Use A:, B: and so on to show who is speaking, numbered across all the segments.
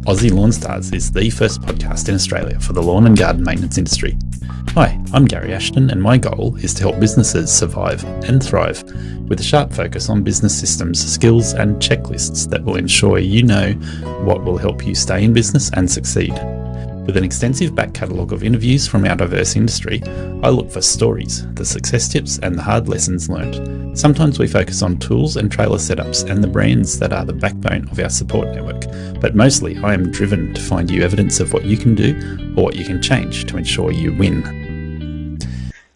A: Aussie Lawn Stars is the first podcast in Australia for the lawn and garden maintenance industry. Hi, I'm Gary Ashton, and my goal is to help businesses survive and thrive with a sharp focus on business systems, skills, and checklists that will ensure you know what will help you stay in business and succeed. With an extensive back catalogue of interviews from our diverse industry, I look for stories, the success tips, and the hard lessons learned. Sometimes we focus on tools and trailer setups and the brands that are the backbone of our support network, but mostly I am driven to find you evidence of what you can do or what you can change to ensure you win.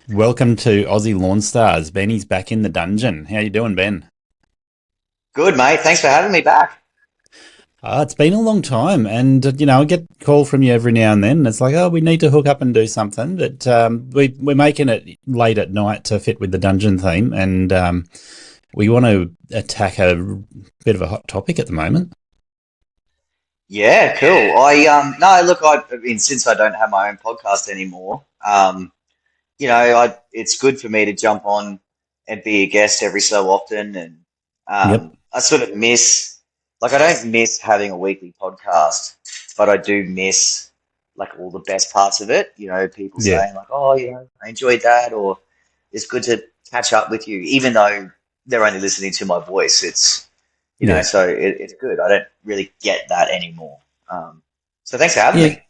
A: Welcome to Aussie Lawn Stars. Benny's back in the dungeon. How you doing, Ben?
B: Good, mate. Thanks for having me back.
A: It's been a long time, and I get a call from you every now and then. And it's like, oh, we need to hook up and do something, but we're making it late at night to fit with the dungeon theme, and we want to attack a bit of a hot topic at the moment.
B: Yeah, cool. No, look, I mean, since I don't have my own podcast anymore, it's good for me to jump on and be a guest every so often, and
A: Yep.
B: I sort of I don't miss having a weekly podcast, but I do miss like all the best parts of it. You know, people
A: Yeah.
B: saying like, "Oh, I enjoyed that," or "It's good to catch up with you," even though they're only listening to my voice.
A: Yeah.
B: So it's good. I don't really get that anymore. So thanks for having
A: Yeah.
B: me.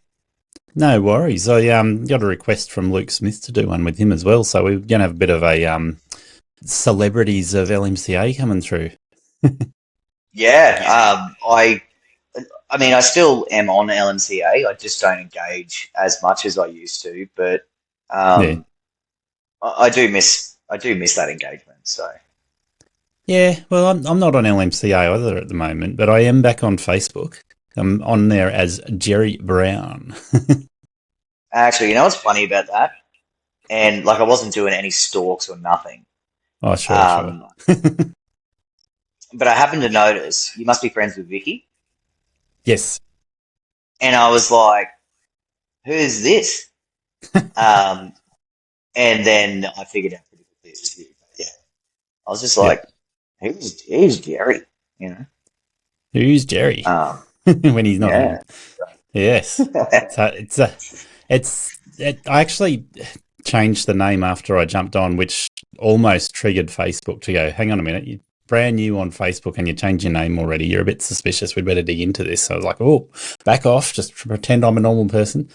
A: No worries. I got a request from Luke Smith to do one with him as well, so we're going to have a bit of a celebrities of LMCA coming through.
B: Yeah, I mean, I still am on LMCA. I just don't engage as much as I used to, but
A: Yeah.
B: um, I do miss that engagement. So
A: Yeah, well, I'm not on LMCA either at the moment, but I am back on Facebook. I'm on there as Jerry Brown.
B: actually, you know what's funny about that? And like, I wasn't doing any stalks or nothing.
A: Oh, sure, sure.
B: Um, but I happened to notice you must be friends with Vicky,
A: Yes.
B: and I was like, "Who's this?" Um, and then I figured out pretty quickly it was you. Yeah, I was just
A: Yep.
B: like, "Who's Jerry?" You know?
A: Who's Jerry
B: Um,
A: when he's not on?
B: yeah.
A: Yes. So I actually changed the name after I jumped on, which almost triggered Facebook to go, hang on a minute, you're brand new on Facebook and you changed your name already. You're a bit suspicious. We'd better dig into this. So I was like, oh, back off. Just pretend I'm a normal person.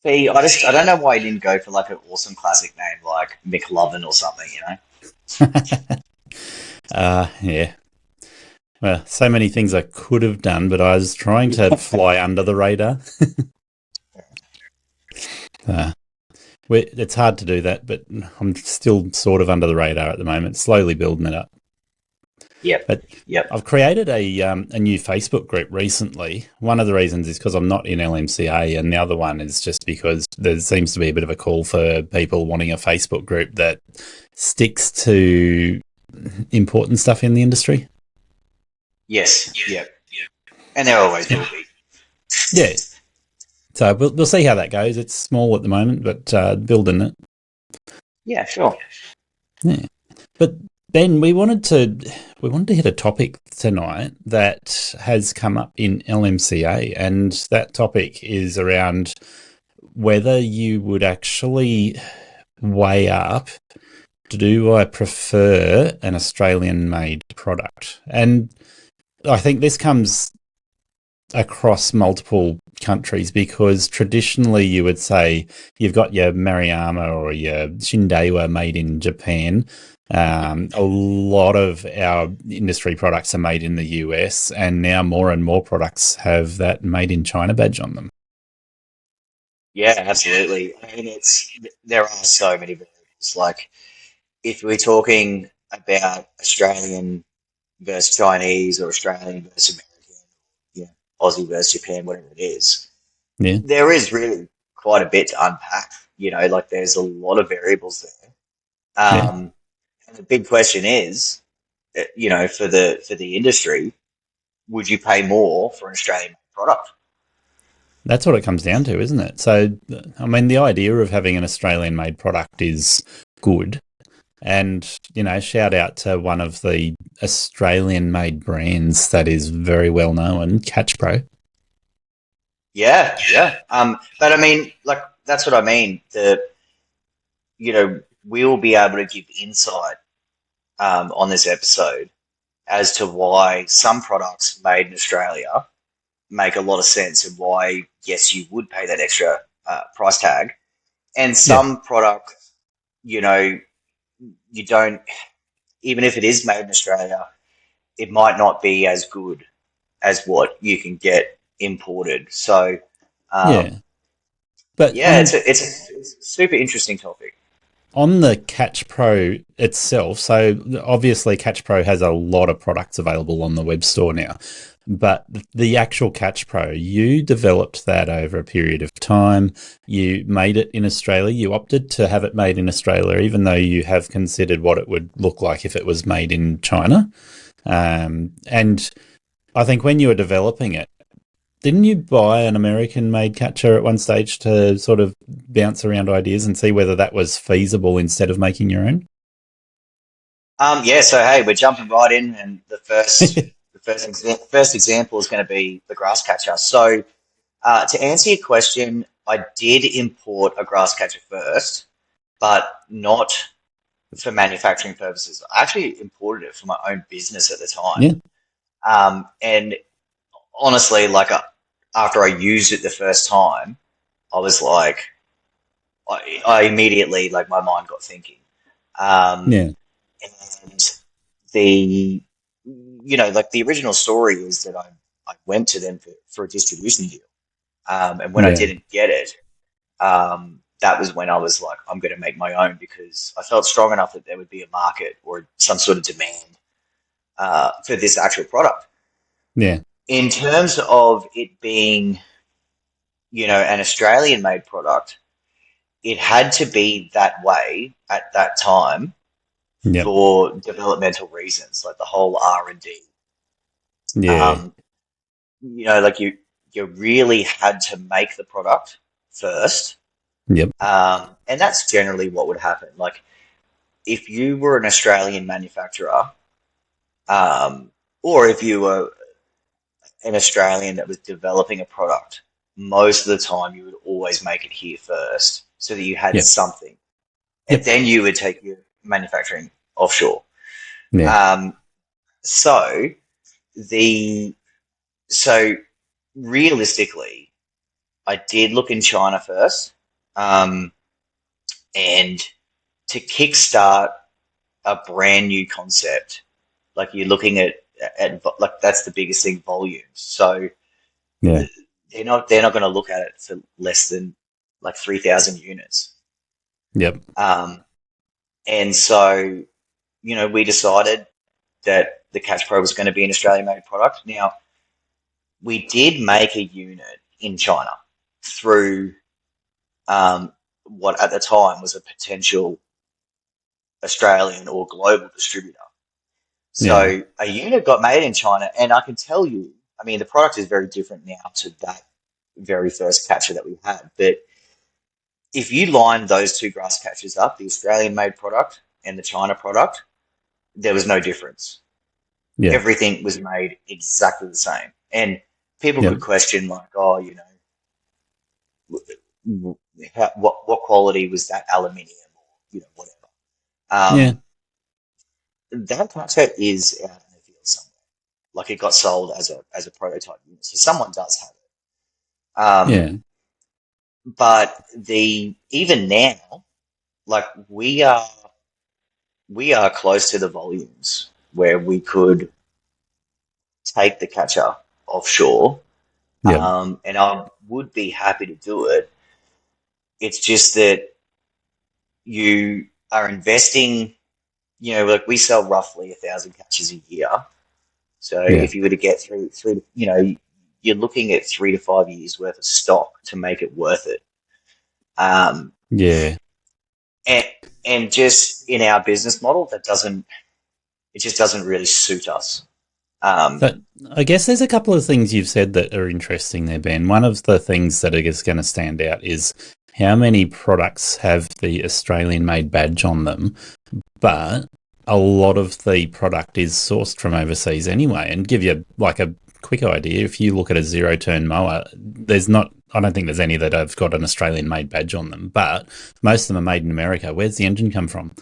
B: See, I don't know why he didn't go for like an awesome classic name like McLovin or something, you know?
A: Yeah. Well, so many things I could have done, but I was trying to fly under the radar. Uh, it's hard to do that, but I'm still sort of under the radar at the moment, slowly building it up.
B: Yep,
A: But
B: yep.
A: I've created a new Facebook group recently. One of the reasons is because I'm not in LMCA, and the other one is just because there seems to be a bit of a call for people wanting a Facebook group that sticks to important stuff in the industry.
B: Yes, yep. And there always will be.
A: Yeah. So we'll see how that goes. It's small at the moment, but building it.
B: Yeah, sure.
A: Yeah. But Ben, we wanted to hit a topic tonight that has come up in LMCA, and that topic is around whether you would actually weigh up, do I prefer an Australian made product? And I think this comes across multiple countries because traditionally you would say you've got your Maruyama or your Shindewa made in Japan. A lot of our industry products are made in the US, and now more and more products have that made in China badge on them.
B: Yeah, absolutely. I mean, there are so many variables. Like, if we're talking about Australian versus Chinese or Australian versus American, you know, Aussie versus Japan, whatever it is,
A: Yeah,
B: there is really quite a bit to unpack. Like there's a lot of variables there.
A: yeah,
B: And the big question is, for the industry, would you pay more for an Australian product?
A: that's what it comes down to, isn't it? So, I mean, the idea of having an Australian made product is good. And, shout out to one of the Australian made brands that is very well known, Catch Pro.
B: Yeah. But I mean, like that's what I mean. We'll be able to give insight on this episode as to why some products made in Australia make a lot of sense and why, yes, you would pay that extra price tag, and
A: Yeah,
B: some product, you know, you don't, even if it is made in Australia, it might not be as good as what you can get imported. So,
A: yeah.
B: um,
A: But
B: yeah, it's a super interesting topic.
A: on the Catch Pro itself, so obviously Catch Pro has a lot of products available on the web store now. But the actual Catch Pro, you developed that over a period of time. You made it in Australia. You opted to have it made in Australia, even though you have considered what it would look like if it was made in China. And I think when you were developing it, didn't you buy an American-made catcher at one stage to sort of bounce around ideas and see whether that was feasible instead of making your own?
B: Yeah, so hey, we're jumping right in, and the first example is going to be the grass catcher. So, to answer your question, I did import a grass catcher first, but not for manufacturing purposes. I actually imported it for my own business at the time.
A: Yeah,
B: And honestly, like after I used it the first time, I was like, I immediately, like, my mind got thinking. Um,
A: yeah,
B: and the, like the original story is that I went to them for a distribution deal. And when I
A: yeah,
B: didn't get it, that was when I was like, I'm going to make my own because I felt strong enough that there would be a market or some sort of demand for this actual product.
A: yeah,
B: In terms of it being, an Australian made product, it had to be that way at that time
A: yep,
B: for developmental reasons, like the whole R&D.
A: yeah,
B: Um, like you really had to make the product first,
A: yep,
B: and that's generally what would happen. Like if you were an Australian manufacturer, um, or if you were an Australian that was developing a product, most of the time you would always make it here first so that you had
A: yep,
B: something. And
A: yep,
B: then you would take your manufacturing offshore.
A: yeah,
B: Um, so the so realistically, I did look in China first, um, and to kickstart a brand new concept, like you're looking at like that's the biggest thing, volumes. So
A: yeah,
B: they're not going to look at it for less than like 3,000 units.
A: yep,
B: Um, and so we decided that the Catch Pro was going to be an Australian made product. Now we did make a unit in China through what at the time was a potential Australian or global distributor.
A: yeah,
B: So a unit got made in China, and I can tell you, I mean, the product is very different now to that very first catcher that we had. But if you line those two grass catchers up, the Australian made product and the China product, there was no difference.
A: yeah,
B: Everything was made exactly the same. And people
A: yep,
B: could question, like, oh, what quality was that aluminium or whatever.
A: yeah,
B: Um, that catcher is out in the field somewhere. Like it got sold as a prototype unit, so someone does have it.
A: yeah,
B: But the even now, like we are close to the volumes where we could take the catcher offshore,
A: yep,
B: and I would be happy to do it. It's just that you are investing. Like we sell roughly 1,000 catchers a year. So
A: yeah,
B: if you were to get through, you're looking at 3 to 5 years worth of stock to make it worth it. Um,
A: yeah.
B: and and just in our business model, it just doesn't really suit us. Um,
A: So I guess there's a couple of things you've said that are interesting there, Ben. One of the things that is going to stand out is how many products have the Australian made badge on them, but a lot of the product is sourced from overseas anyway. And give you like a quick idea. If you look at a zero-turn mower, there's not. I don't think there's any that have got an Australian-made badge on them, but most of them are made in America. Where's the engine come from?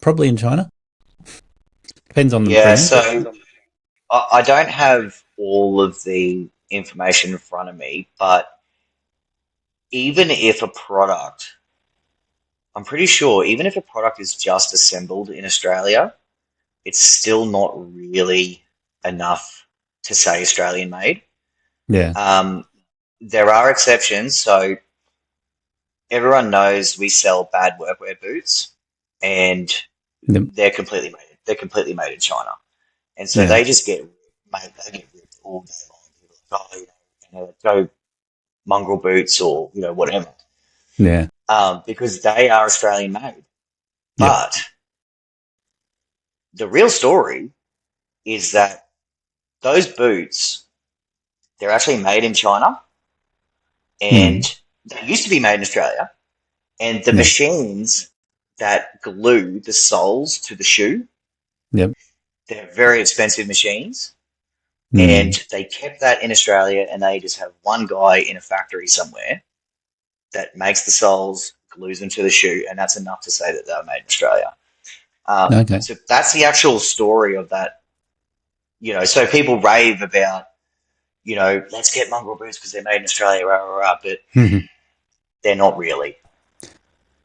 A: Probably in China. Depends on the
B: Yeah,
A: brand.
B: so I don't have all of the information in front of me, but even if a product, I'm pretty sure, even if a product is just assembled in Australia, it's still not really enough to say Australian made.
A: Yeah.
B: There are exceptions. So everyone knows we sell bad workwear boots, and
A: Yep.
B: they're completely made. They're completely made in China, and so
A: Yeah.
B: they just get made. They get ripped all day long. People are like, oh, go mongrel boots or whatever,
A: Yeah.
B: because they are Australian made.
A: Yep.
B: But the real story is that those boots, they're actually made in China,
A: Hmm.
B: and they used to be made in Australia. And the
A: Yeah.
B: machines that glue the soles to the shoe,
A: Yep.
B: they're very expensive machines. And
A: Hmm.
B: they kept that in Australia, and they just have one guy in a factory somewhere that makes the soles, glues them to the shoe, and that's enough to say that they were made in Australia.
A: Okay.
B: So that's the actual story of that. So people rave about, let's get mongrel boots because they're made in Australia, rah, rah, rah, but they're not really.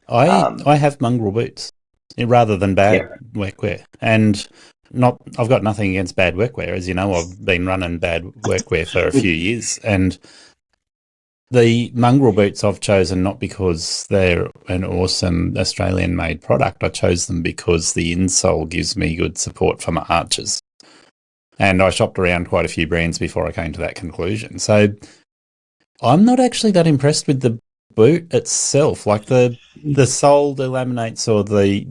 A: I have mongrel boots rather than bad
B: Yeah,
A: workwear, and not. I've got nothing against bad workwear, as you know. I've been running bad workwear for a few years, and the mongrel boots I've chosen not because they're an awesome Australian-made product. I chose them because the insole gives me good support for my arches, and I shopped around quite a few brands before I came to that conclusion. So I'm not actually that impressed with the boot itself, like the sole delaminates or the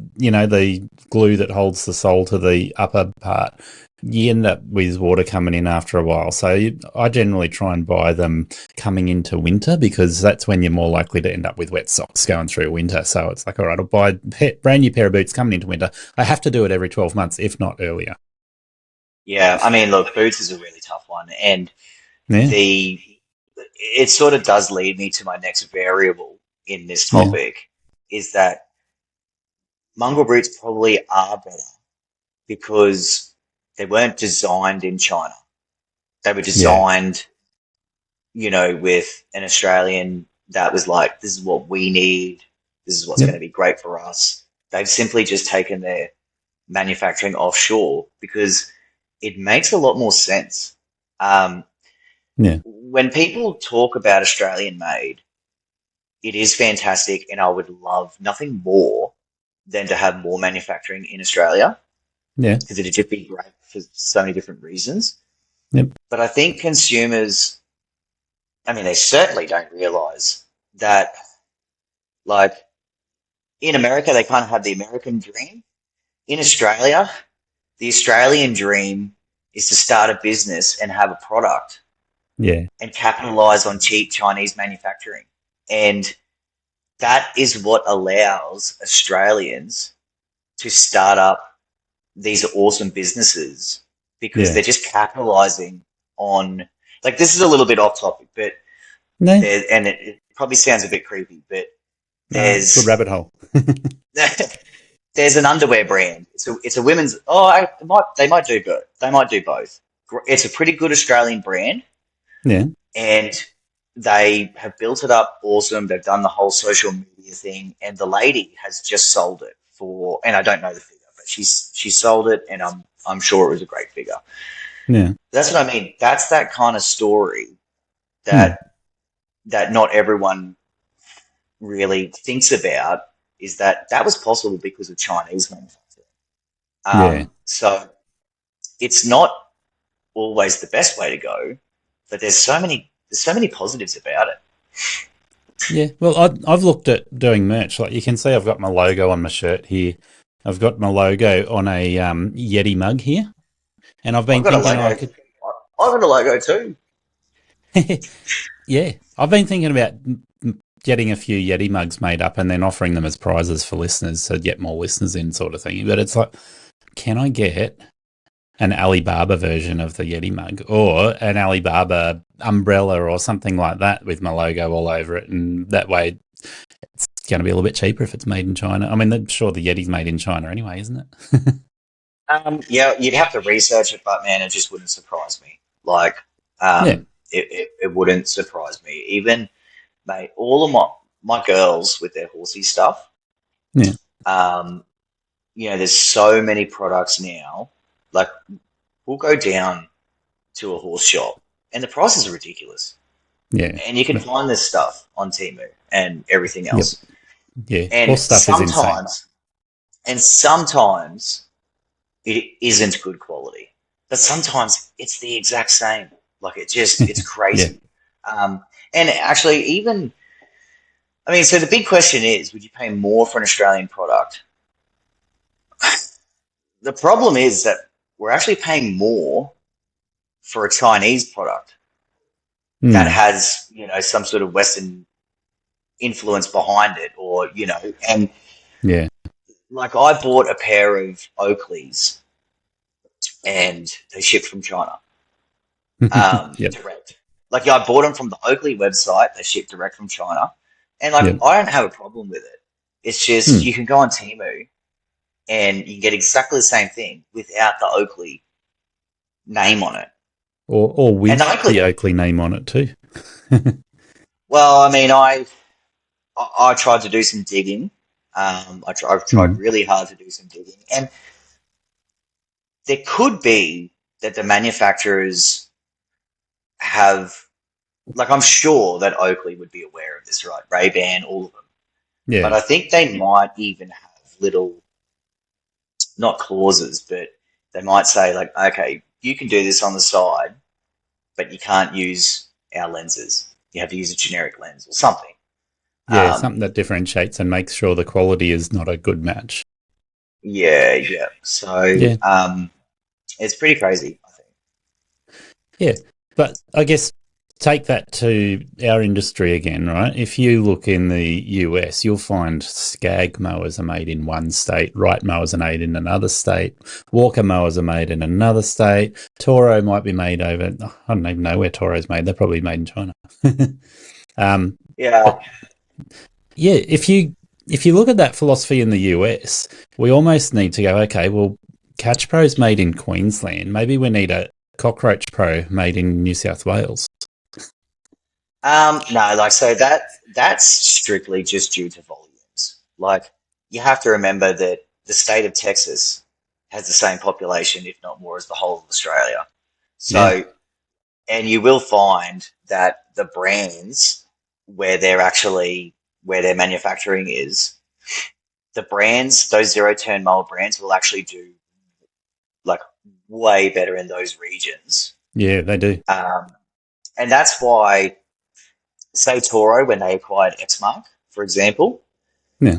A: glue that holds the sole to the upper part. You end up with water coming in after a while. So I generally try and buy them coming into winter because that's when you're more likely to end up with wet socks going through winter. So it's like, all right, I'll buy a brand new pair of boots coming into winter. I have to do it every 12 months, if not earlier.
B: yeah. I mean, look, boots is a really tough one, and
A: Yeah,
B: the it sort of does lead me to my next variable in this
A: yeah,
B: topic is that mongrel boots probably are better because they weren't designed in China. They were
A: yeah,
B: designed, with an Australian that was like, this is what we need. This is what's
A: yep,
B: going to be great for us. They've simply just taken their manufacturing offshore because it makes a lot more sense. Um,
A: yeah,
B: when people talk about Australian made, it is fantastic, and I would love nothing more than to have more manufacturing in Australia
A: yeah,
B: because it'd just be great for so many different reasons.
A: yep,
B: But I think consumers, I mean, they certainly don't realize that, like, in America, they kind of have the American dream. In Australia, the Australian dream is to start a business and have a product
A: yeah,
B: and capitalize on cheap Chinese manufacturing. And that is what allows Australians to start up these awesome businesses because
A: yeah.
B: they're just capitalizing on, like, this is a little bit off topic, but
A: No,
B: it probably sounds a bit creepy, but
A: no, good
B: there's
A: rabbit hole.
B: there's an underwear brand. It's a women's. Oh, they might do both. They might do both. It's a pretty good Australian brand,
A: Yeah,
B: and they have built it up awesome. They've done the whole social media thing, and the lady has just sold it for, and I don't know the figure, but she sold it, and I'm sure it was a great figure.
A: yeah.
B: That's what I mean. That's that kind of story
A: Hmm.
B: that not everyone really thinks about. Is that was possible because of Chinese manufacturing.
A: Yeah,
B: So it's not always the best way to go, but there's so many positives about it.
A: yeah. Well, I've looked at doing merch. Like you can see, I've got my logo on my shirt here. I've got my logo on a Yeti mug here, and I've
B: I've
A: been
B: got a
A: thinking,
B: logo.
A: oh,
B: I've got a logo too.
A: yeah, I've been thinking about getting a few Yeti mugs made up and then offering them as prizes for listeners to get more listeners in, sort of thing. But it's like, can I get an Alibaba version of the Yeti mug, or an Alibaba umbrella or something like that with my logo all over it, and that way it's going to be a little bit cheaper if it's made in China. I mean, I'm sure the Yeti's made in China anyway, isn't it?
B: Yeah, you'd have to research it, but man, it just wouldn't surprise me. Like,
A: Yeah,
B: it wouldn't surprise me. Even, mate, all of my girls with their horsey stuff.
A: yeah,
B: Um, there's so many products now. Like, we'll go down to a horse shop, and the prices are ridiculous.
A: yeah.
B: And you can find this stuff on Temu and everything
A: Yep.
B: else.
A: Yeah.
B: And
A: Horse stuff is insane.
B: sometimes it isn't good quality, but sometimes it's the exact same. Like it's
A: Yeah.
B: crazy. And actually, even I mean, so the big question is, would you pay more for an Australian product? The problem is that we're actually paying more for a Chinese product that
A: Mm,
B: has, some sort of Western influence behind it, or, and
A: yeah.
B: like I bought a pair of Oakleys and they shipped from China,
A: Yep.
B: direct. Like, yeah, I bought them from the Oakley website. They ship direct from China, and like
A: Yep.
B: I don't have a problem with it. It's just
A: Mm.
B: you can go on Temu and you can get exactly the same thing without the Oakley name on it.
A: Or
B: And the
A: with
B: Oakley,
A: the Oakley name on it too.
B: well, I mean, I tried to do some digging. I've tried
A: Mm,
B: really hard to do some digging, and there could be that the manufacturers have, like, I'm sure that Oakley would be aware of this, right? Ray-Ban, all of them. But
A: yeah.
B: I think they might even have little, not clauses, but they might say, like, okay, you can do this on the side, but you can't use our lenses. You have to use a generic lens or something.
A: Yeah.
B: Um,
A: Something that differentiates and makes sure the quality is not a good match.
B: yeah, yeah. So
A: Yeah.
B: it's pretty crazy, I think.
A: Yeah. But I guess take that to our industry again, right? If you look in the US, you'll find Skag mowers are made in one state, Wright mowers are made in another state, Walker mowers are made in another state, Toro might be made over, I don't even know where Toro's made. They're probably made in China. um,
B: Yeah,
A: but yeah, if you look at that philosophy in the US, we almost need to go, okay, well, Catch Pro's made in Queensland. Maybe we need a Cockroach Pro made in New South Wales.
B: no, like, so that's strictly just due to volumes. Like, you have to remember that the state of Texas has the same population, if not more, as the whole of Australia.
A: Yeah,
B: So, and you will find that the brands where their manufacturing is, the brands, those zero turn mower brands, will actually do like way better in those regions.
A: yeah, they do.
B: Um, and that's why, say Toro, when they acquired Xmark, for example,
A: Yeah,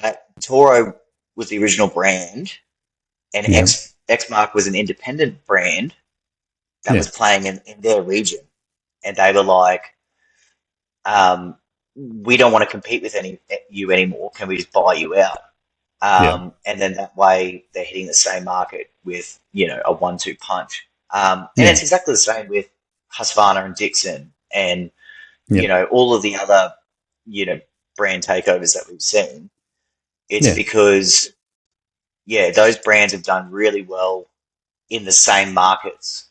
B: that Toro was the original brand, and
A: yeah,
B: Xmark was an independent brand that
A: yeah,
B: was playing in their region, and they were like, um, "We don't want to compete with you anymore. Can we just buy you out?"
A: yeah,
B: And then that way they're hitting the same market with, a 1-2 punch. And
A: yeah,
B: it's exactly the same with Husqvarna and Dixon and,
A: yeah,
B: all of the other, you know, brand takeovers that we've seen. It's
A: yeah,
B: because, yeah, those brands have done really well in the same markets.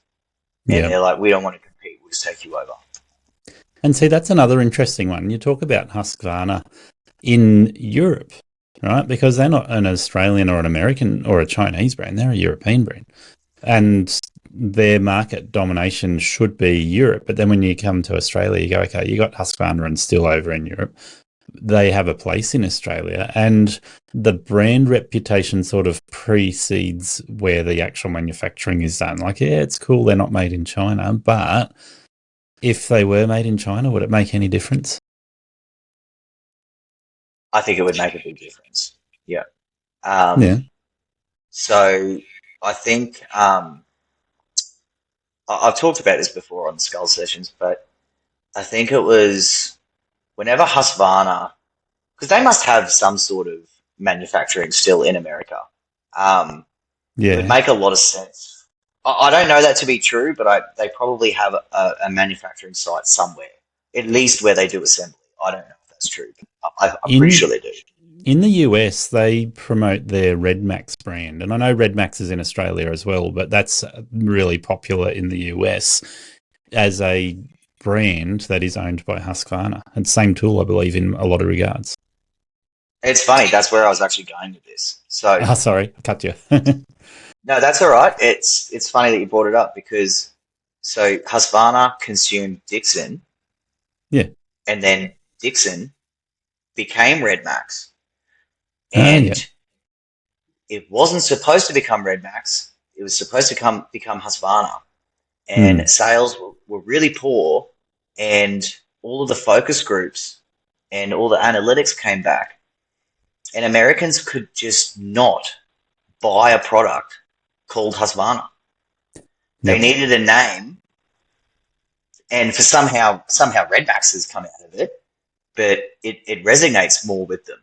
B: And
A: yeah.
B: they're like, we don't want to compete. We'll just take you over.
A: And see, that's another interesting one. You talk about Husqvarna in Europe, right? Because they're not an Australian or an American or a Chinese brand; they're a European brand, and their market domination should be Europe. But then when you come to Australia, you go, okay, you got Husqvarna and Still over in Europe. They have a place in Australia, and the brand reputation sort of precedes where the actual manufacturing is done. Like, yeah, it's cool they're not made in China, but if they were made in China, would it make any difference?
B: I think it would make a big difference. Yeah. Um,
A: Yeah,
B: so I think I've talked about this before on Skull Sessions, but I think it was whenever Husqvarna, because they must have some sort of manufacturing still in America. It would
A: yeah,
B: make a lot of sense I don't know that to be true, but they probably have a manufacturing site somewhere, at least where they do assembly. I don't know if that's true, but I'm pretty
A: In
B: sure they do.
A: in the US, they promote their Red Max brand, and I know Red Max is in Australia as well, but that's really popular in the US as a brand that is owned by Husqvarna. And same tool, I believe, in a lot of regards.
B: It's funny. That's where I was actually going with this. So
A: Ah, sorry, I cut you.
B: no, that's all right. It's funny that you brought it up because so Husqvarna consumed Dixon,
A: Yeah.
B: and then Dixon became Red Max,
A: Yeah.
B: and it wasn't supposed to become Red Max. It was supposed to become Husqvarna,
A: Hmm.
B: and sales were really poor, and all of the focus groups and all the analytics came back, and Americans could just not buy a product called Husqvarna. They
A: Yep.
B: needed a name, and for somehow Red Max has come out of it, but it resonates more with them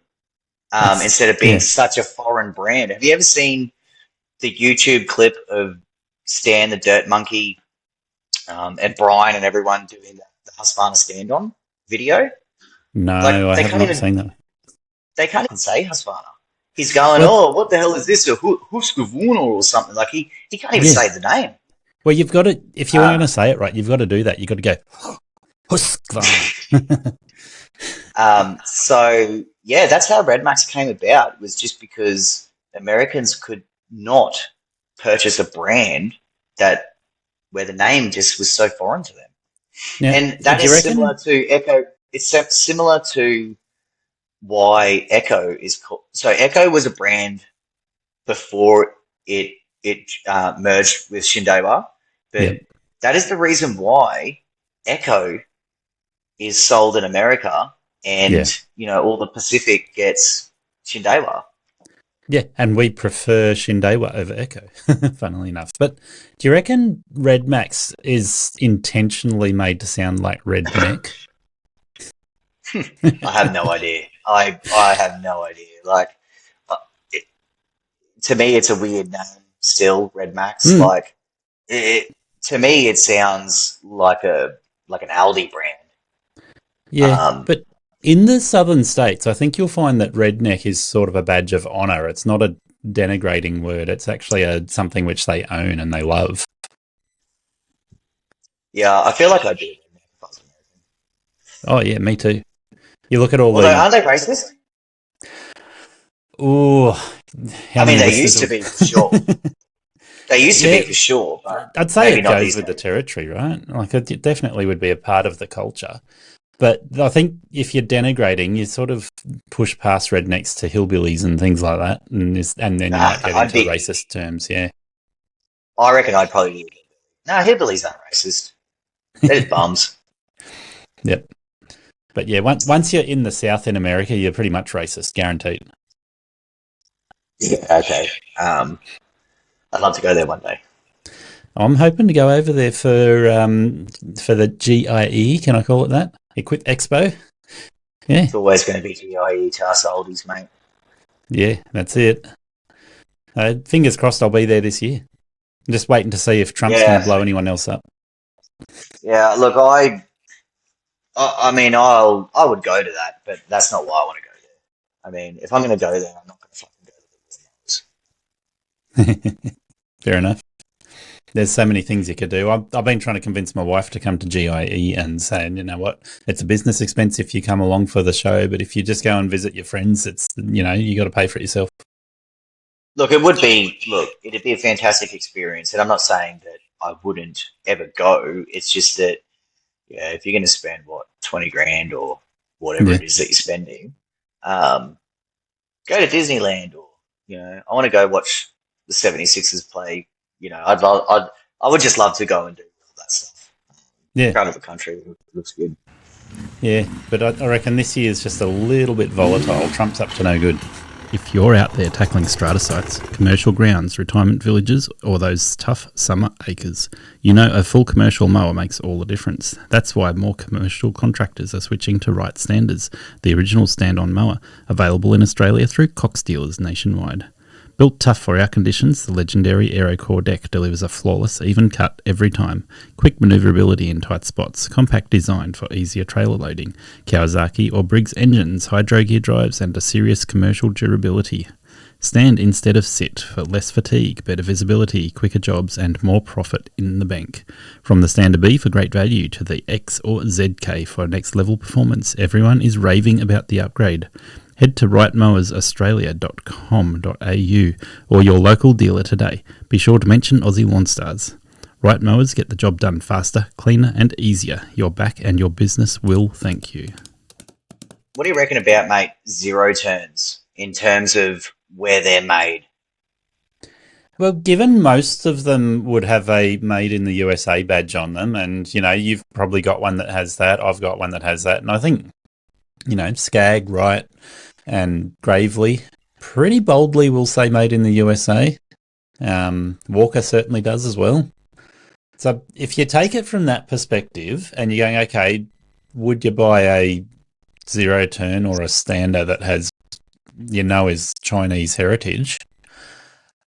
A: That's
B: instead of being
A: yeah.
B: such a foreign brand. Have you ever seen the YouTube clip of Stan the Dirt Monkey and Brian and everyone doing the Husqvarna stand on video? Like
A: No, I have not seen that.
B: they can't even say Husqvarna. He's going,
A: Well,
B: oh, what the hell is this? A Husqvarna or something? Like he can't even
A: yeah.
B: say the name.
A: Well, you've got to, if you were going
B: Um,
A: to say it right, you've got to do that. You've got to go, Husqvarna.
B: so yeah, that's how Red Max came about. It was just because Americans could not purchase a brand that where the name just was so foreign to them.
A: Now,
B: And
A: do
B: that
A: you
B: is similar
A: reckon?
B: to Echo. It's similar to why Echo is called. So Echo was a brand before it merged with Shindewa, but
A: Yep.
B: that is the reason why Echo is sold in America, and
A: Yeah.
B: all the Pacific gets Shindewa.
A: Yeah. And we prefer Shindewa over Echo, funnily enough. But do you reckon Red Max is intentionally made to sound like redneck?
B: I have no idea. I have no idea. Like uh, it, to me, it's a weird name. Still, Red Max.
A: Mm,
B: Like to me, it sounds like an Aldi brand.
A: yeah.
B: Um,
A: But in the southern states, I think you'll find that redneck is sort of a badge of honor. It's not a denigrating word. It's actually something which they own and they love.
B: yeah, I feel like I do. If I was American.
A: Oh, yeah, me too. You look at all
B: Although,
A: the,
B: aren't they racist?
A: oh, how
B: I mean,
A: many
B: they
A: listeners
B: used to
A: will.
B: be for sure. They used to
A: Yeah,
B: be for sure, but
A: I'd say
B: maybe
A: it
B: not
A: goes
B: these
A: with the
B: days.
A: territory, right? Like it definitely would be a part of the culture. But I think if you're denigrating, you sort of push past rednecks to hillbillies and things like that, and then you
B: Nah,
A: might get
B: I'd
A: into
B: be.
A: racist terms. Yeah,
B: I reckon I'd probably be. Nah, hillbillies aren't racist. They're just bums.
A: yep. But yeah, once you're in the South in America, you're pretty much racist, guaranteed.
B: Yeah, okay. I'd love to go there one day.
A: I'm hoping to go over there for the GIE. Can I call it that? Equip Expo. Yeah,
B: It's always going to be GIE to us oldies, mate.
A: yeah, that's it. Fingers crossed, I'll be there this year. I'm just waiting to see if Trump's going to
B: Yeah,
A: blow anyone else up.
B: yeah. Look, I mean, I would go to that, but that's not why I want to go there. I mean, if I'm going to go there, I'm not going to fucking go to
A: Fair enough. There's so many things you could do. I've been trying to convince my wife to come to GIE and saying, you know what, it's a business expense if you come along for the show, but if you just go and visit your friends, it's, you got to pay for it yourself.
B: Look, it would be. Look, it'd be a fantastic experience, and I'm not saying that I wouldn't ever go. It's just that, yeah, if you're going to spend what 20 grand or whatever
A: Yeah.
B: it is that you're spending, um, go to Disneyland, or I want to go watch the 76ers play. I would just love to go and do all that stuff.
A: Yeah.
B: Proud of the country. It looks good.
A: Yeah. But I reckon this year is just a little bit volatile. Trump's up to no good. If you're out there tackling strata sites, commercial grounds, retirement villages, or those tough summer acres, you know a full commercial mower makes all the difference. That's why more commercial contractors are switching to Right Standers, the original stand-on mower, available in Australia through Cox dealers nationwide. Built tough for our conditions, the legendary AeroCore deck delivers a flawless, even cut every time. Quick manoeuvrability in tight spots, compact design for easier trailer loading, Kawasaki or Briggs engines, hydro gear drives, and a serious commercial durability. Stand instead of sit for less fatigue, better visibility, quicker jobs, and more profit in the bank. From the Standard B for great value to the X or ZK for next level performance, everyone is raving about the upgrade. Head to rightmowersaustralia.com.au or your local dealer today. Be sure to mention Aussie Lawn Stars. Right Mowers get the job done faster, cleaner, and easier. Your back and your business will thank you.
B: What do you reckon about, mate, zero turns in terms of where they're made?
A: Well, given most of them would have a made in the USA badge on them, and, you've probably got one that has that, I've got one that has that, and I think, Skag, Wright, and Gravely pretty boldly will say made in the USA. Walker certainly does as well. So if you take it from that perspective and you're going, okay, would you buy a zero turn or a stander that has, is Chinese heritage?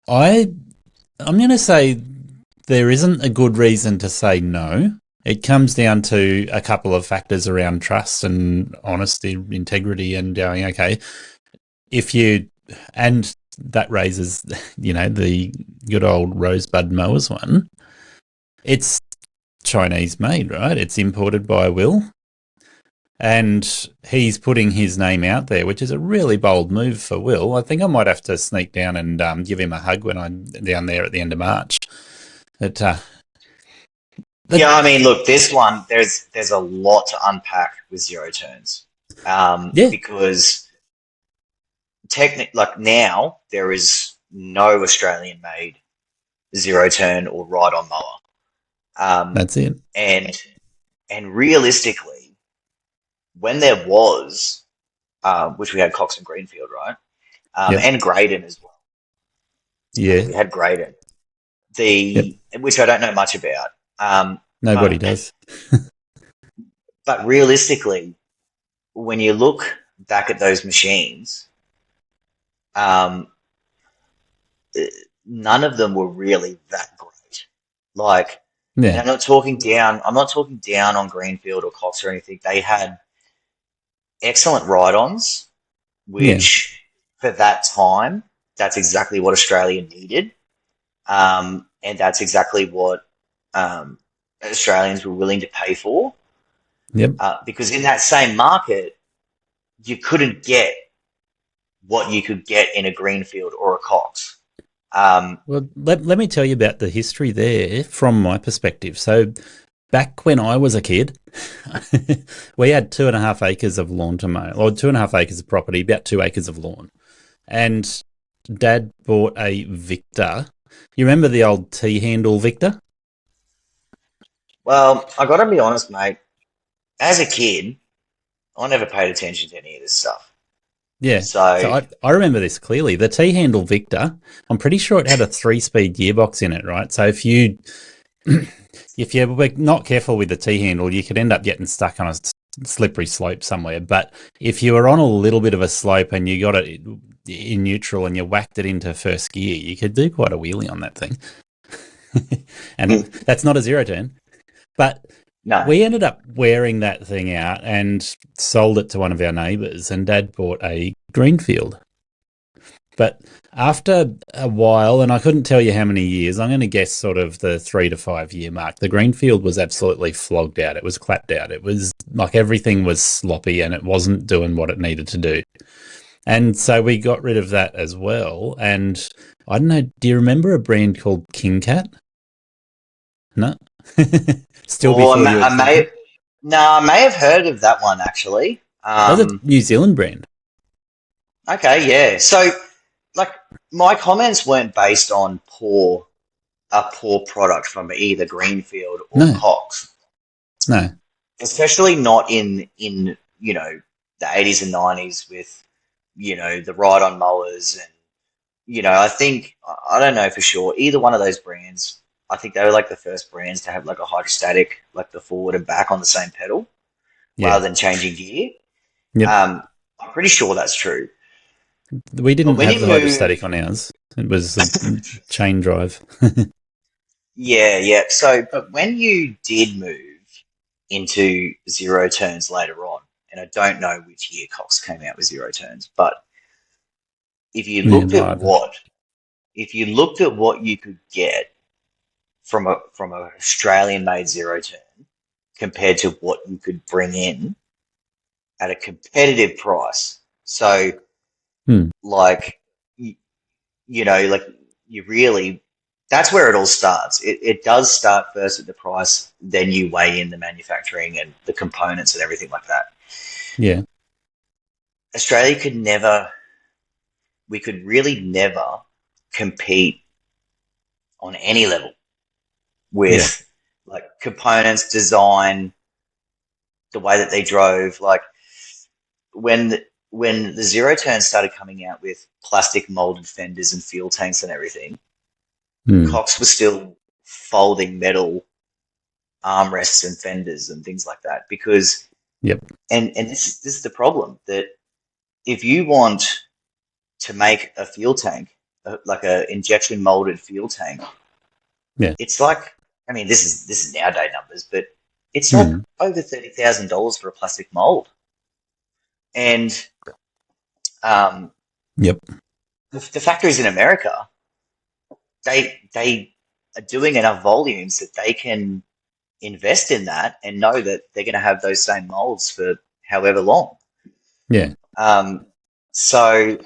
A: I'm going to say there isn't a good reason to say no. It comes down to a couple of factors around trust and honesty, integrity, and going, okay, and that raises, the good old Rosebud Mowers one. It's Chinese made, right? It's imported by Will. And he's putting his name out there, which is a really bold move for Will. I think I might have to sneak down and give him a hug when I'm down there at the end of March. Yeah,
B: I mean, look, this one, there's a lot to unpack with zero turns. Because now there is no Australian-made zero turn or ride-on mower.
A: That's it.
B: And realistically, when there was, which we had Cox and Greenfield, right? And Graydon as well.
A: Yeah.
B: We had Graydon. Which I don't know much about.
A: Nobody does.
B: But realistically, when you look back at those machines, none of them were really that great. And I'm not talking down on Greenfield or Cox or anything. They had excellent ride-ons, which for that time, that's exactly what Australia needed. And that's exactly what Australians were willing to pay for.
A: Yep.
B: Because in that same market, you couldn't get what you could get in a Greenfield or a Cox.
A: Well, let me tell you about the history there from my perspective. So back when I was a kid, we had 2.5 acres of lawn to mow, or 2.5 acres of property, about 2 acres of lawn. And Dad bought a Victor. You remember the old T-handle Victor?
B: Well, I got to be honest, mate. As a kid, I never paid attention to any of this stuff.
A: Yeah, so I remember this clearly. The T-handle Victor, I'm pretty sure it had a 3-speed gearbox in it, right? So if you were not careful with the T-handle, you could end up getting stuck on a slippery slope somewhere. But if you were on a little bit of a slope and you got it in neutral and you whacked it into first gear, you could do quite a wheelie on that thing. And that's not a zero turn. But
B: no.
A: We ended up wearing that thing out and sold it to one of our neighbours, and Dad bought a Greenfield. But after a while, and I couldn't tell you how many years, I'm going to guess sort of the 3 to 5 year mark, the Greenfield was absolutely flogged out. It was clapped out. It was like everything was sloppy and it wasn't doing what it needed to do. And so we got rid of that as well. And I don't know, do you remember a brand called King Cat? No? Still before
B: I may have heard of that one actually.
A: That was a New Zealand brand.
B: Okay, yeah. So, my comments weren't based on a poor product from either Greenfield or Cox.
A: No,
B: especially not in the 80s and 90s with the ride-on mowers and I don't know for sure either one of those brands. I think they were the first brands to have a hydrostatic, the forward and back on the same pedal, rather than changing gear.
A: Yep.
B: I'm pretty sure that's true.
A: We
B: But
A: didn't
B: when
A: have
B: you
A: the
B: move,
A: hydrostatic on ours. It was a chain drive.
B: yeah, yeah. So, but when you did move into zero turns later on, and I don't know which year Cox came out with zero turns, but if you
A: Yeah,
B: looked
A: no,
B: at what if you looked at what you could get from a Australian made zero turn compared to what you could bring in at a competitive price. So
A: Hmm.
B: like you, you know, like you really that's where it all starts. It does start first at the price, then you weigh in the manufacturing and the components and everything like that.
A: Yeah,
B: Australia could never, we could really never compete on any level
A: yeah,
B: with like components, design, the way that they drove. Like when when the zero turn started coming out with plastic molded fenders and fuel tanks and everything,
A: hmm,
B: Cox was still folding metal armrests and fenders and things like that because
A: yep,
B: and this is the problem that if you want to make a fuel tank like a injection molded fuel tank,
A: yeah,
B: it's like I mean this is nowadays numbers, but it's like
A: hmm,
B: over $30,000 for a plastic mold, and um,
A: yep,
B: the factories in America they are doing enough volumes that they can invest in that and know that they're going to have those same molds for however long.
A: yeah,
B: Um, so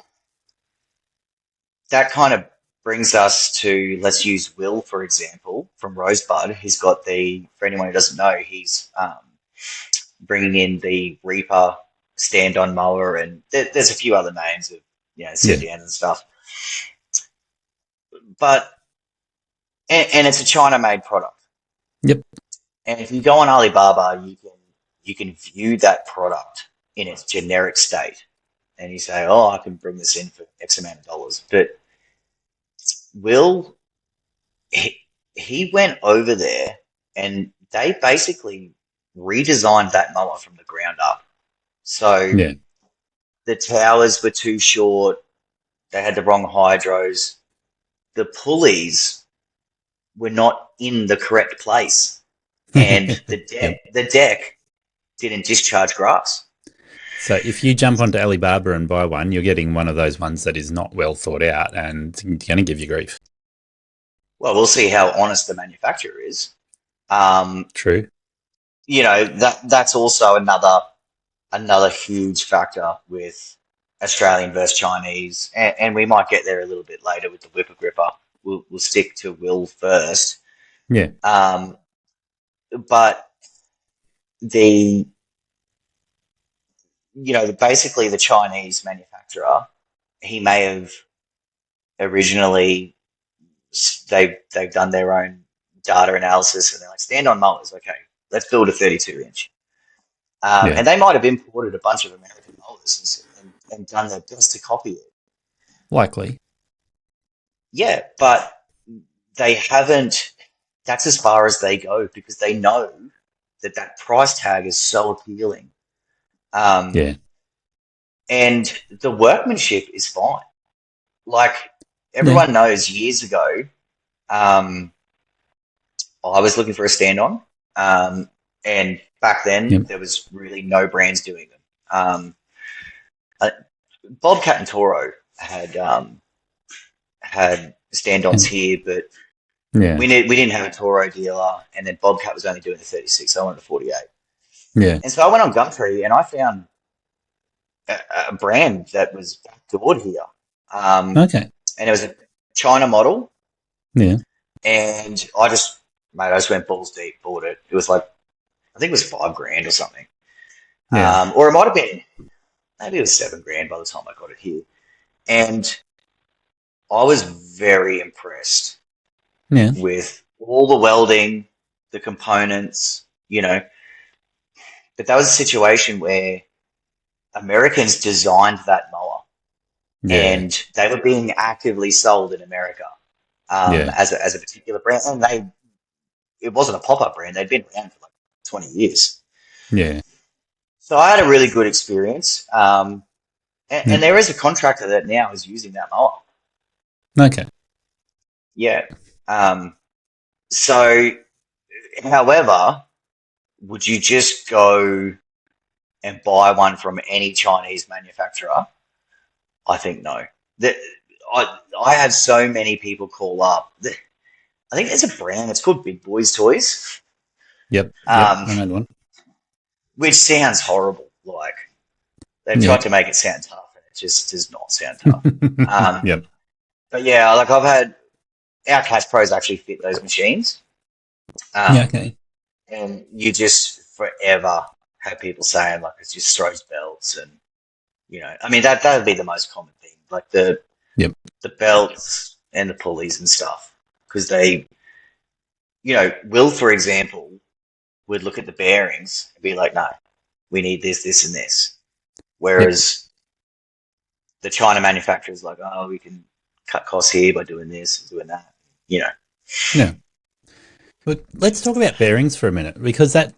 B: that kind of brings us to let's use Will for example from Rosebud. He's got the for anyone who doesn't know, he's bringing in the Reaper stand-on mower, and there's a few other names of
A: yeah,
B: sedans and stuff. But and it's a China-made product.
A: yep,
B: And if you go on Alibaba, you can view that product in its generic state, and you say, "Oh, I can bring this in for X amount of dollars." But Will he, he went over there, and they basically redesigned that mower from the ground up. So
A: yeah,
B: the towers were too short. They had the wrong hydros. The pulleys were not in the correct place, and
A: yep.
B: the deck didn't discharge grass.
A: So if you jump onto Alibaba and buy one, you're getting one of those ones that is not well thought out and it's going to give you grief.
B: Well, we'll see how honest the manufacturer is. Um,
A: True.
B: that's also another huge factor with Australian versus Chinese, and we might get there a little bit later with the Whipper Gripper. We'll stick to Will first,
A: Yeah.
B: um, but the basically the Chinese manufacturer, he may have originally they've done their own data analysis and they're like stand on mowers, okay, let's build a 32 inch.
A: Yeah.
B: And they might have imported a bunch of American mowers and done their best to copy it.
A: Likely.
B: Yeah, but they haven't. That's as far as they go because they know that that price tag is so appealing, um,
A: Yeah.
B: and the workmanship is fine. Like
A: Yeah.
B: everyone knows, years ago, um, I was looking for a stand-on, and back then
A: Yep.
B: there was really no brands doing them. Uh, Bobcat and Toro had stand-ons
A: And
B: here, but
A: yeah.
B: we didn't have a Toro dealer, and then Bobcat was only doing the 36, so I wanted a 48.
A: Yeah.
B: And so I went on Gumtree and I found a, a brand that was backdoored here, um,
A: Okay.
B: and it was a China model,
A: Yeah.
B: and I just went balls deep, bought it. It was like I think it was 5 grand or something,
A: Yeah.
B: or it might have been maybe it was 7 grand by the time I got it here, and I was very impressed
A: Yeah.
B: with all the welding, the components, But that was a situation where Americans designed that mower,
A: Yeah.
B: and they were being actively sold in America
A: Yeah.
B: as a particular brand. And it wasn't a pop up brand; they'd been around for like 20 years.
A: Yeah.
B: So I had a really good experience. And there is a contractor that now is using that mower.
A: Okay.
B: Yeah. So, however, would you just go and buy one from any Chinese manufacturer? I think no. That I have so many people call up. I think there's a brand. It's called Big Boys Toys,
A: Yep.
B: um,
A: I know the one.
B: which sounds horrible. Like they've
A: Yeah.
B: tried to make it sound tough, and it just does not sound tough.
A: Yep.
B: But yeah, like I've had our Cash Pros actually fit those machines,
A: Yeah.
B: um,
A: Okay.
B: and you just forever have people saying like it just throws belts, and I mean that would be the most common thing, like
A: Yep.
B: the belts and the pulleys and stuff, because they, Will, for example, would look at the bearings and be like, no, we need this, this, and this.
A: Yep.
B: Whereas the China manufacturer's like, oh, we can cut costs here by doing this and doing that.
A: Yeah. But let's talk about bearings for a minute, because that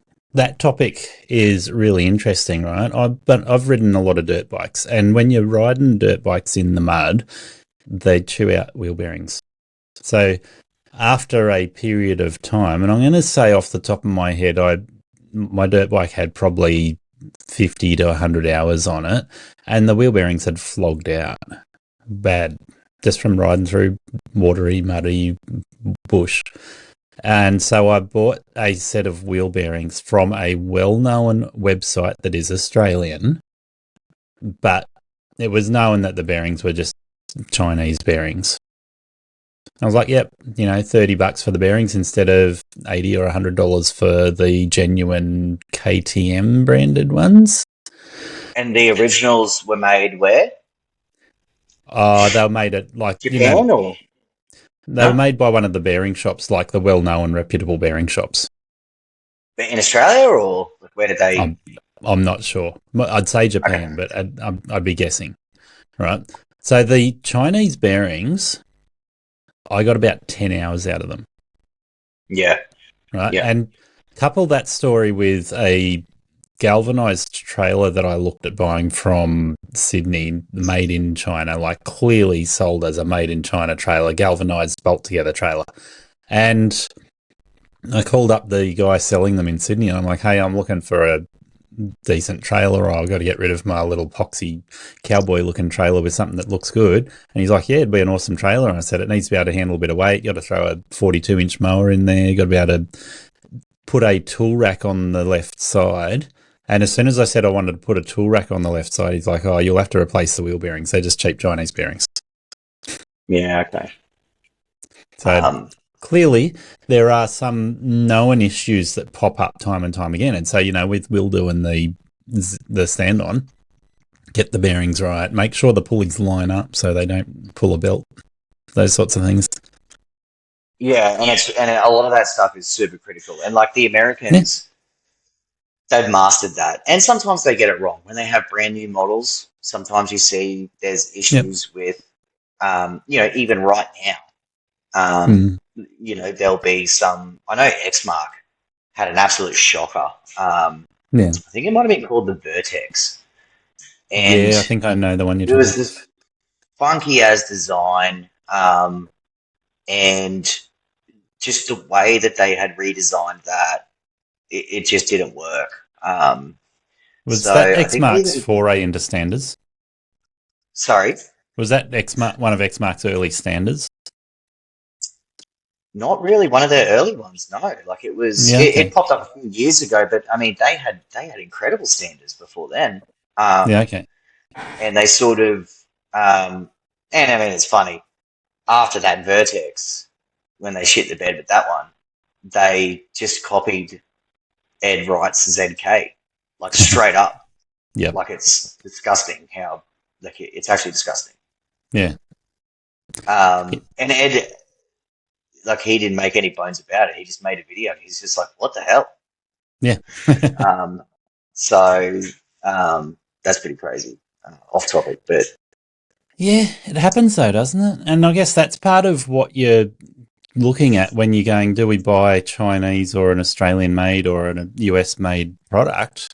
A: topic is really interesting, right? But I've ridden a lot of dirt bikes, and when you're riding dirt bikes in the mud, they chew out wheel bearings. So after a period of time, and I'm going to say off the top of my head, my dirt bike had probably 50 to 100 hours on it, and the wheel bearings had flogged out bad just from riding through watery, muddy bush. And so I bought a set of wheel bearings from a well-known website that is Australian, but it was known that the bearings were just Chinese bearings. I was like, yep, $30 for the bearings instead of $80 or $100 for the genuine KTM branded ones.
B: And the originals were made where?
A: They were made at
B: Japan or
A: they
B: no?
A: were made by one of the bearing shops, like the well-known reputable bearing shops.
B: In Australia or like where did they?
A: I'm not sure. I'd say Japan, but I'd be guessing, right? So the Chinese bearings, I got about 10 hours out of them.
B: Yeah.
A: Right.
B: Yeah.
A: And couple that story with a galvanized trailer that I looked at buying from Sydney, made in China, like clearly sold as a made in China trailer, galvanized bolt together trailer. And I called up the guy selling them in Sydney, and I'm like, hey, I'm looking for a decent trailer, or I've got to get rid of my little poxy cowboy looking trailer with something that looks good. And he's like, yeah, it'd be an awesome trailer. And I said, it needs to be able to handle a bit of weight. You got to throw a 42-inch mower in there. You got to be able to put a tool rack on the left side. And as soon as I said I wanted to put a tool rack on the left side, he's like, oh, you'll have to replace the wheel bearings. They're just cheap Chinese bearings.
B: Yeah. Okay.
A: So clearly there are some known issues that pop up time and time again. And so, with Will doing the stand on, get the bearings right, make sure the pulleys line up so they don't pull a belt, those sorts of things.
B: Yeah, and a lot of that stuff is super critical. And like the Americans, they've mastered that. And sometimes they get it wrong. When they have brand new models, sometimes you see there's issues with, even right now. There'll be some, I know X-Mark had an absolute shocker. I think it might have been called the Vertex. And
A: yeah, I think I know the one you're talking
B: about. It was
A: about.
B: this funky as design, and just the way that they had redesigned that, it just didn't work.
A: Was that X-Mark's foray into standards?
B: Sorry?
A: Was that one of X-Mark's early standards?
B: Not really one of their early ones, no. Like it was, it popped up a few years ago, but I mean, they had incredible standards before then. And they sort of, and I mean, it's funny, after that Vertex, when they shit the bed with that one, they just copied Ed Wright's ZK, like straight up.
A: Yeah.
B: Like it's disgusting how, like it's actually disgusting.
A: Yeah.
B: And Ed, like he didn't make any bones about it. He just made a video. He's just like, what the hell?
A: Yeah.
B: So that's pretty crazy. Off topic, but
A: yeah, it happens though, doesn't it? And I guess that's part of what you're looking at when you're going, do we buy Chinese or an Australian made or a US made product?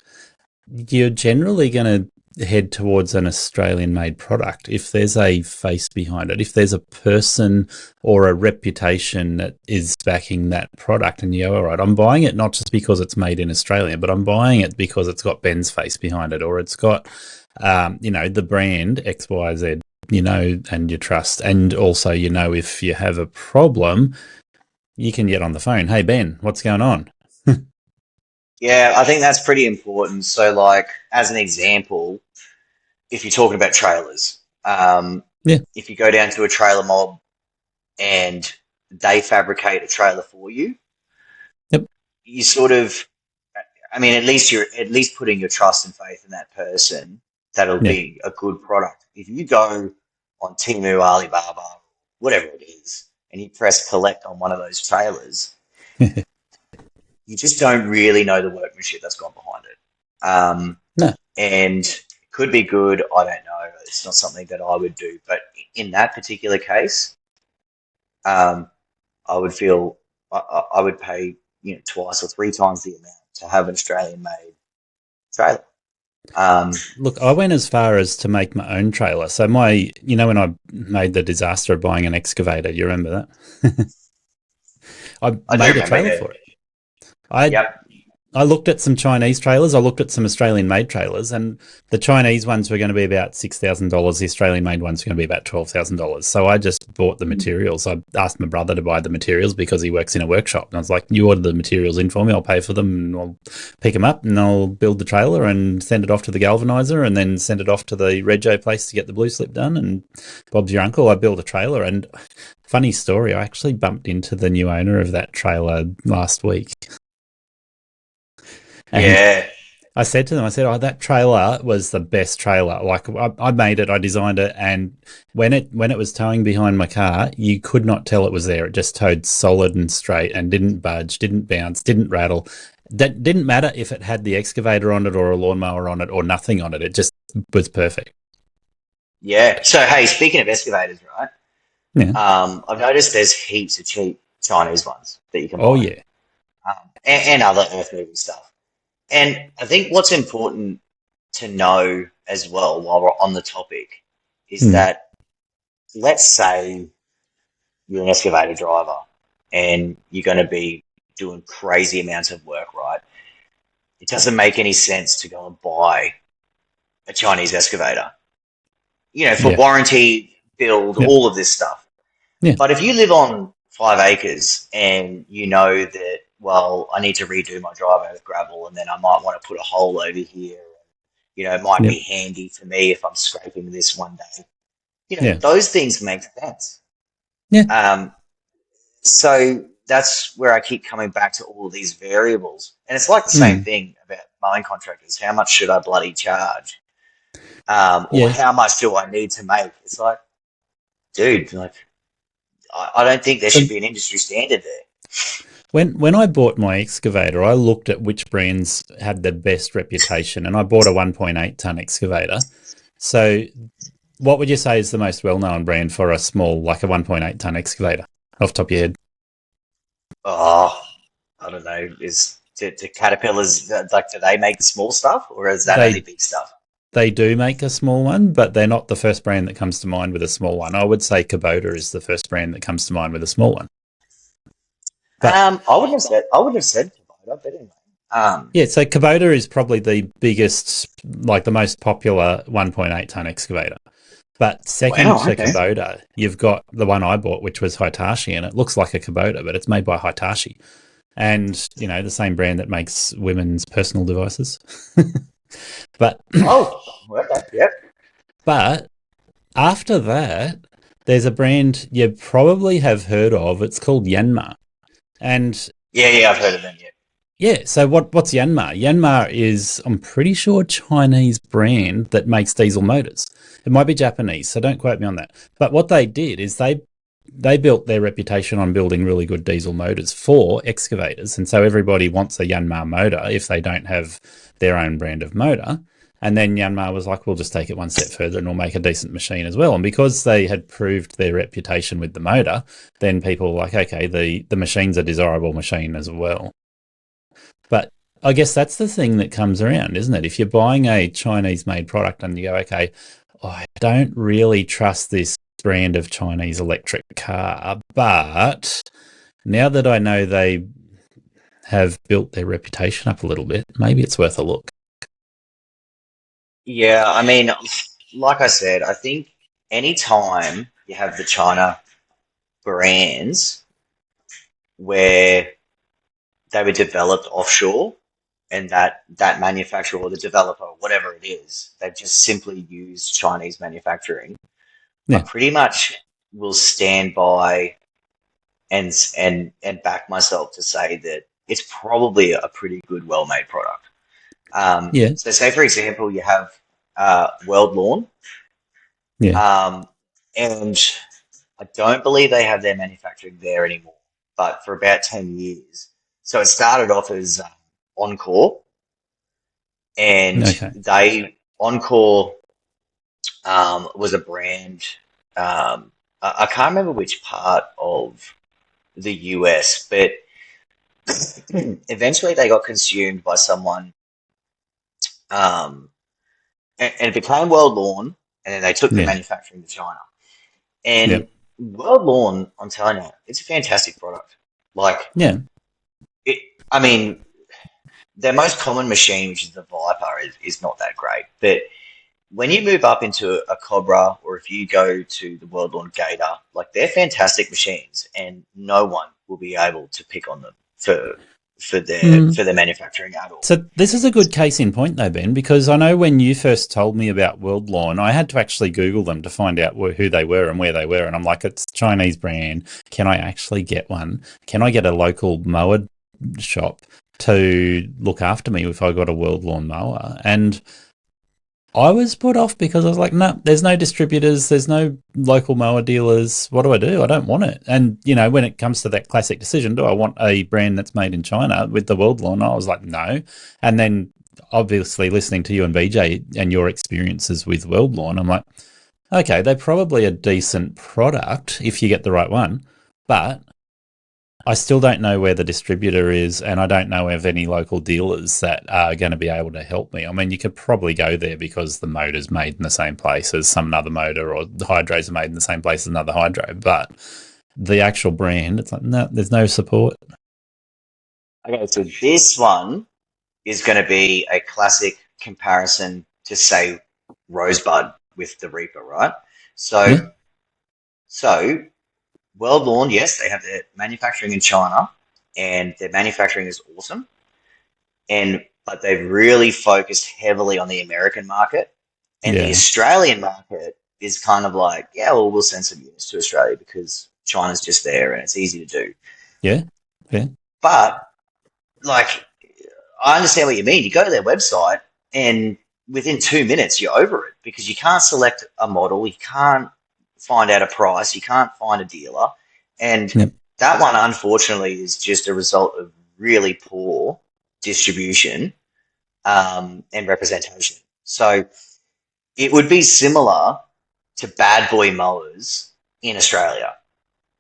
A: You're generally going to head towards an Australian-made product, if there's a face behind it, if there's a person or a reputation that is backing that product, and you go, all right, I'm buying it not just because it's made in Australia, but I'm buying it because it's got Ben's face behind it, or it's got, the brand XYZ, and you trust. And also, if you have a problem, you can get on the phone. Hey, Ben, what's going on?
B: Yeah, I think that's pretty important. So, like, as an example, if you're talking about trailers,
A: Yeah.
B: if you go down to a trailer mob and they fabricate a trailer for you,
A: Yep.
B: you sort of, I mean, at least you're at least putting your trust and faith in that person that it'll
A: Yeah.
B: be a good product. If you go on Temu, Alibaba, whatever it is, and you press collect on one of those trailers, you just don't really know the workmanship that's gone behind it.
A: No.
B: And it could be good. I don't know. It's not something that I would do. But in that particular case, I would feel I would pay twice or three times the amount to have an Australian made trailer.
A: Look, I went as far as to make my own trailer. So when I made the disaster of buying an excavator, you remember that? I
B: I do
A: made a
B: remember,
A: trailer
B: yeah.
A: for it. I
B: Yep.
A: I looked at some Chinese trailers. I looked at some Australian-made trailers, and the Chinese ones were going to be about $6,000. The Australian-made ones were going to be about $12,000. So I just bought the materials. I asked my brother to buy the materials because he works in a workshop, and I was like, "You order the materials in for me. I'll pay for them, and I'll pick them up, and I'll build the trailer and send it off to the galvanizer, and then send it off to the rego place to get the blue slip done." And Bob's your uncle. I built a trailer, and funny story, I actually bumped into the new owner of that trailer last week. And
B: Yeah.
A: I said to them, "Oh, that trailer was the best trailer. Like I made it, I designed it, and when it was towing behind my car, you could not tell it was there. It just towed solid and straight and didn't budge, didn't bounce, didn't rattle. That didn't matter if it had the excavator on it or a lawnmower on it or nothing on it. It just was perfect."
B: Yeah. So hey, speaking of excavators, right?
A: Yeah.
B: I've noticed there's heaps of cheap Chinese ones that you can
A: Oh
B: buy,
A: yeah.
B: and other earth moving stuff. And I think what's important to know as well while we're on the topic is
A: Mm.
B: that, let's say you're an excavator driver and you're going to be doing crazy amounts of work, right? It doesn't make any sense to go and buy a Chinese excavator, for
A: Yeah.
B: warranty, build,
A: Yep.
B: all of this stuff.
A: Yeah.
B: But if you live on 5 acres and you know that, well, I need to redo my driveway with gravel, and then I might want to put a hole over here. It might
A: Yep.
B: be handy for me if I'm scraping this one day.
A: Yeah.
B: Those things make sense.
A: Yeah.
B: So that's where I keep coming back to all of these variables. And it's like the same
A: Mm.
B: thing about mowing contractors. How much should I bloody charge? Or
A: Yeah.
B: how much do I need to make? It's like, dude, like, I don't think there
A: So
B: should be an industry standard there.
A: when I bought my excavator, I looked at which brands had the best reputation, and I bought a 1.8 ton excavator. So, what would you say is the most well-known brand for a small, like a 1.8 ton excavator, off the top of your head?
B: Oh, I don't know. Do Caterpillars, like, do they make the small stuff, or is that only
A: They
B: big stuff?
A: they do make a small one, but they're not the first brand that comes to mind with a small one. I would say Kubota is the first brand that comes to mind with a small one. But
B: I wouldn't have said Kubota, but anyway.
A: yeah, so Kubota is probably the biggest, like the most popular 1.8 ton excavator. But second
B: Wow,
A: to
B: okay.
A: Kubota, you've got the one I bought, which was Hitachi, and it looks like a Kubota, but it's made by Hitachi. And, the same brand that makes women's personal devices. But
B: Oh, okay, yep.
A: but after that, there's a brand you probably have heard of. It's called Yanmar. And
B: Yeah, I've heard of them, yeah.
A: yeah, so what's Yanmar? Yanmar is, I'm pretty sure, a Chinese brand that makes diesel motors. It might be Japanese, so don't quote me on that. But what they did is they built their reputation on building really good diesel motors for excavators, and so everybody wants a Yanmar motor if they don't have their own brand of motor. And then Yanmar was like, we'll just take it one step further and we'll make a decent machine as well. And because they had proved their reputation with the motor, then people were like, okay, the machine's a desirable machine as well. But I guess that's the thing that comes around, isn't it? If you're buying a Chinese made product and you go, okay, I don't really trust this brand of Chinese electric car, but now that I know they have built their reputation up a little bit, maybe it's worth a look.
B: Yeah, I mean, like I said, I think anytime you have the China brands where they were developed offshore and that manufacturer or the developer, whatever it is, they've just simply used Chinese manufacturing. I
A: Yeah,
B: pretty much will stand by and back myself to say that it's probably a pretty good, well-made product.
A: yeah,
B: So, say for example, you have World Lawn,
A: yeah,
B: um, and I don't believe they have their manufacturing there anymore, but for about 10 years. So it started off as Encore, and
A: okay,
B: Encore was a brand. I can't remember which part of the US, but eventually they got consumed by someone, um, and it became World Lawn, and then they took the
A: yeah,
B: manufacturing to China.
A: yeah,
B: And World Lawn, I'm telling you, it's a fantastic product. Like
A: yeah.
B: it, I mean, their most common machine, which is the Viper, is not that great. But when you move up into a Cobra, or if you go to the World Lawn Gator, like they're fantastic machines, and no one will be able to pick on them
A: Mm.
B: for their manufacturing at all.
A: So this is a good case in point, though, Ben, because I know when you first told me about World Lawn, I had to actually Google them to find out who they were and where they were, and I'm like, it's a Chinese brand. Can I actually get one? Can I get a local mower shop to look after me if I got a World Lawn mower? And I was put off because I was like, no, there's no distributors, there's no local mower dealers. What do? I don't want it. And, when it comes to that classic decision, do I want a brand that's made in China with the World Lawn? I was like, no. And then obviously listening to you and BJ and your experiences with World Lawn, I'm like, okay, they're probably a decent product if you get the right one. But I still don't know where the distributor is, and I don't know of any local dealers that are going to be able to help me. I mean, you could probably go there because the motor's made in the same place as some other motor, or the hydros are made in the same place as another hydro. But the actual brand, it's like, no, there's no support.
B: Okay, so this one is going to be a classic comparison to, say, Rosebud with the Reaper, right? So,
A: Yeah,
B: so World Lawn, yes, they have their manufacturing in China, and their manufacturing is awesome. And but they've really focused heavily on the American market, and the
A: yeah,
B: Australian market is kind of like, yeah, well, we'll send some units to Australia because China's just there and it's easy to do.
A: yeah, yeah,
B: But like, I understand what you mean. You go to their website, and within 2 minutes, you're over it because you can't select a model, you can't find out a price, you can't find a dealer. And
A: yeah.
B: that one, unfortunately, is just a result of really poor distribution and representation. So it would be similar to bad boy mowers in Australia.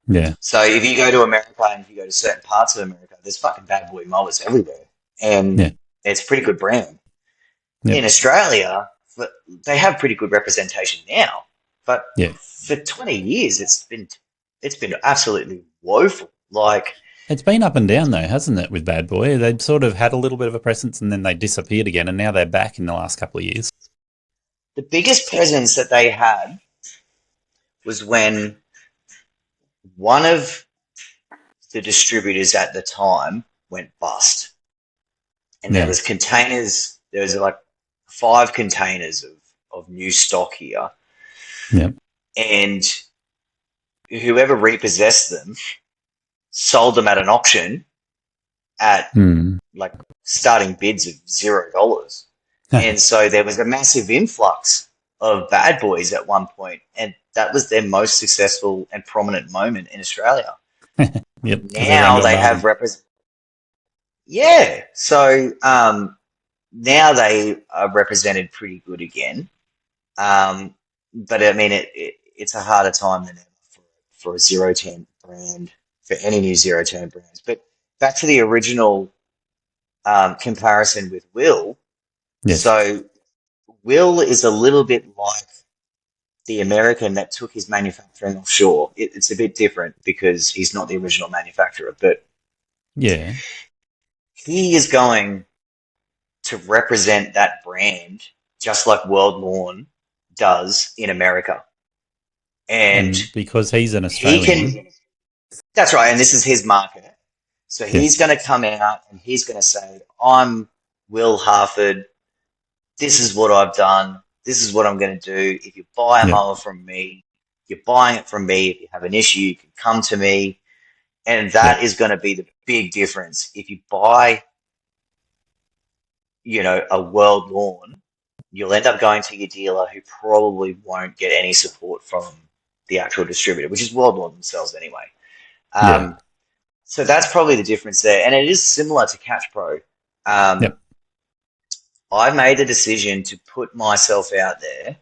A: Yeah,
B: So if you go to America and if you go to certain parts of America, there's fucking bad boy mowers everywhere, and
A: yeah,
B: it's a pretty good brand.
A: yeah,
B: In Australia, they have pretty good representation now, but
A: yeah.
B: for 20 years it's been absolutely woeful. Like
A: It's been up and down though, hasn't it? With Bad Boy, they'd sort of had a little bit of a presence and then they disappeared again, and now they're back in the last couple of years.
B: the biggest presence that they had was when one of the distributors at the time went bust, and
A: Yeah,
B: there was like 5 containers of new stock here,
A: yeah,
B: and whoever repossessed them sold them at an auction at
A: hmm.
B: like starting bids of $0. And so there was a massive influx of bad boys at one point, and that was their most successful and prominent moment in Australia.
A: Yep, because everyone
B: Now
A: got
B: they have
A: bargained.
B: yeah. So now they are represented pretty good again. But I mean, it's a harder time than ever for a zero turn brand, for any new zero turn brands. But back to the original comparison with Will.
A: Yes.
B: So Will is a little bit like the American that took his manufacturing offshore. It's a bit different because he's not the original manufacturer, but
A: Yeah.
B: he is going to represent that brand just like World Lawn does in America. And
A: And because he's an
B: he
A: Australian,
B: can, that's right, and this is his market. So
A: yeah,
B: he's going to come out and he's going to say, I'm Will Harford. This is what I've done. This is what I'm going to do. If you buy a
A: yeah,
B: mower from me, you're buying it from me. If you have an issue, you can come to me. And
A: yeah,
B: that is going to be the big difference. If you buy, a World Lawn, you'll end up going to your dealer who probably won't get any support from the actual distributor, which is World Lawn themselves anyway.
A: yeah,
B: Um, so that's probably the difference there. And it is similar to Catch Pro. Um,
A: yep,
B: I made a decision to put myself out there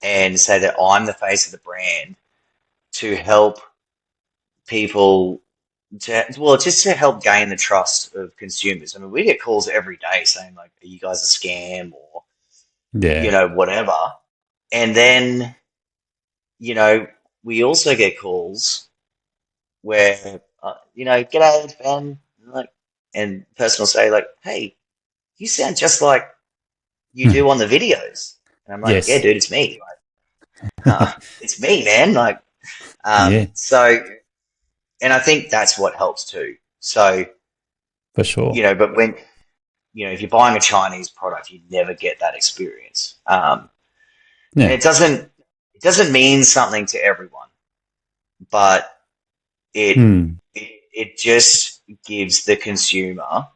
B: and say that I'm the face of the brand to help people just to help gain the trust of consumers. I mean, we get calls every day saying like, "Are you guys a scam?" or
A: yeah,
B: whatever. And then you know we also get calls where g'day, it's Ben, like, and the person will say like, "Hey, you sound just like you
A: hmm,
B: do on the videos," and I'm like, "Yeah,
A: yes,
B: dude, it's me. Like, it's me, man." Like,
A: yeah,
B: so, and I think that's what helps too. So,
A: for sure.
B: but when if you're buying a Chinese product, you never get that experience. And
A: Yeah,
B: it doesn't mean something to everyone, but it
A: hmm,
B: it just gives the consumer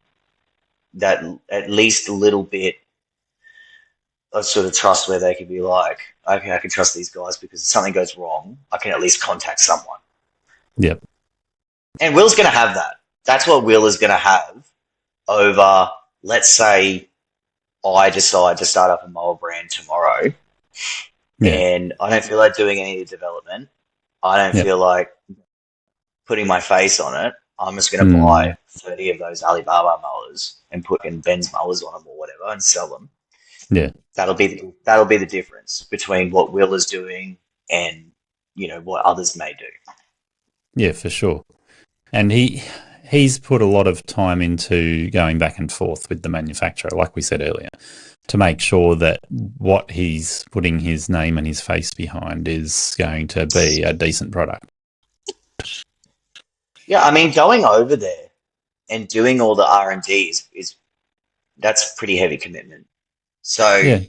B: that at least a little bit of sort of trust where they can be like, okay, I can trust these guys because if something goes wrong, I can at least contact someone.
A: yep,
B: And Will's going to have that. That's what Will is going to have over, let's say, I decide to start up a mobile brand tomorrow
A: yeah,
B: and I don't feel like doing any development. I don't
A: yep,
B: feel like putting my face on it. I'm just going to
A: hmm,
B: buy 30 of those Alibaba mowers and put in Ben's mowers on them or whatever and sell them.
A: yeah,
B: That'll be the difference between what Will is doing and what others may do.
A: yeah, for sure. And he's put a lot of time into going back and forth with the manufacturer, like we said earlier, to make sure that what he's putting his name and his face behind is going to be a decent product.
B: Yeah, I mean, going over there and doing all the R&D is that's pretty heavy commitment. So,
A: Yeah.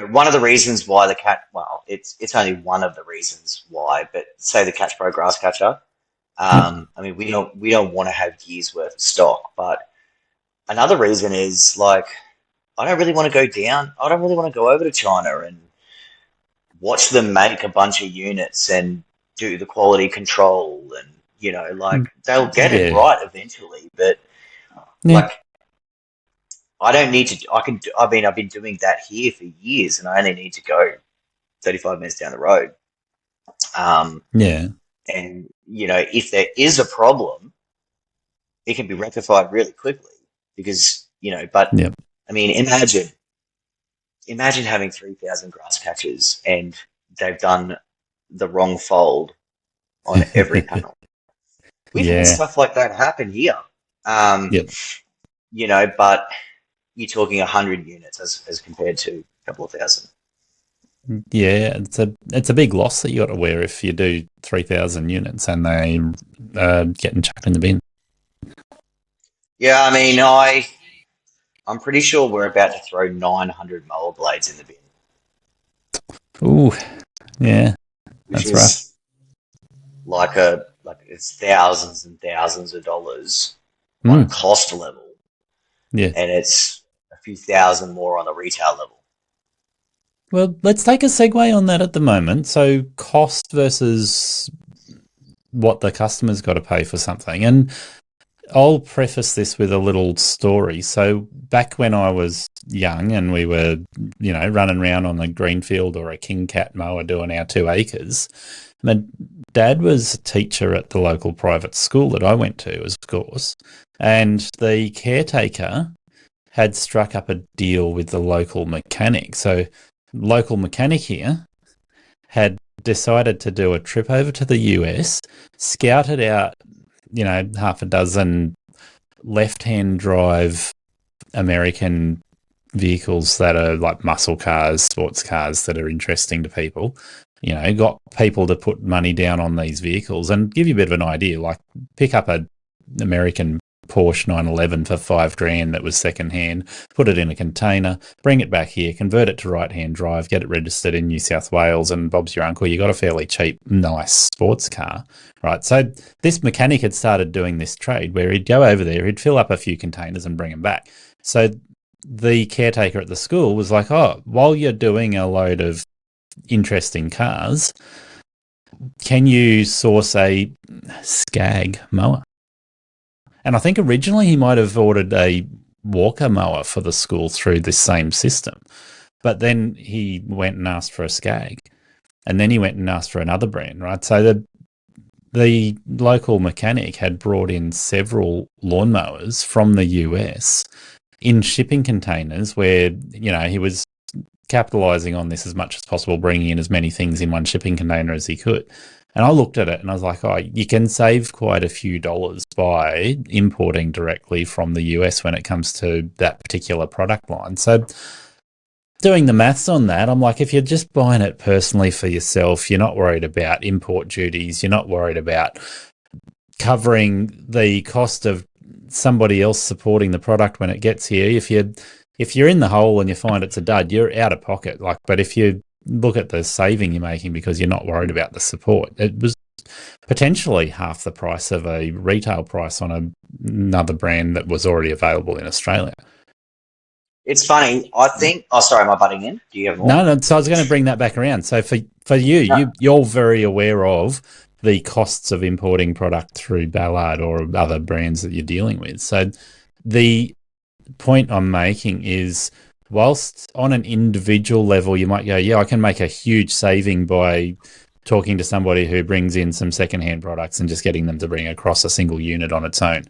B: one of the reasons why it's only one of the reasons why, but say the Catch Pro grass catcher.
A: Yep.
B: I mean, we don't want to have years worth of stock, but another reason is like I don't really want to go down. I don't really want to go over to China and watch them make a bunch of units and do the quality control and like they'll get it
A: Yeah.
B: right eventually, but
A: Yeah.
B: like I don't need to. I can. I mean, I've been doing that here for years, and I only need to go 35 minutes down the road. Um,
A: Yeah.
B: and if there is a problem, it can be rectified really quickly because But
A: Yep.
B: I mean, imagine having 3,000 grass catchers and they've done the wrong fold on every panel. We've had
A: Yeah.
B: stuff like that happen here. Um,
A: Yep.
B: but you're talking 100 units as compared to a couple of thousand.
A: Yeah. It's a big loss that you got to wear if you do 3,000 units and they getting chucked in the bin.
B: Yeah, I mean, I'm pretty sure we're about to throw 900 mower blades in the bin,
A: Ooh. Yeah.
B: which
A: That's rough.
B: is like it's thousands and thousands of dollars on a
A: Mm.
B: cost level,
A: Yeah.
B: and it's a few thousand more on the retail level.
A: Well, let's take a segue on that at the moment. So, cost versus what the customer's got to pay for something. And I'll preface this with a little story. So, back when I was young and we were, running around on a greenfield or a King Cat mower doing our 2 acres, My dad was a teacher at the local private school that I went to, of course, and the caretaker had struck up a deal with the local mechanic. So, local mechanic here had decided to do a trip over to the US, scouted out, half a dozen left-hand drive American vehicles that are like muscle cars, sports cars that are interesting to people. Got people to put money down on these vehicles and give you a bit of an idea. Like, pick up a American Porsche 911 for $5,000 that was secondhand, put it in a container, bring it back here, convert it to right-hand drive, get it registered in New South Wales, and Bob's your uncle. You got a fairly cheap, nice sports car, right? So this mechanic had started doing this trade where he'd go over there, he'd fill up a few containers and bring them back. So the caretaker at the school was like, oh, while you're doing a load of interesting cars, can you source a Skag mower? And I think originally he might have ordered a Walker mower for the school through this same system. But then he went and asked for a Skag. And then he went and asked for another brand, right? So the local mechanic had brought in several lawnmowers from the US in shipping containers where, he was capitalizing on this as much as possible, bringing in as many things in one shipping container as he could. And I looked at it and I was like, oh, you can save quite a few dollars by importing directly from the US when it comes to that particular product line. So doing the maths on that, I'm like, if you're just buying it personally for yourself, you're not worried about import duties, you're not worried about covering the cost of somebody else supporting the product when it gets here. If you're in the hole and you find it's a dud, you're out of pocket. But if you look at the saving you're making because you're not worried about the support, it was potentially half the price of a retail price on another brand that was already available in Australia.
B: It's funny. I think. Oh, sorry, am I butting in? Do you have more?
A: No. So I was going to bring that back around. So for you, you're very aware of the costs of importing product through Ballard or other brands that you're dealing with. So the point I'm making is, whilst on an individual level you might go, yeah, I can make a huge saving by talking to somebody who brings in some secondhand products and just getting them to bring across a single unit on its own.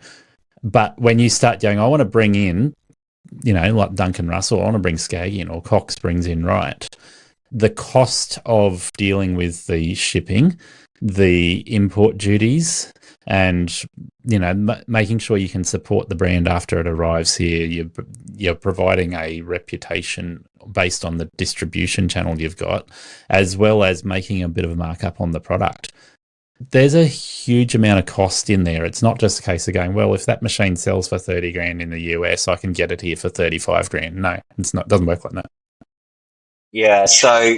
A: But when you start going, I want to bring in, like Duncan Russell, I want to bring Skag in, or Cox brings in Right, the cost of dealing with the shipping, the import duties, and making sure you can support the brand after it arrives here. You're providing a reputation based on the distribution channel you've got, as well as making a bit of a markup on the product. There's a huge amount of cost in there. It's not just a case of going, well, if that machine sells for $30,000 in the US, I can get it here for $35,000. No, it's not. It doesn't work like that.
B: Yeah. So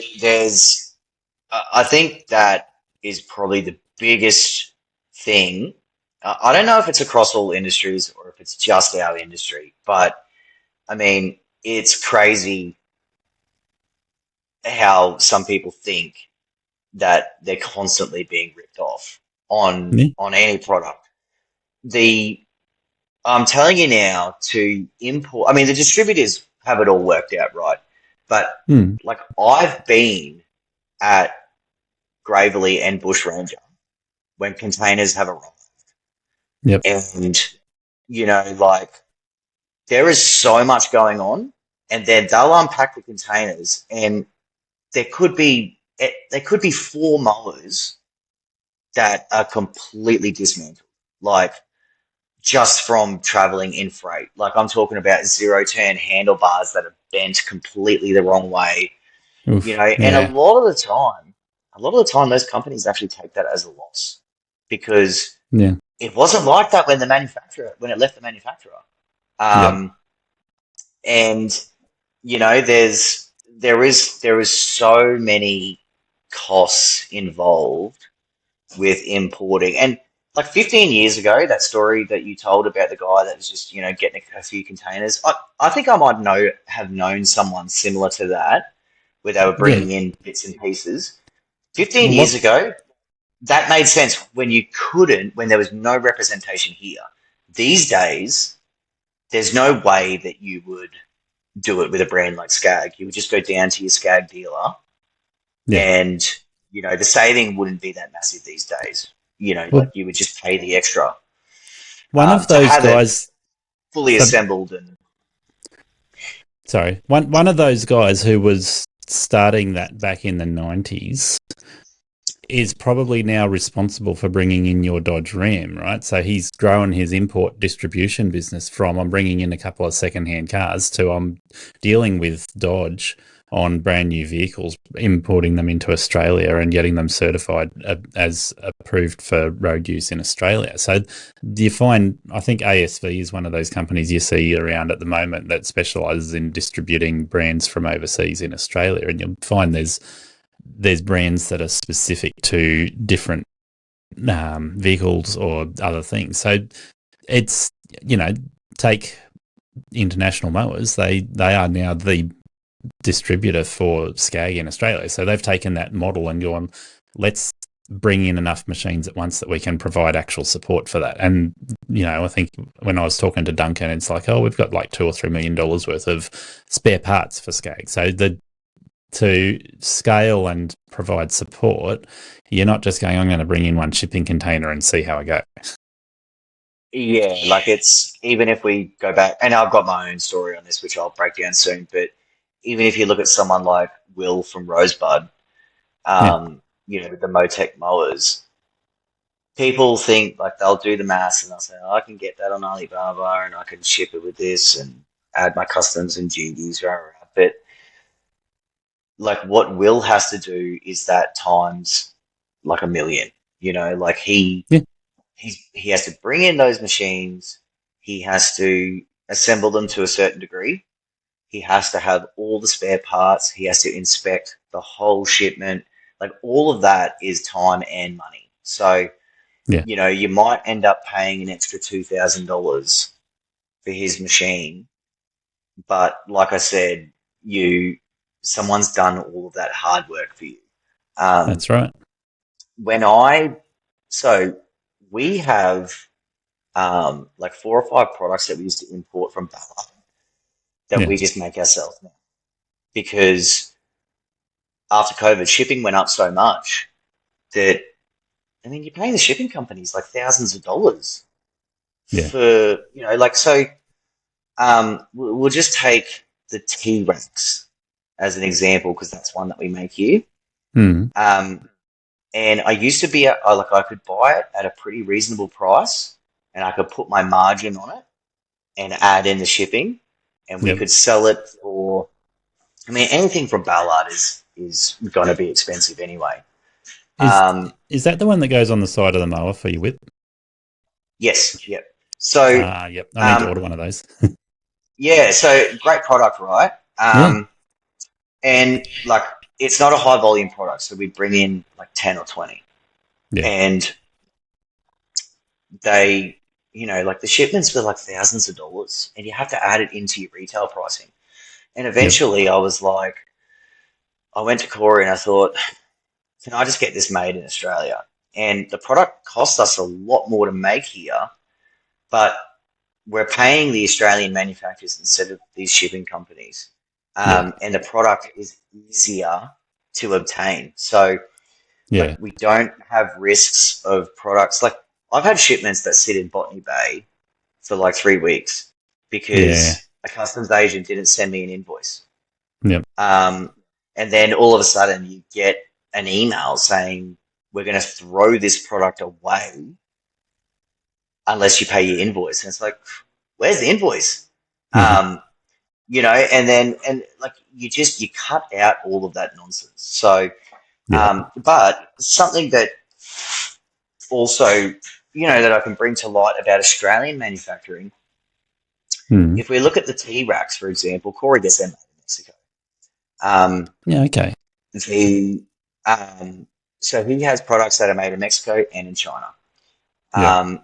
B: I think that is probably the biggest thing. I don't know if it's across all industries or if it's just our industry, but I mean, it's crazy how some people think that they're constantly being ripped off on any product. I'm telling you now, to import, I mean, the distributors have it all worked out, right? But like, I've been at Gravely and Bush Ranger when containers have arrived.
A: Yep.
B: And, like, there is so much going on, and then they'll unpack the containers, and there could be 4 mowers that are completely dismantled, like, just from traveling in freight. Like, I'm talking about zero-turn handlebars that are bent completely the wrong way.
A: Oof,
B: and a lot of the time, those companies actually take that as a loss, because it wasn't like that when it left the manufacturer. And there is so many costs involved with importing. And like 15 years ago, that story that you told about the guy that was just getting a few containers, I think I might have known someone similar to that, where they were bringing in bits and pieces. 15 years ago, that made sense when there was no representation here. These days, there's no way that you would do it with a brand like Skag. You would just go down to your Skag dealer and the saving wouldn't be that massive these days. Like
A: Well,
B: you would just pay the extra
A: one of
B: to
A: those
B: have it
A: guys,
B: fully
A: for,
B: assembled. And
A: sorry, one of those guys who was starting that back in the 90s is probably now responsible for bringing in your Dodge Ram, right? So he's grown his import distribution business from I'm bringing in a couple of secondhand cars to I'm dealing with Dodge on brand new vehicles, importing them into Australia and getting them certified as approved for road use in Australia. So do you find, I think ASV is one of those companies you see around at the moment that specialises in distributing brands from overseas in Australia, and you'll find there's brands that are specific to different vehicles or other things. So it's, take International Mowers. They are now the distributor for Skag in Australia. So they've taken that model and gone, let's bring in enough machines at once that we can provide actual support for that. And, I think when I was talking to Duncan, it's like, oh, we've got like $2 or $3 million worth of spare parts for Skag. So to scale and provide support, you're not just going, I'm going to bring in one shipping container and see how I go.
B: yeah, like it's, even if we go back, and I've got my own story on this, which I'll break down soon, but even if you look at someone like Will from Rosebud,
A: Yeah.
B: with the Motec mowers, people think like they'll do the maths and they'll say, oh, I can get that on Alibaba and I can ship it with this and add my customs and duties, rah, rah, rah. But like what Will has to do is that times like a million, like
A: Yeah.
B: he has to bring in those machines, he has to assemble them to a certain degree, he has to have all the spare parts, he has to inspect the whole shipment, like all of that is time and money. So
A: Yeah.
B: you might end up paying an extra $2,000 for his machine, but like I said, someone's done all of that hard work for you. Um,
A: That's right.
B: when I so we have like 4 or 5 products that we used to import from Ballard that
A: Yeah.
B: we just make ourselves now because after COVID, shipping went up so much that you're paying the shipping companies like thousands of dollars
A: Yeah.
B: for like so. We'll just take the T Rex as an example because that's one that we make here.
A: Mm.
B: And I used to be like I could buy it at a pretty reasonable price, and I could put my margin on it and add in the shipping, and we
A: Yep.
B: could sell it for. Anything from Ballard is going to be expensive anyway.
A: Is
B: Um,
A: is that the one that goes on the side of the mower for your whip?
B: yes, yep. So
A: Yep. I need to
B: um,
A: order one of those.
B: yeah, so great product, right?
A: Yeah.
B: And like it's not a high volume product, so we bring in like 10 or 20,
A: Yeah.
B: and they, like the shipments were like thousands of dollars, and you have to add it into your retail pricing. And
A: Yep.
B: eventually, I went to Corey and I thought, can I just get this made in Australia? And the product cost us a lot more to make here, but we're paying the Australian manufacturers instead of these shipping companies.
A: Yeah.
B: And the product is easier to obtain. So,
A: Yeah.
B: like, we don't have risks of products. Like, I've had shipments that sit in Botany Bay for like 3 weeks
A: Yeah.
B: because a customs agent didn't send me an invoice.
A: Yep.
B: And then all of a sudden you get an email saying, we're going to throw this product away unless you pay your invoice. And it's like, where's the invoice?
A: Mhm.
B: And like you cut out all of that nonsense. So,
A: Yeah.
B: but something that also, that I can bring to light about Australian manufacturing,
A: Mm.
B: if we look at the T-Rax, for example, Corey gets them made in Mexico. Um,
A: Yeah. Okay.
B: the so he has products that are made in Mexico and in China.
A: Yep.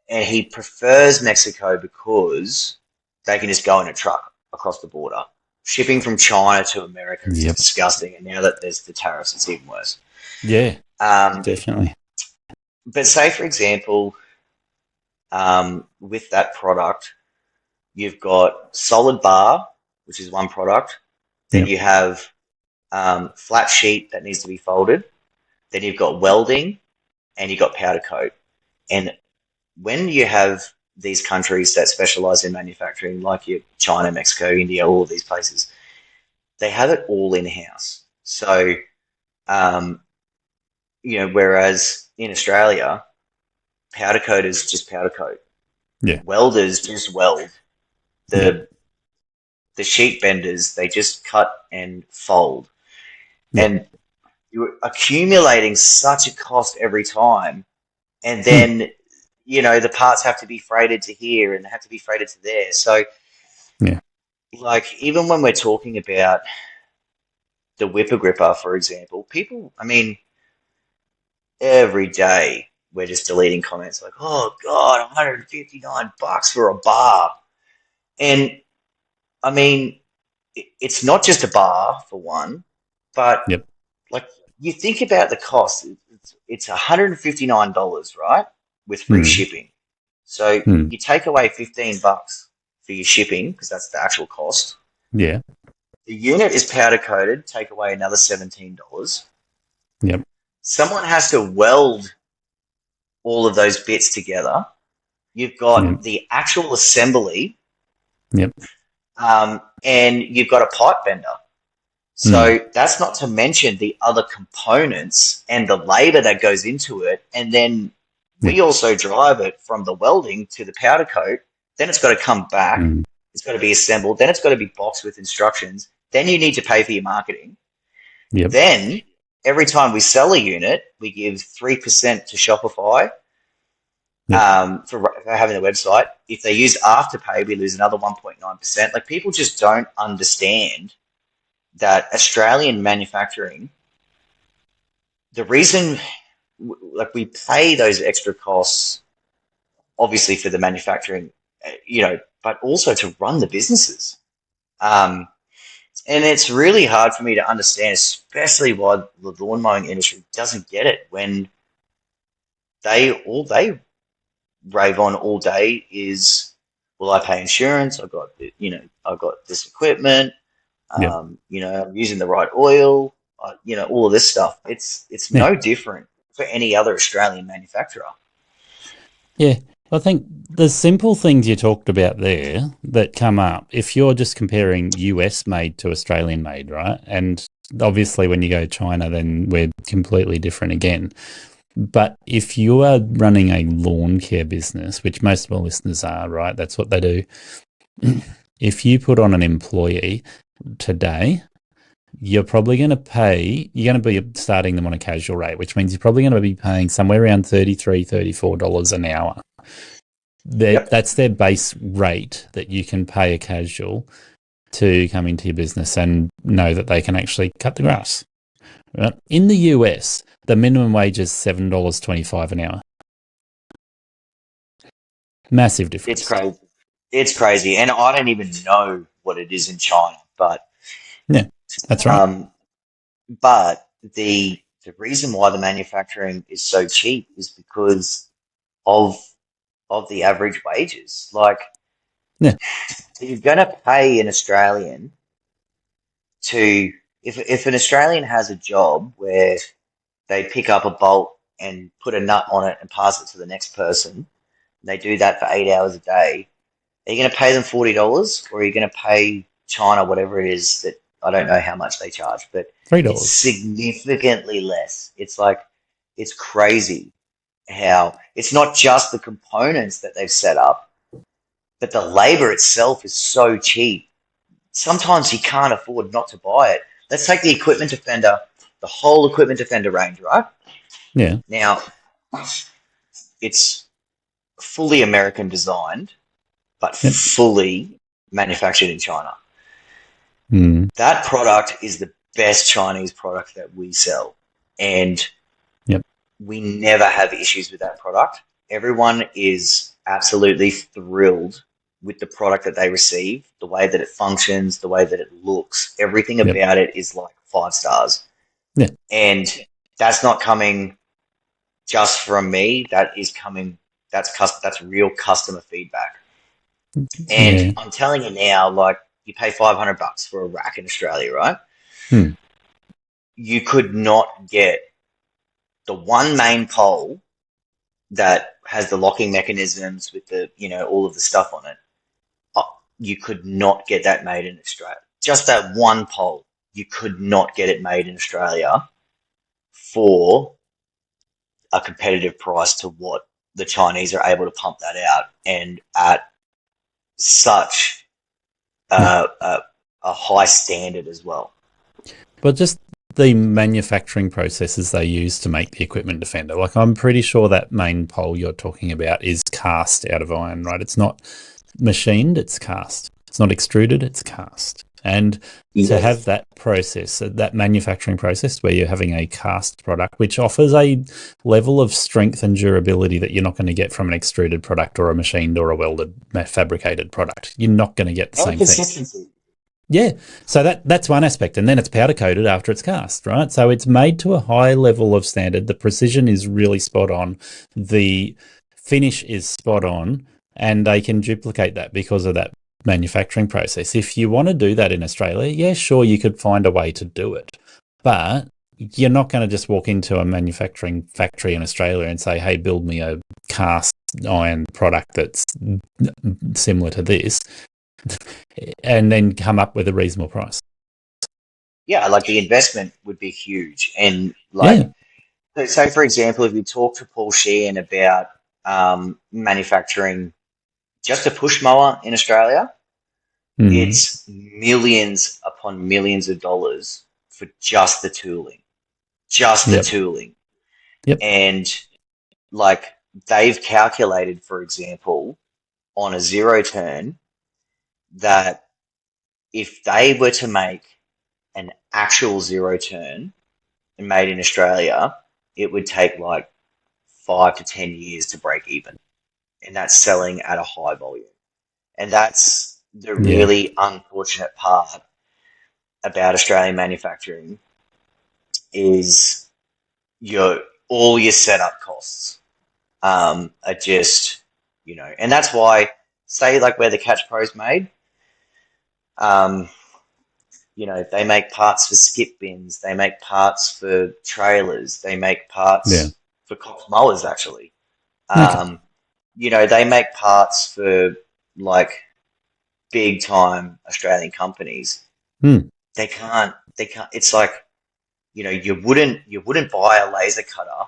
B: And he prefers Mexico because they can just go in a truck across the border. Shipping from China to America is
A: Yep.
B: disgusting, and now that there's the tariffs, it's even worse.
A: Yeah.
B: Um,
A: Definitely.
B: but say, for example, with that product, you've got solid bar, which is one product. Then
A: Yep.
B: you have flat sheet that needs to be folded. then you've got welding, and you've got powder coat. And when you have these countries that specialize in manufacturing, like your China, Mexico, India, all of these places, they have it all in-house. So, um, whereas in Australia, powder coaters just powder coat.
A: Yeah.
B: Welders just weld.
A: Yeah.
B: The sheet benders, they just cut and fold.
A: Yeah.
B: And you're accumulating such a cost every time. And then, the parts have to be freighted to here and they have to be freighted to there. So,
A: Yeah.
B: like, even when we're talking about the Whipper Gripper, for example, people, I mean, every day we're just deleting comments like, oh, God, $159 for a bar. And, I mean, it's not just a bar, for one, but,
A: Yep.
B: like, you think about the cost. It's $159, right, with free shipping. So you take away $15 for your shipping because that's the actual cost.
A: Yeah.
B: The unit is powder coated. Take away another $17.
A: Yep.
B: Someone has to weld all of those bits together. You've got the actual assembly.
A: Yep.
B: And you've got a pipe bender. So that's not to mention the other components and the labor that goes into it. And then we also drive it from the welding to the powder coat. Then it's got to come back. It's got to be assembled. Then it's got to be boxed with instructions. Then you need to pay for your marketing.
A: Yep.
B: Then every time we sell a unit, we give 3% to Shopify for having the website. If they use Afterpay, we lose another 1.9%. Like, people just don't understand that Australian manufacturing, the reason, like, we pay those extra costs, obviously for the manufacturing, but also to run the businesses. And it's really hard for me to understand, especially why the lawn mowing industry doesn't get it, when all they rave on all day is, well, I pay insurance, I've got this equipment, I'm using the right oil, all of this stuff. It's no different for any other Australian manufacturer.
A: Yeah. I think the simple things you talked about there that come up, if you're just comparing US made to Australian made, right? And obviously when you go China, then we're completely different again. But if you are running a lawn care business, which most of our listeners are, right? That's what they do. If you put on an employee today, you're probably going to be starting them on a casual rate, which means you're probably going to be paying somewhere around $33, $34 an hour. That's their base rate that you can pay a casual to come into your business and know that they can actually cut the grass. Right? In the US, the minimum wage is $7.25 an hour. Massive difference.
B: It's crazy. It's crazy. And I don't even know what it is in China, but
A: yeah, that's right.
B: But the reason why the manufacturing is so cheap is because of the average wages. Like, you're going to pay an Australian to, if an Australian has a job where they pick up a bolt and put a nut on it and pass it to the next person, and they do that for 8 hours a day, are you going to pay them $40, or are you going to pay China whatever it is that, I don't know how much they charge, but
A: $3.
B: It's significantly less. It's like, it's crazy how it's not just the components that they've set up, but the labor itself is so cheap. Sometimes you can't afford not to buy it. Let's take the Equipment Defender, the whole Equipment Defender range, right?
A: Yeah.
B: Now, it's fully American designed, but fully manufactured in China. That product is the best Chinese product that we sell. And we never have issues with that product. Everyone is absolutely thrilled with the product that they receive, the way that it functions, the way that it looks. Everything about it is like 5 stars.
A: Yeah.
B: And that's not coming just from me. That's real customer feedback. And I'm telling you now, like, you pay $500 for a rack in Australia, right? You could not get the one main pole that has the locking mechanisms with the, all of the stuff on it, you could not get that made in Australia. Just that one pole, you could not get it made in Australia for a competitive price to what the Chinese are able to pump that out, and at such a high standard as well.
A: But just the manufacturing processes they use to make the equipment defender, like I'm pretty sure that main pole you're talking about is cast out of iron, right? It's not machined, it's cast. It's not extruded, it's cast. And to have that process, that manufacturing process where you're having a cast product, which offers a level of strength and durability that you're not going to get from an extruded product or a machined or a welded, fabricated product. You're not going to get the same thing. Yeah, so that's one aspect, and then it's powder coated after it's cast, right? So it's made to a high level of standard. The precision is really spot on. The finish is spot on, and they can duplicate that because of that manufacturing process. If you want to do that in Australia, yeah, sure, you could find a way to do it, but you're not going to just walk into a manufacturing factory in Australia and say, hey, build me a cast iron product that's similar to this, and then come up with a reasonable price.
B: Yeah, like the investment would be huge. And like, so for example, if you talk to Paul Sheehan about manufacturing just a push mower in Australia, it's millions upon millions of dollars for just the tooling.
A: Yep.
B: And like they've calculated, for example, on a zero turn, that if they were to make an actual zero turn and made in Australia, it would take like 5 to 10 years to break even. And that's selling at a high volume. And that's the really unfortunate part about Australian manufacturing, is all your setup costs are just, and that's why, say like where the Catch Pro's made, they make parts for skip bins, they make parts for trailers, they make parts for Cox mowers actually. They make parts for like big time Australian companies. They can't, it's like, you wouldn't buy a laser cutter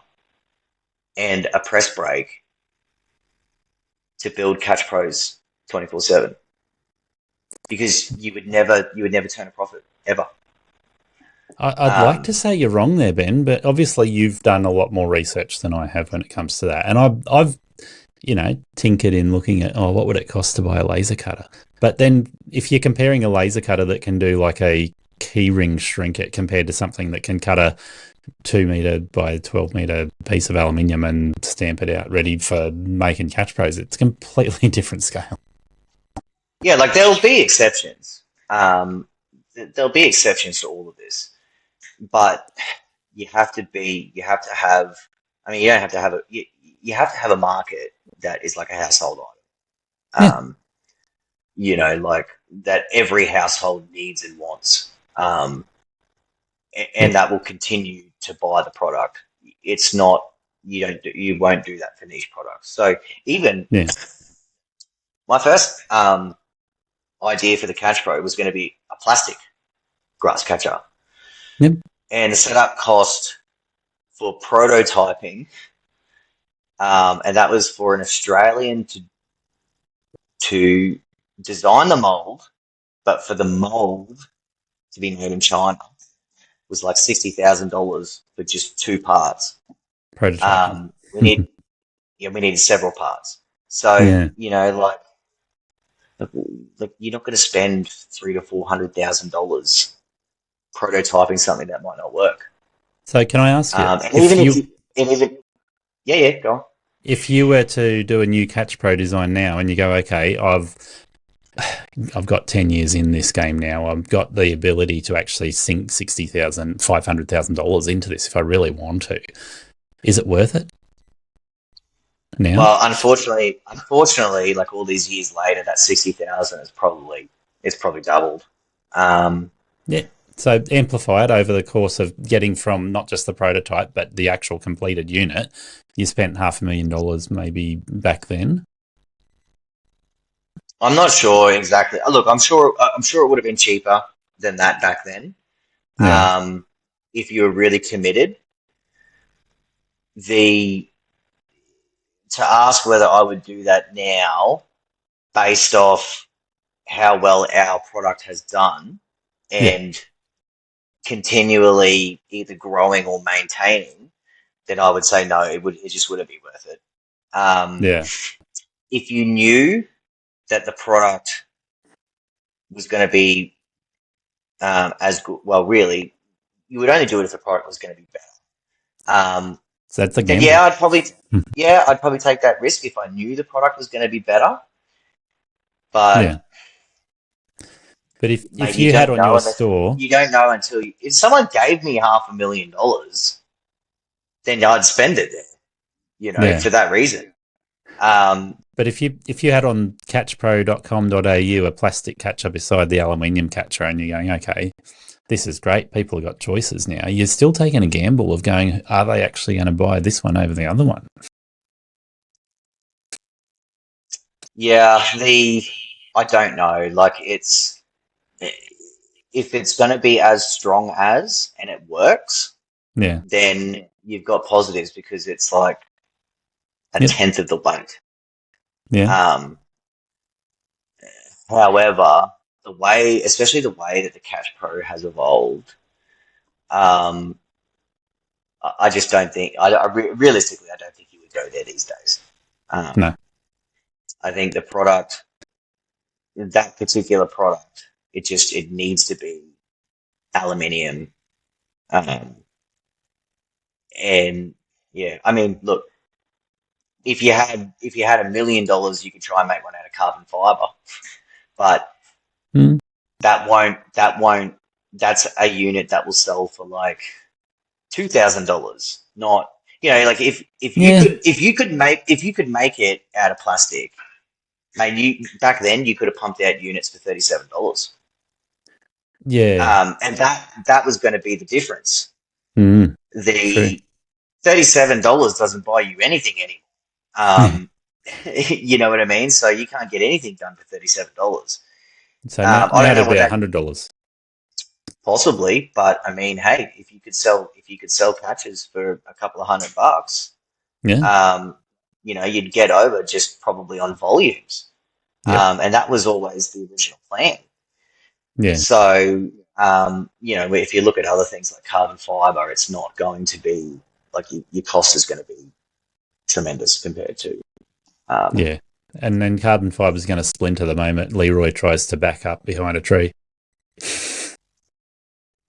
B: and a press brake to build Catch Pros 24/7. Because you would never turn a profit, ever.
A: I'd like to say you're wrong there, Ben, but obviously you've done a lot more research than I have when it comes to that. And I've tinkered in looking at, what would it cost to buy a laser cutter? But then if you're comparing a laser cutter that can do like a key ring shrinket compared to something that can cut a 2 meter by 12 meter piece of aluminium and stamp it out ready for making Catch Pros, it's a completely different scale.
B: Yeah, like there'll be exceptions. There'll be exceptions to all of this, but you have to have. I mean, you don't have to have a. You have to have a market that is like a household item. Like that every household needs and wants, and that will continue to buy the product. It's not. You won't do that for niche products. So even my first idea for the Catch Pro was going to be a plastic grass catcher. And the setup cost for prototyping, and that was for an Australian to design the mold, but for the mold to be made in China was like $60,000 for just 2 parts.
A: Prototyping.
B: We needed several parts. So like you're not going to spend $300,000 to $400,000 prototyping something that might not work.
A: So can I ask you,
B: go on.
A: If you were to do a new Catch Pro design now, and you go, okay, I've got 10 years in this game now, I've got the ability to actually sink $60,000, $500,000 into this if I really want to, is it worth it? Now?
B: Well, unfortunately, like all these years later, that 60,000 is probably doubled.
A: So amplify it over the course of getting from not just the prototype, but the actual completed unit. You spent $500,000 maybe back then.
B: I'm not sure exactly. Look, I'm sure it would have been cheaper than that back then.
A: Yeah.
B: If you were really committed, the to ask whether I would do that now based off how well our product has done
A: Yeah.
B: and continually either growing or maintaining, then I would say no, it just wouldn't be worth it. Um,
A: Yeah.
B: if you knew that the product was going to be as good, well, really, you would only do it if the product was going to be better.
A: So that's a
B: Then
A: gamble.
B: I'd probably take that risk if I knew the product was going to be better. But
A: Yeah. But
B: mate,
A: if you had on your store,
B: you don't know until if someone gave me $500,000, then I'd spend it there,
A: yeah.
B: for that reason. Um,
A: But if you had on catchpro.com.au a plastic catcher beside the aluminium catcher and you're going, okay, this is great, people have got choices now, you're still taking a gamble of going, are they actually going to buy this one over the other one?
B: yeah, I don't know. Like if it's going to be as strong as and it works,
A: Yeah.
B: then you've got positives because it's like a
A: Yep.
B: tenth of the weight.
A: Yeah.
B: Um, However, especially the way that the Catch Pro has evolved, um, I just don't think, realistically, I don't think you would go there these days.
A: No.
B: I think that particular product, it needs to be aluminium. Um, and yeah, I mean, look, if you had $1 million, you could try and make one out of carbon fiber, but
A: Mm.
B: that's a unit that will sell for like $2,000. Not, like
A: Yeah.
B: if you could make it out of plastic, mate, back then you could have pumped out units for $37.
A: Yeah.
B: And that was going to be the difference.
A: Mm. True.
B: The $37 doesn't buy you anything anymore. You know what I mean? So you can't get anything done for $37.
A: So
B: I
A: now
B: don't know
A: it'll
B: what
A: be
B: that
A: $100.
B: possibly, but I mean, hey, if you could sell patches for a couple of $100,
A: Yeah.
B: you'd get over just probably on volumes.
A: Yep.
B: And that was always the original plan.
A: Yeah.
B: So, if you look at other things like carbon fiber, it's not going to be like your cost is going to be tremendous compared to.
A: Yeah. And then carbon fibre is going to splinter the moment Leroy tries to back up behind a tree.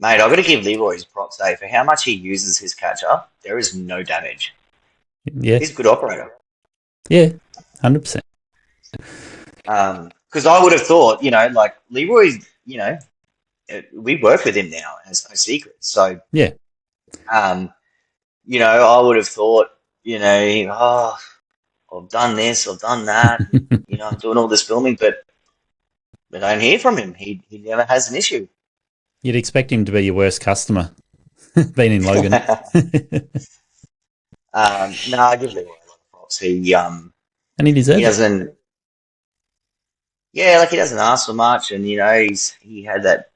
B: Mate, I've got to give Leroy his props, for how much he uses his catcher. There is no damage.
A: Yeah.
B: He's a good operator.
A: Yeah. 100%.
B: Because I would have thought, like Leroy's, we work with him now as no secret. So,
A: Yeah.
B: I would have thought, oh, I've done this, I've done that, I'm doing all this filming, but I don't hear from him. He never has an issue.
A: You'd expect him to be your worst customer, being in Logan.
B: No, I give Leroy a lot of props.
A: And he deserves
B: He
A: it.
B: doesn't, yeah, like he doesn't ask for much, and he had that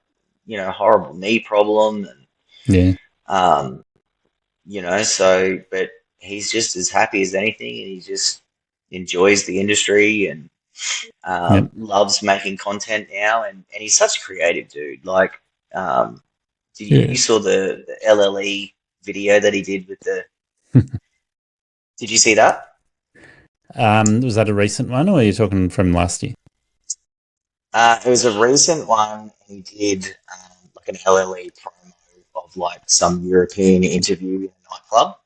B: horrible knee problem, and
A: Yeah.
B: so but he's just as happy as anything, and he just enjoys the industry and
A: Yep.
B: loves making content now, and he's such a creative dude. Like,
A: Yeah.
B: you saw the LLE video that he did with the? Did you see that?
A: Was that a recent one, or are you talking from last year?
B: It was a recent one. He did like an LLE promo of like some European interview in a nightclub.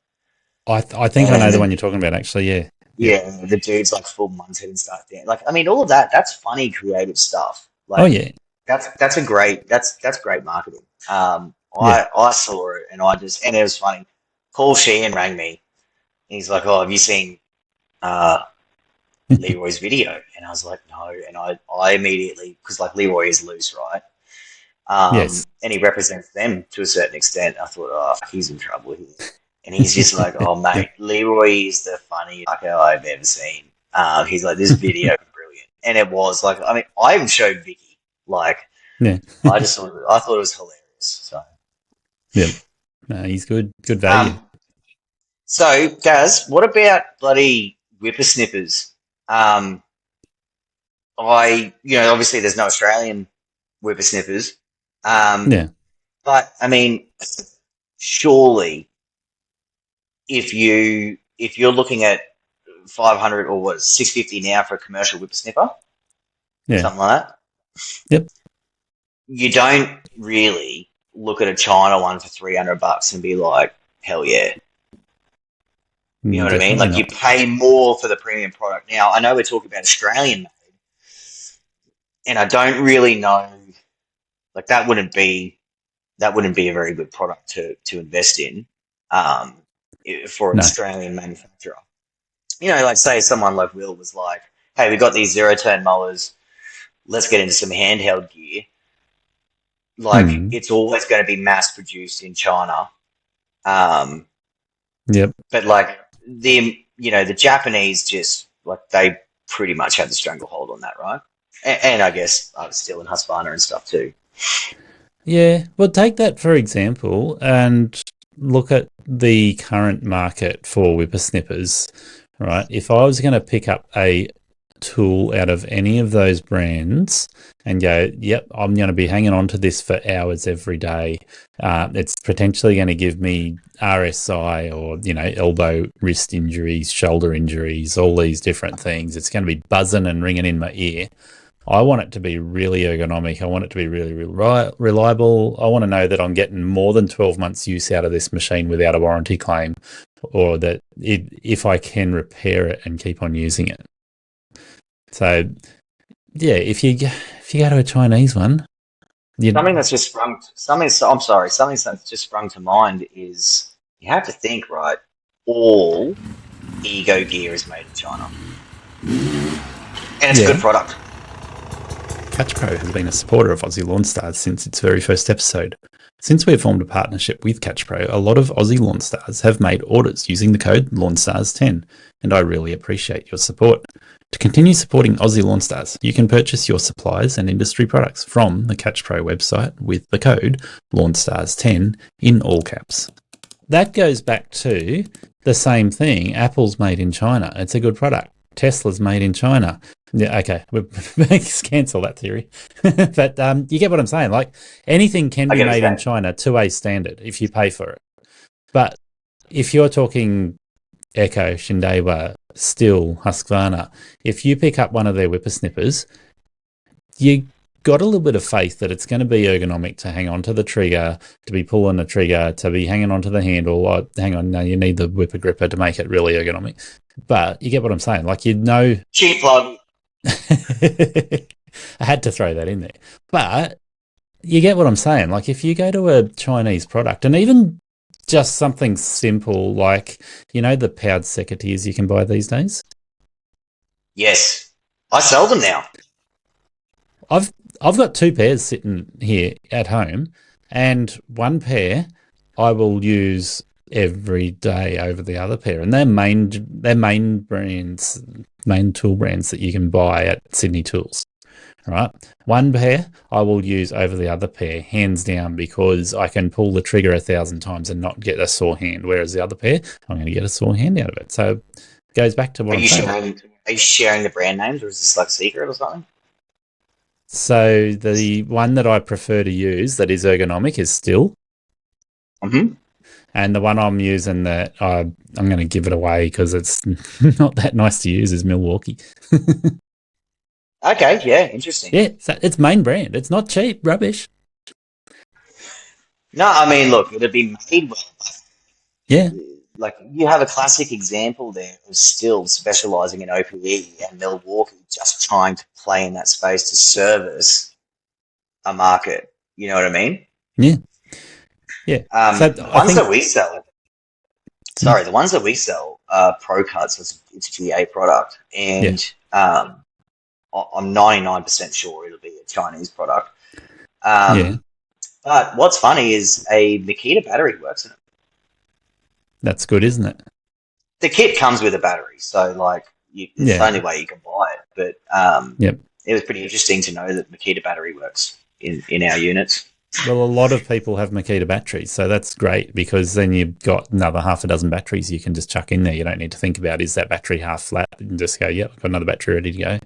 A: I think I know the one you're talking about, actually. Yeah.
B: Yeah, the dude's like full munted and stuff there. Like, I mean, all of that's funny, creative stuff. Like,
A: Oh yeah.
B: that's great marketing.
A: Yeah.
B: I saw it and and it was funny. Paul Sheehan rang me. He's like, "Oh, have you seen Leroy's video?" And I was like, "No." And I immediately, because like Leroy is loose, right?
A: Yes.
B: And he represents them to a certain extent. I thought, oh, he's in trouble here. And he's just like, oh, mate, Leroy is the funniest fucker I've ever seen. He's like, this video is brilliant. And it was like, I mean, I even showed Vicky. Like,
A: Yeah.
B: I thought it was hilarious. So,
A: Yep. No, he's good. Good value.
B: So, Gaz, what about bloody whippersnippers? Obviously there's no Australian whippersnippers.
A: Yeah.
B: But I mean, surely if you're looking at 500 or what 650 now for a commercial whippersnipper,
A: Yeah.
B: something like that.
A: Yep.
B: You don't really look at a China one for $300 and be like, hell yeah. You know what I mean? Like, you pay more for the premium product. Now, I know we're talking about Australian made, and I don't really know, like, that wouldn't be a very good product to invest in for an Australian manufacturer. You know, like, say someone like Will was like, hey, we got these zero-turn mowers, let's get into some handheld gear. Like, it's always going to be mass-produced in China.
A: Yep.
B: But, like, the Japanese just, like, they pretty much had the stranglehold on that, right? And I guess Stihl and Husqvarna and stuff too.
A: Yeah, well, take that for example and look at the current market for whippersnippers, right? If I was going to pick up a tool out of any of those brands and go, yep, I'm going to be hanging on to this for hours every day. It's potentially going to give me RSI or, elbow, wrist injuries, shoulder injuries, all these different things. It's going to be buzzing and ringing in my ear. I want it to be really ergonomic. I want it to be really, really reliable. I want to know that I'm getting more than 12 months use out of this machine without a warranty claim, or that if I can repair it and keep on using it. So, yeah, if you go to a Chinese one,
B: something that's just sprung to mind is you have to think, right? All Ego gear is made in China, and it's a good product.
A: Catch Pro has been a supporter of Aussie Lawn Stars since its very first episode. Since we have formed a partnership with Catch Pro, a lot of Aussie Lawn Stars have made orders using the code LawnStars10, and I really appreciate your support. To continue supporting Aussie Lawn Stars, you can purchase your supplies and industry products from the Catch Pro website with the code LawnStars10 in all caps. That goes back to the same thing. Apple's made in China. It's a good product. Tesla's made in China. Yeah, okay. Let's cancel that theory. But you get what I'm saying. Like, anything can be made in China to a standard if you pay for it. But if you're talking Echo, Shindewa, Stihl, Husqvarna, if you pick up one of their whippersnippers, you got a little bit of faith that it's going to be ergonomic to hang on to the trigger, to be pulling the trigger, to be hanging onto the handle. Oh, hang on, no, you need the whipper gripper to make it really ergonomic. But you get what I'm saying. Like,
B: cheap plug.
A: I had to throw that in there. But you get what I'm saying. Like, if you go to a Chinese product, and even just something simple like, the powered secateurs you can buy these days?
B: Yes. I sell them now.
A: I've got 2 pairs sitting here at home, and one pair I will use every day over the other pair, and they're main tool brands that you can buy at Sydney Tools. Right, one pair I will use over the other pair, hands down, because I can pull the trigger 1,000 times and not get a sore hand. Whereas the other pair, I'm going to get a sore hand out of it. So it goes back to what I'm saying.
B: Are you sharing the brand names, or is this like secret or something?
A: So the one that I prefer to use that is ergonomic is Stihl.
B: Mm-hmm.
A: And the one I'm using that I'm going to give it away because it's not that nice to use is Milwaukee.
B: Okay, yeah, interesting.
A: Yeah, it's main brand. It's not cheap, rubbish.
B: No, I mean, look, it'd be made well.
A: Yeah.
B: Like, you have a classic example there of Stihl specialising in OPE and Milwaukee just trying to play in that space to service a market. You know what I mean?
A: Yeah. Yeah.
B: The ones that we sell are Pro Cuts. It's a GA product. And I'm 99% sure it'll be a Chinese product. But what's funny is a Makita battery works in it.
A: That's good, isn't it?
B: The kit comes with a battery, so like it's the
A: Yeah.
B: only way you can buy it. But
A: Yep.
B: it was pretty interesting to know that Makita battery works in our units.
A: Well, a lot of people have Makita batteries, so that's great because then you've got another half a dozen batteries you can just chuck in there. You don't need to think about, is that battery half flat? You can just go, yep, I've got another battery ready to go. And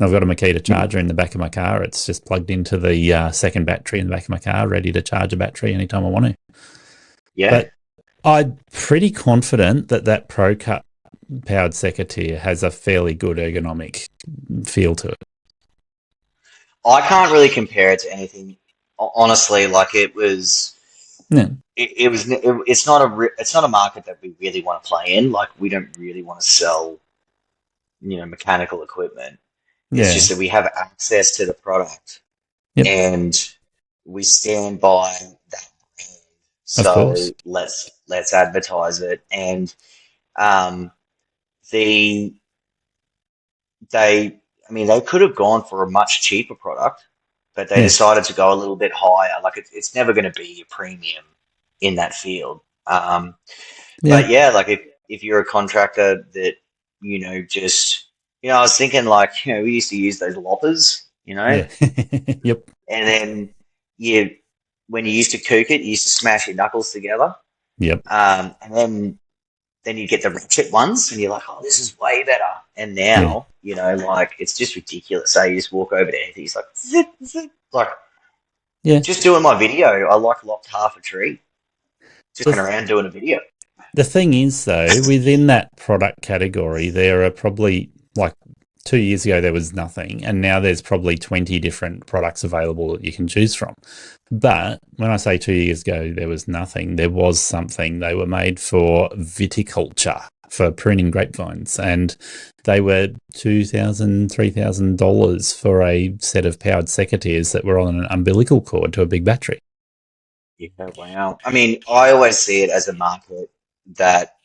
A: I've got a Makita charger in the back of my car. It's just plugged into the second battery in the back of my car, ready to charge a battery anytime I want to.
B: Yeah,
A: But I'm pretty confident that that Pro Cut powered secateurs has a fairly good ergonomic feel to it.
B: I can't really compare it to anything. Honestly, like it was.
A: Yeah.
B: It's not it's not a market that we really want to play in. Like we don't really want to sell, mechanical equipment. It's
A: Yeah.
B: just that we have access to the product
A: Yep.
B: and we stand by that brand.
A: Of
B: So
A: course.
B: let's advertise it. And um, the they could have gone for a much cheaper product, but they
A: Yeah.
B: decided to go a little bit higher. Like it's never going to be a premium in that field.
A: Yeah.
B: But yeah, like if you're a contractor that just I was thinking like we used to use those loppers,
A: Yeah. Yep.
B: and then you when you used to kook it, you used to smash your knuckles together,
A: Yep.
B: and then you get the ratchet ones, and you're like, oh, this is way better. And
A: Yeah.
B: now like it's just ridiculous. So you just walk over to Anthony, he's like, zip, zip. Like
A: Yeah.
B: just doing my video, I like lopped half a tree, just
A: The,
B: went around doing a video.
A: the thing is, though, within that product category, there are probably like 2 years ago, there was nothing. And now there's probably 20 different products available that you can choose from. But when I say 2 years ago, there was nothing, there was something. They were made for viticulture, for pruning grapevines. And they were $2,000, $3,000 for a set of powered secateurs that were on an umbilical cord to a big battery.
B: Yeah, wow. I mean, I always see it as a market that,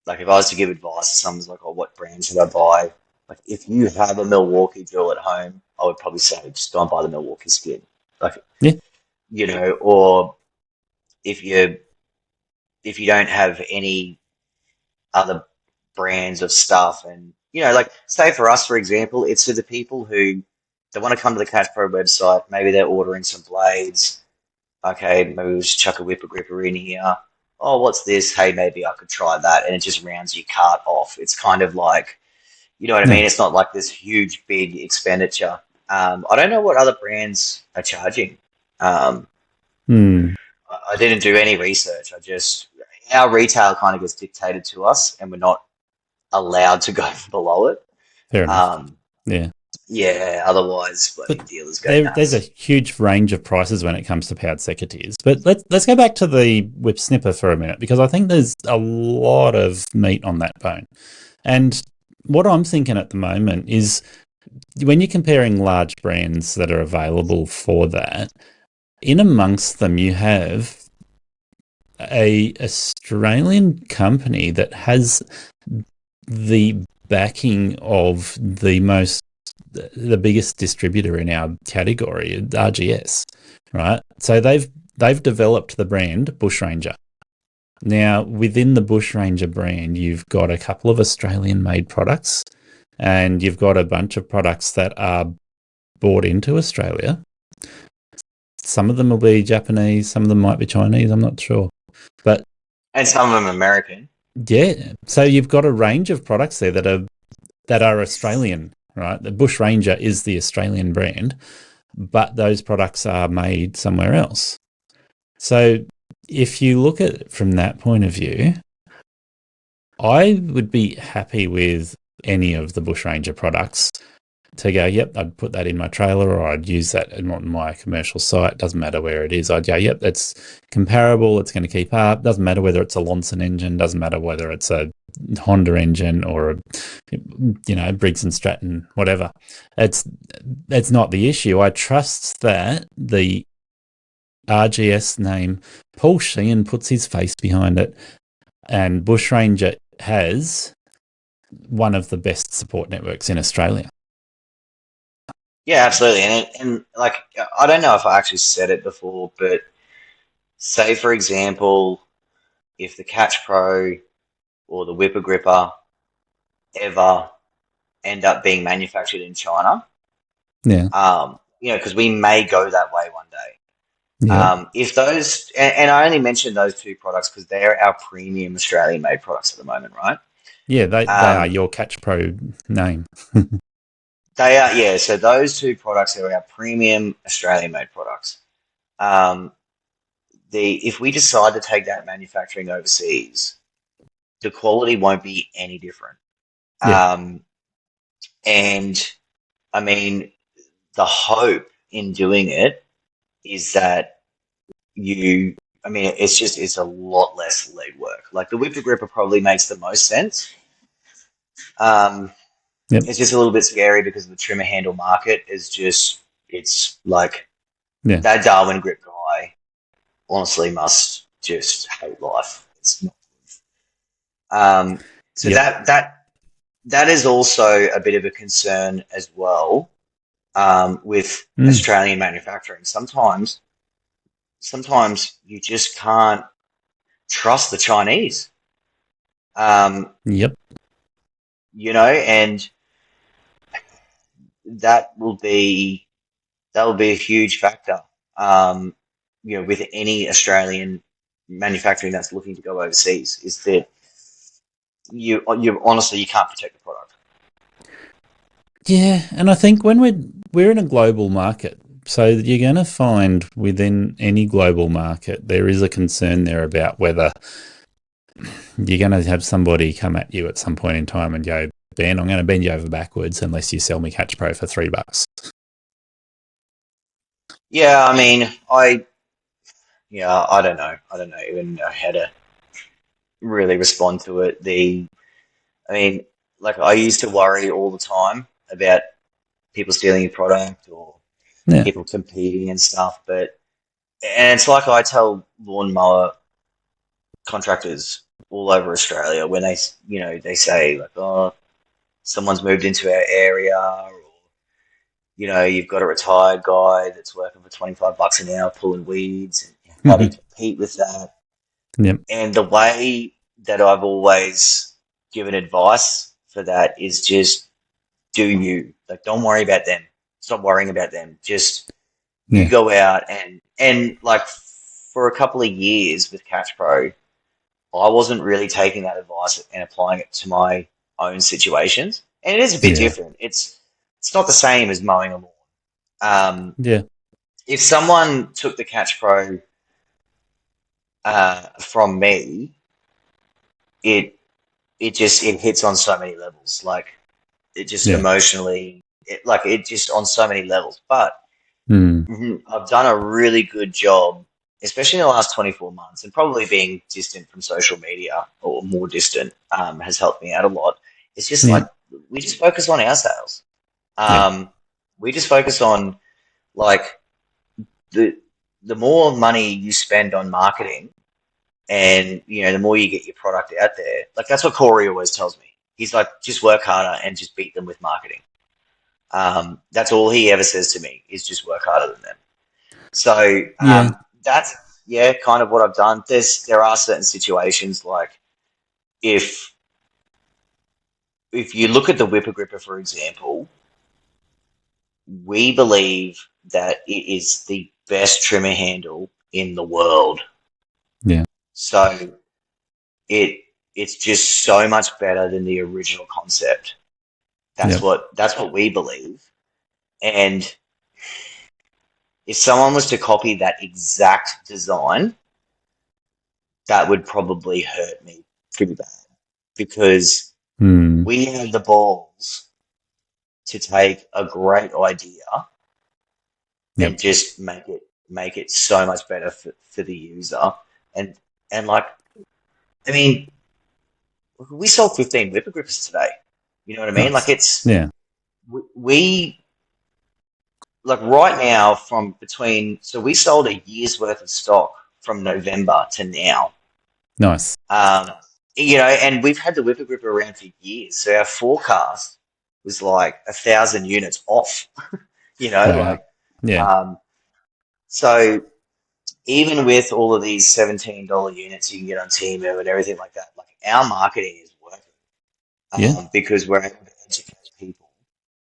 B: like, if I was to give advice to someone who's like, oh, what brand should I buy? Like, if you have a Milwaukee drill at home, I would probably say just go and buy the Milwaukee Skid. Like,
A: Yeah.
B: or if you don't have any other brands of stuff, and like, say for us, for example, it's for the people who they want to come to the Cash Pro website. Maybe they're ordering some blades. Okay, maybe we'll just chuck a whipper gripper in here. Oh, what's this? Hey, maybe I could try that. And it just rounds your cart off. It's kind of like, you know what I
A: Yeah.
B: mean? It's not like this huge, big expenditure. I don't know what other brands are charging. Um,
A: Hmm.
B: I didn't do any research. Our retail kind of gets dictated to us and we're not allowed to go below it.
A: Fair enough.
B: Um,
A: Yeah.
B: yeah, otherwise, bloody
A: But
B: dealers go
A: there's a
B: nuts.
A: huge range of prices when it comes to powered secateurs. But let's go back to the whip snipper for a minute, because I think there's a lot of meat on that bone. And what I'm thinking at the moment is, when you're comparing large brands that are available for that, in amongst them you have a Australian company that has the backing of the biggest distributor in our category, RGS, right? So they've developed the brand Bushranger. Now, within the Bushranger brand, you've got a couple of Australian-made products, and you've got a bunch of products that are bought into Australia. Some of them will be Japanese, some of them might be Chinese, I'm not sure. But
B: And some of them American.
A: yeah, so you've got a range of products there that are Australian, right? The Bushranger is the Australian brand, but those products are made somewhere else. So if you look at it from that point of view, I would be happy with any of the Bushranger products to go, yep, I'd put that in my trailer, or I'd use that on my commercial site. Doesn't matter where it is. I'd go, yep, that's comparable. It's going to keep up. Doesn't matter whether it's a Lonson engine. Doesn't matter whether it's a Honda engine or a Briggs and Stratton, whatever. It's not the issue. I trust that the RGS name, Paul Sheehan puts his face behind it, and Bushranger has one of the best support networks in Australia.
B: Yeah, absolutely. And like, I don't know if I actually said it before, but say for example, if the Catch Pro or the Whipper Gripper ever end up being manufactured in China,
A: Yeah.
B: because we may go that way one day.
A: Yep.
B: If those, and I only mentioned those two products because they're our premium Australian made products at the moment, right?
A: Yeah, they are
B: Um,
A: your Catch Pro name.
B: they are, yeah, so those two products are our premium Australian made products. Um, if we decide to take that manufacturing overseas, the quality won't be any different.
A: Yeah.
B: Um, and I mean, the hope in doing it is that you, I mean, it's a lot less leg work. Like the Whipper Gripper probably makes the most sense. Um,
A: Yep.
B: it's just a little bit scary because the trimmer handle market is just, it's like
A: Yeah.
B: that Darwin grip guy honestly must just hate life. It's not. Um, so
A: Yep.
B: that is also a bit of a concern as well, with
A: Mm.
B: Australian manufacturing. Sometimes you just can't trust the Chinese, um,
A: Yep.
B: and that will be that will be a huge factor. Um, with any Australian manufacturing that's looking to go overseas, is that you honestly you can't protect the product.
A: Yeah, and I think when we're in a global market, so you're going to find within any global market there is a concern there about whether you're going to have somebody come at you at some point in time and go, Ben, I'm going to bend you over backwards unless you sell me Catch Pro for $3.
B: Yeah, I mean, I don't know. I don't know even know how to really respond to it. I mean, like I used to worry all the time about people stealing your product or
A: Yeah.
B: people competing and stuff. And it's like I tell lawnmower contractors all over Australia when they say like, oh, someone's moved into our area, or you've got a retired guy that's working for $25 an hour pulling weeds, and how do you compete with that?
A: Yep.
B: And the way that I've always given advice for that is just do you. Like, don't worry about them. Stop worrying about them. Just you
A: Yeah.
B: go out and like for a couple of years with Catch Pro, I wasn't really taking that advice and applying it to my own situations. And it is a bit
A: Yeah.
B: different. It's not the same as mowing a lawn.
A: Yeah.
B: If someone took the Catch Pro from me, it it hits on so many levels. Like it just
A: Yeah.
B: emotionally, it just on so many levels. But
A: Mm.
B: I've done a really good job, especially in the last 24 months, and probably being distant from social media or more distant has helped me out a lot. It's just
A: Yeah.
B: like we just focus on our sales.
A: Yep.
B: Um, we just focus on like the the more money you spend on marketing, and the more you get your product out there. Like that's what Corey always tells me. He's like, just work harder and just beat them with marketing. That's all he ever says to me is just work harder than them. So
A: Yeah.
B: that's kind of what I've done. There are certain situations like if you look at the Whipper Gripper for example, we believe that it is the best trimmer handle in the world.
A: Yeah.
B: So it it's just so much better than the original concept. That's
A: Yep.
B: what we believe. And if someone was to copy that exact design, that would probably hurt me pretty bad because
A: Mm.
B: we have the balls to take a great idea
A: Yep.
B: and just make it so much better for the user. And like, I mean, we sold 15 Whipper Grippers today. You know what I mean? Like
A: Nice.
B: it's
A: Yeah.
B: we like right now from between, so we sold a year's worth of stock from November to now.
A: Nice.
B: Um, and we've had the Whipper Gripper around for years, so our forecast was like 1,000 units off. You know,
A: Wow.
B: like
A: Yeah.
B: um, so even with all of these $17 units you can get on Temu and everything like that, like our marketing is working
A: Yeah.
B: because we're able to educate people.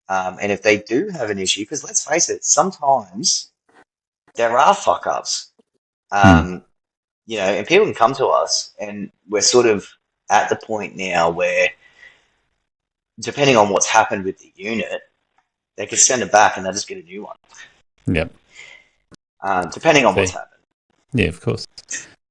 B: And if they do have an issue, because let's face it, sometimes there are fuck ups.
A: Hmm.
B: Um, you know, and people can come to us, and we're sort of at the point now where, depending on what's happened with the unit, they can send it back and they'll just get a new one,
A: Yep.
B: depending on what's
A: See.
B: happened.
A: Yeah, of course.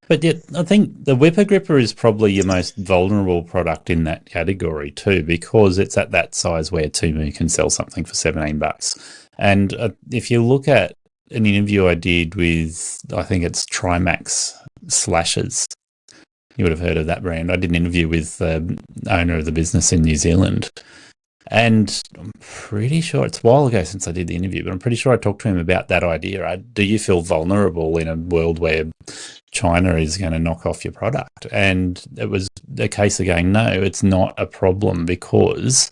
A: But yet, I think the Whipper Gripper is probably your most vulnerable product in that category too, because it's at that size where Temu can sell something for $17. And if you look at an interview I did with, I think it's Trimax Slashers, you would have heard of that brand. I did an interview with the owner of the business in New Zealand. And I'm pretty sure it's a while ago since I did the interview, but I'm pretty sure I talked to him about that idea. Do you feel vulnerable in a world where China is going to knock off your product? And it was a case of going, no, it's not a problem because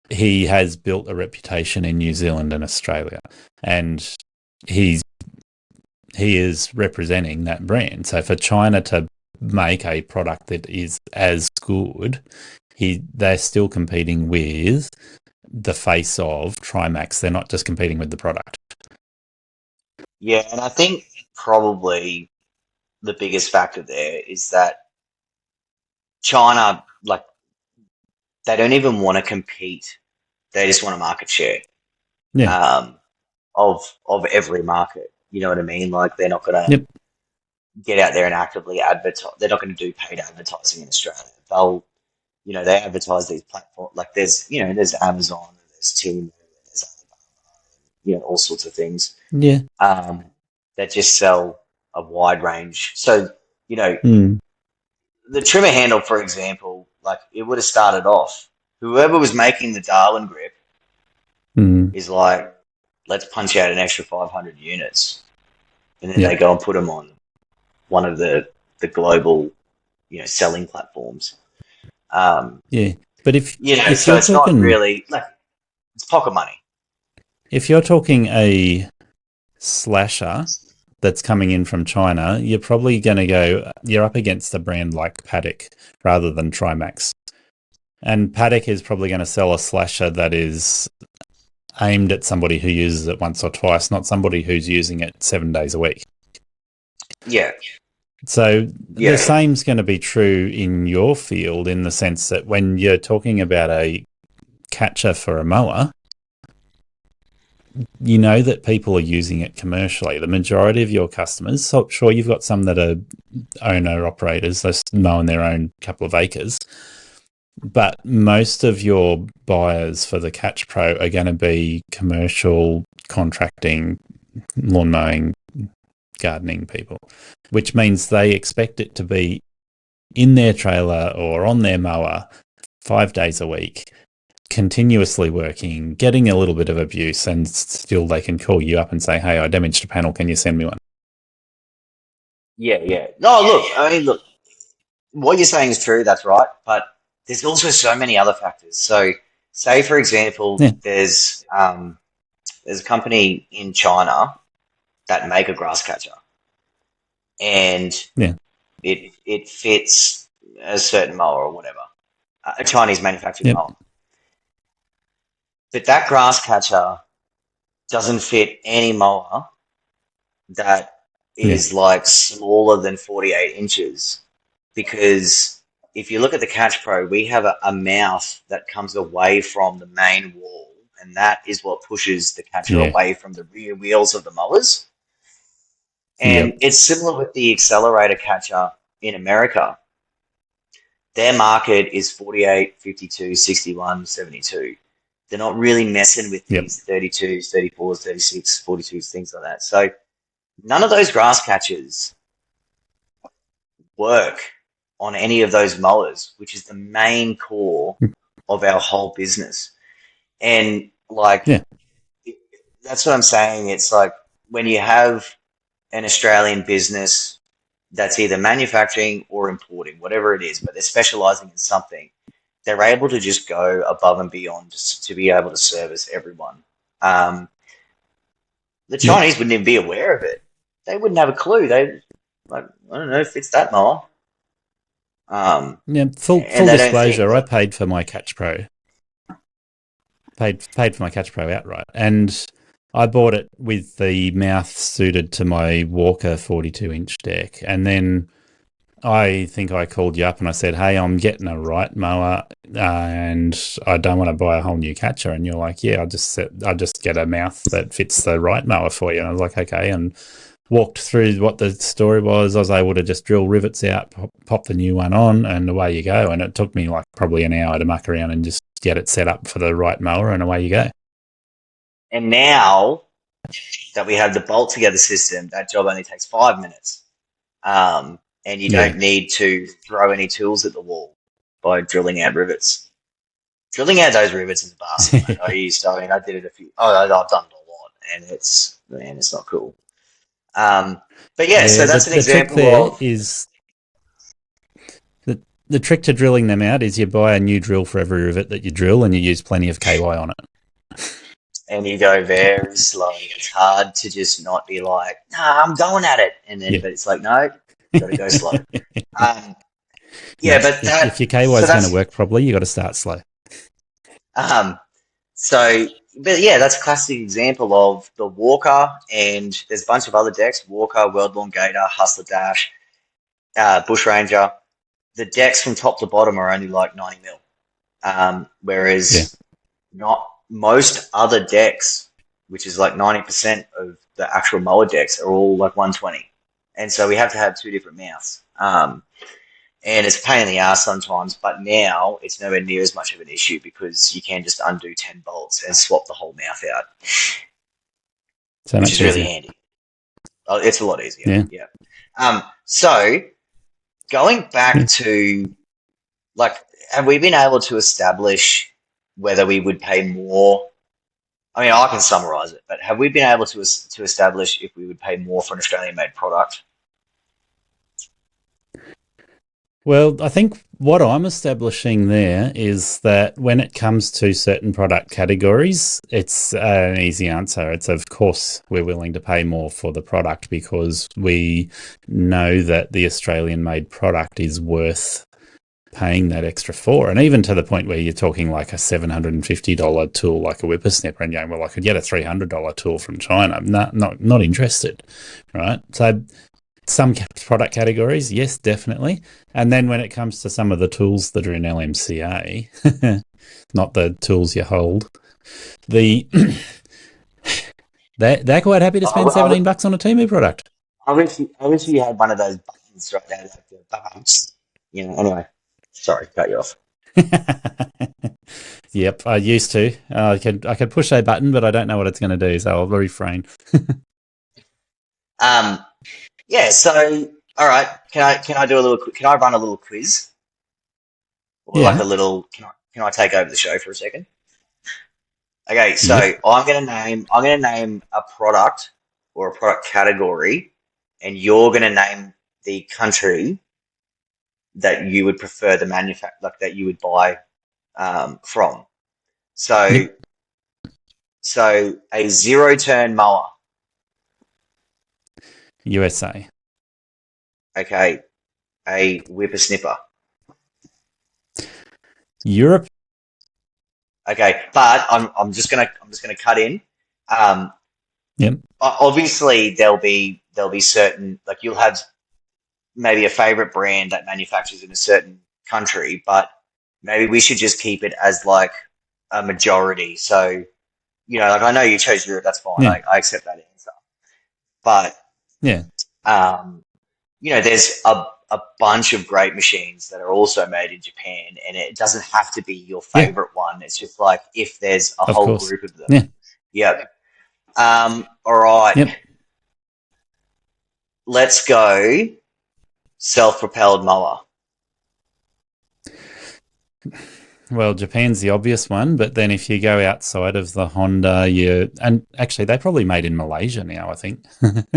A: he has built a reputation in New Zealand and Australia, and he is representing that brand. So for China to make a product that is as good, they're still competing with the face of Trimax. They're not just competing with the product.
B: Yeah, and I think probably the biggest factor there is that China, like, they don't even want to compete. They just want a market share
A: Yeah.
B: um, of every market. You know what I mean? Like, they're not going to
A: Yep.
B: get out there and actively advertise. They're not going to do paid advertising in Australia. They'll, you know, they advertise these platforms. Like, there's Amazon, there's Temu, there's all sorts of things
A: Yeah.
B: um, that just sell a wide range. So, you know,
A: Mm.
B: the trimmer handle, for example, like it would have started off. Whoever was making the Darwin grip
A: Mm.
B: is like, let's punch out an extra 500 units, and then they
A: Yep.
B: go and put them on one of the global, selling platforms. Um,
A: Yeah. But if
B: so
A: you're
B: it's not
A: talking
B: really like it's pocket money.
A: if you're talking a slasher that's coming in from China, you're probably going to you're up against a brand like Paddock rather than Trimax. And Paddock is probably going to sell a slasher that is aimed at somebody who uses it once or twice, not somebody who's using it 7 days a week.
B: Yeah,
A: So the
B: yeah,
A: same's going to be true in your field in the sense that when you're talking about a catcher for a mower, you know that people are using it commercially. The majority of your customers, so sure, you've got some that are owner operators, they're mowing their own couple of acres, but most of your buyers for the Catch Pro are going to be commercial, contracting, lawn mowing, gardening people, which means they expect it to be in their trailer or on their mower 5 days a week, continuously working, getting a little bit of abuse, and still they can call you up and say, hey, I damaged a panel. Can you send me one?
B: yeah. No, look, I mean, look, what you're saying is true. That's right, but there's also so many other factors. So, say for example,
A: Yeah.
B: there's a company in China that make a grass catcher, and
A: Yeah.
B: it fits a certain mower or whatever, a Chinese manufactured
A: Yep.
B: mower. But that grass catcher doesn't fit any mower that
A: Yeah.
B: is like smaller than 48 inches because if you look at the Catch Pro, we have a mouth that comes away from the main wall, and that is what pushes the catcher
A: Yeah.
B: away from the rear wheels of the mowers. And
A: Yep.
B: it's similar with the accelerator catcher in America. Their market is 48, 52, 61, 72. They're not really messing with
A: Yep.
B: these 32s, 34s, 36, 42s, things like that. So none of those grass catchers work on any of those mowers, which is the main core of our whole business. And like,
A: Yeah.
B: that's what I'm saying. It's like when you have an Australian business that's either manufacturing or importing, whatever it is, but they're specializing in something, they're able to just go above and beyond just to be able to service everyone. Um, The
A: Yep.
B: Chinese wouldn't even be aware of it. They wouldn't have a clue. They like I don't know if it's that mower.
A: Yeah.
B: And
A: Full
B: they don't think
A: disclosure, I
B: that.
A: paid for my Catch Pro. Paid for my Catch Pro outright, and I bought it with the mouth suited to my Walker 42-inch deck, and then I think I called you up and I said, "Hey, I'm getting a right mower, and I don't want to buy a whole new catcher." And you're like, "Yeah, I'll just get a mouth that fits the right mower for you." And I was like, "Okay," and walked through what the story was. I was able to just drill rivets out, pop the new one on, and away you go. And it took me like probably an hour to muck around and just get it set up for the right mower, and away you go.
B: And now that we have the bolt together system, that job only takes 5 minutes. And you
A: Yeah.
B: don't need to throw any tools at the wall by drilling out rivets. Drilling out those rivets is a bastard, mate. I did it a few. Oh, I've done it a lot, and it's not cool. But yeah, so
A: Yeah,
B: that's an
A: the trick
B: example
A: there
B: of,
A: is the trick to drilling them out is you buy a new drill for every rivet that you drill, and you use plenty of KY on it.
B: and you go very slow. It's hard to just not be like, nah, I'm going at it, and then,
A: Yeah.
B: but it's like, no, got to go slow. Um,
A: No,
B: yeah, but
A: if your KY
B: so
A: is going to
B: that's,
A: work properly, you got to start slow.
B: um, so, but yeah, that's a classic example of the Walker, and there's a bunch of other decks: Walker, World Gator, Hustler Dash, Bushranger. The decks from top to bottom are only like 90 mil,
A: Yeah.
B: whereas not most other decks, which is like 90% of the actual mower decks, are all like 120, and so we have to have two different mouths. And it's a pain in the ass sometimes, but now it's nowhere near as much of an issue because you can just undo 10 bolts and swap the whole mouth out,
A: So
B: which
A: much
B: is really
A: easier.
B: handy. Oh, it's a lot easier.
A: Yeah.
B: Yeah. So going
A: Yeah.
B: back to like, have we been able to establish whether we would pay more? I mean, I can summarize it, but have we been able to establish if we would pay more for an Australian made product?
A: Well, I think what I'm establishing there is that when it comes to certain product categories, it's an easy answer. It's, of course, we're willing to pay more for the product because we know that the Australian made product is worth paying that extra for. And even to the point where you're talking like a $750 tool like a whippersnipper and going, well, I could get a $300 tool from China. I'm not interested, right? So some product categories, yes, definitely. And then when it comes to some of the tools that are in LMCA, not the tools you hold, the they're quite happy to
B: I,
A: spend
B: I,
A: $17 on a Temu product.
B: I wish you had one of those buttons right there, like the buttons. Anyway, sorry, cut you off.
A: Yep, I used to. I could push a button, but I don't know what it's going to do, so I'll refrain.
B: Um, yeah. So, all right. Can I do a little? Can I run a little quiz or like
A: Yeah.
B: a little? Can I take over the show for a second? Okay. So
A: Yep.
B: I'm gonna name a product or a product category, and you're gonna name the country that you would prefer the like that you would buy from. So
A: Yep.
B: so a zero turn mower.
A: USA.
B: Okay. A whippersnipper.
A: Europe.
B: Okay, but I'm just gonna cut in. Um,
A: Yep.
B: Obviously, there'll be certain, like, you'll have maybe a favorite brand that manufactures in a certain country, but maybe we should just keep it as like a majority. So like, I know you chose Europe, that's fine.
A: Yeah.
B: I accept that answer. But
A: Yeah.
B: um, there's a bunch of great machines that are also made in Japan, and it doesn't have to be your
A: Yeah.
B: favorite one. It's just like if there's a
A: Of
B: whole
A: course.
B: group of them.
A: Yeah.
B: Yep. All right.
A: Yep.
B: Let's go self-propelled mower.
A: Well, Japan's the obvious one, but then if you go outside of the Honda, and actually they probably made in Malaysia now, I think.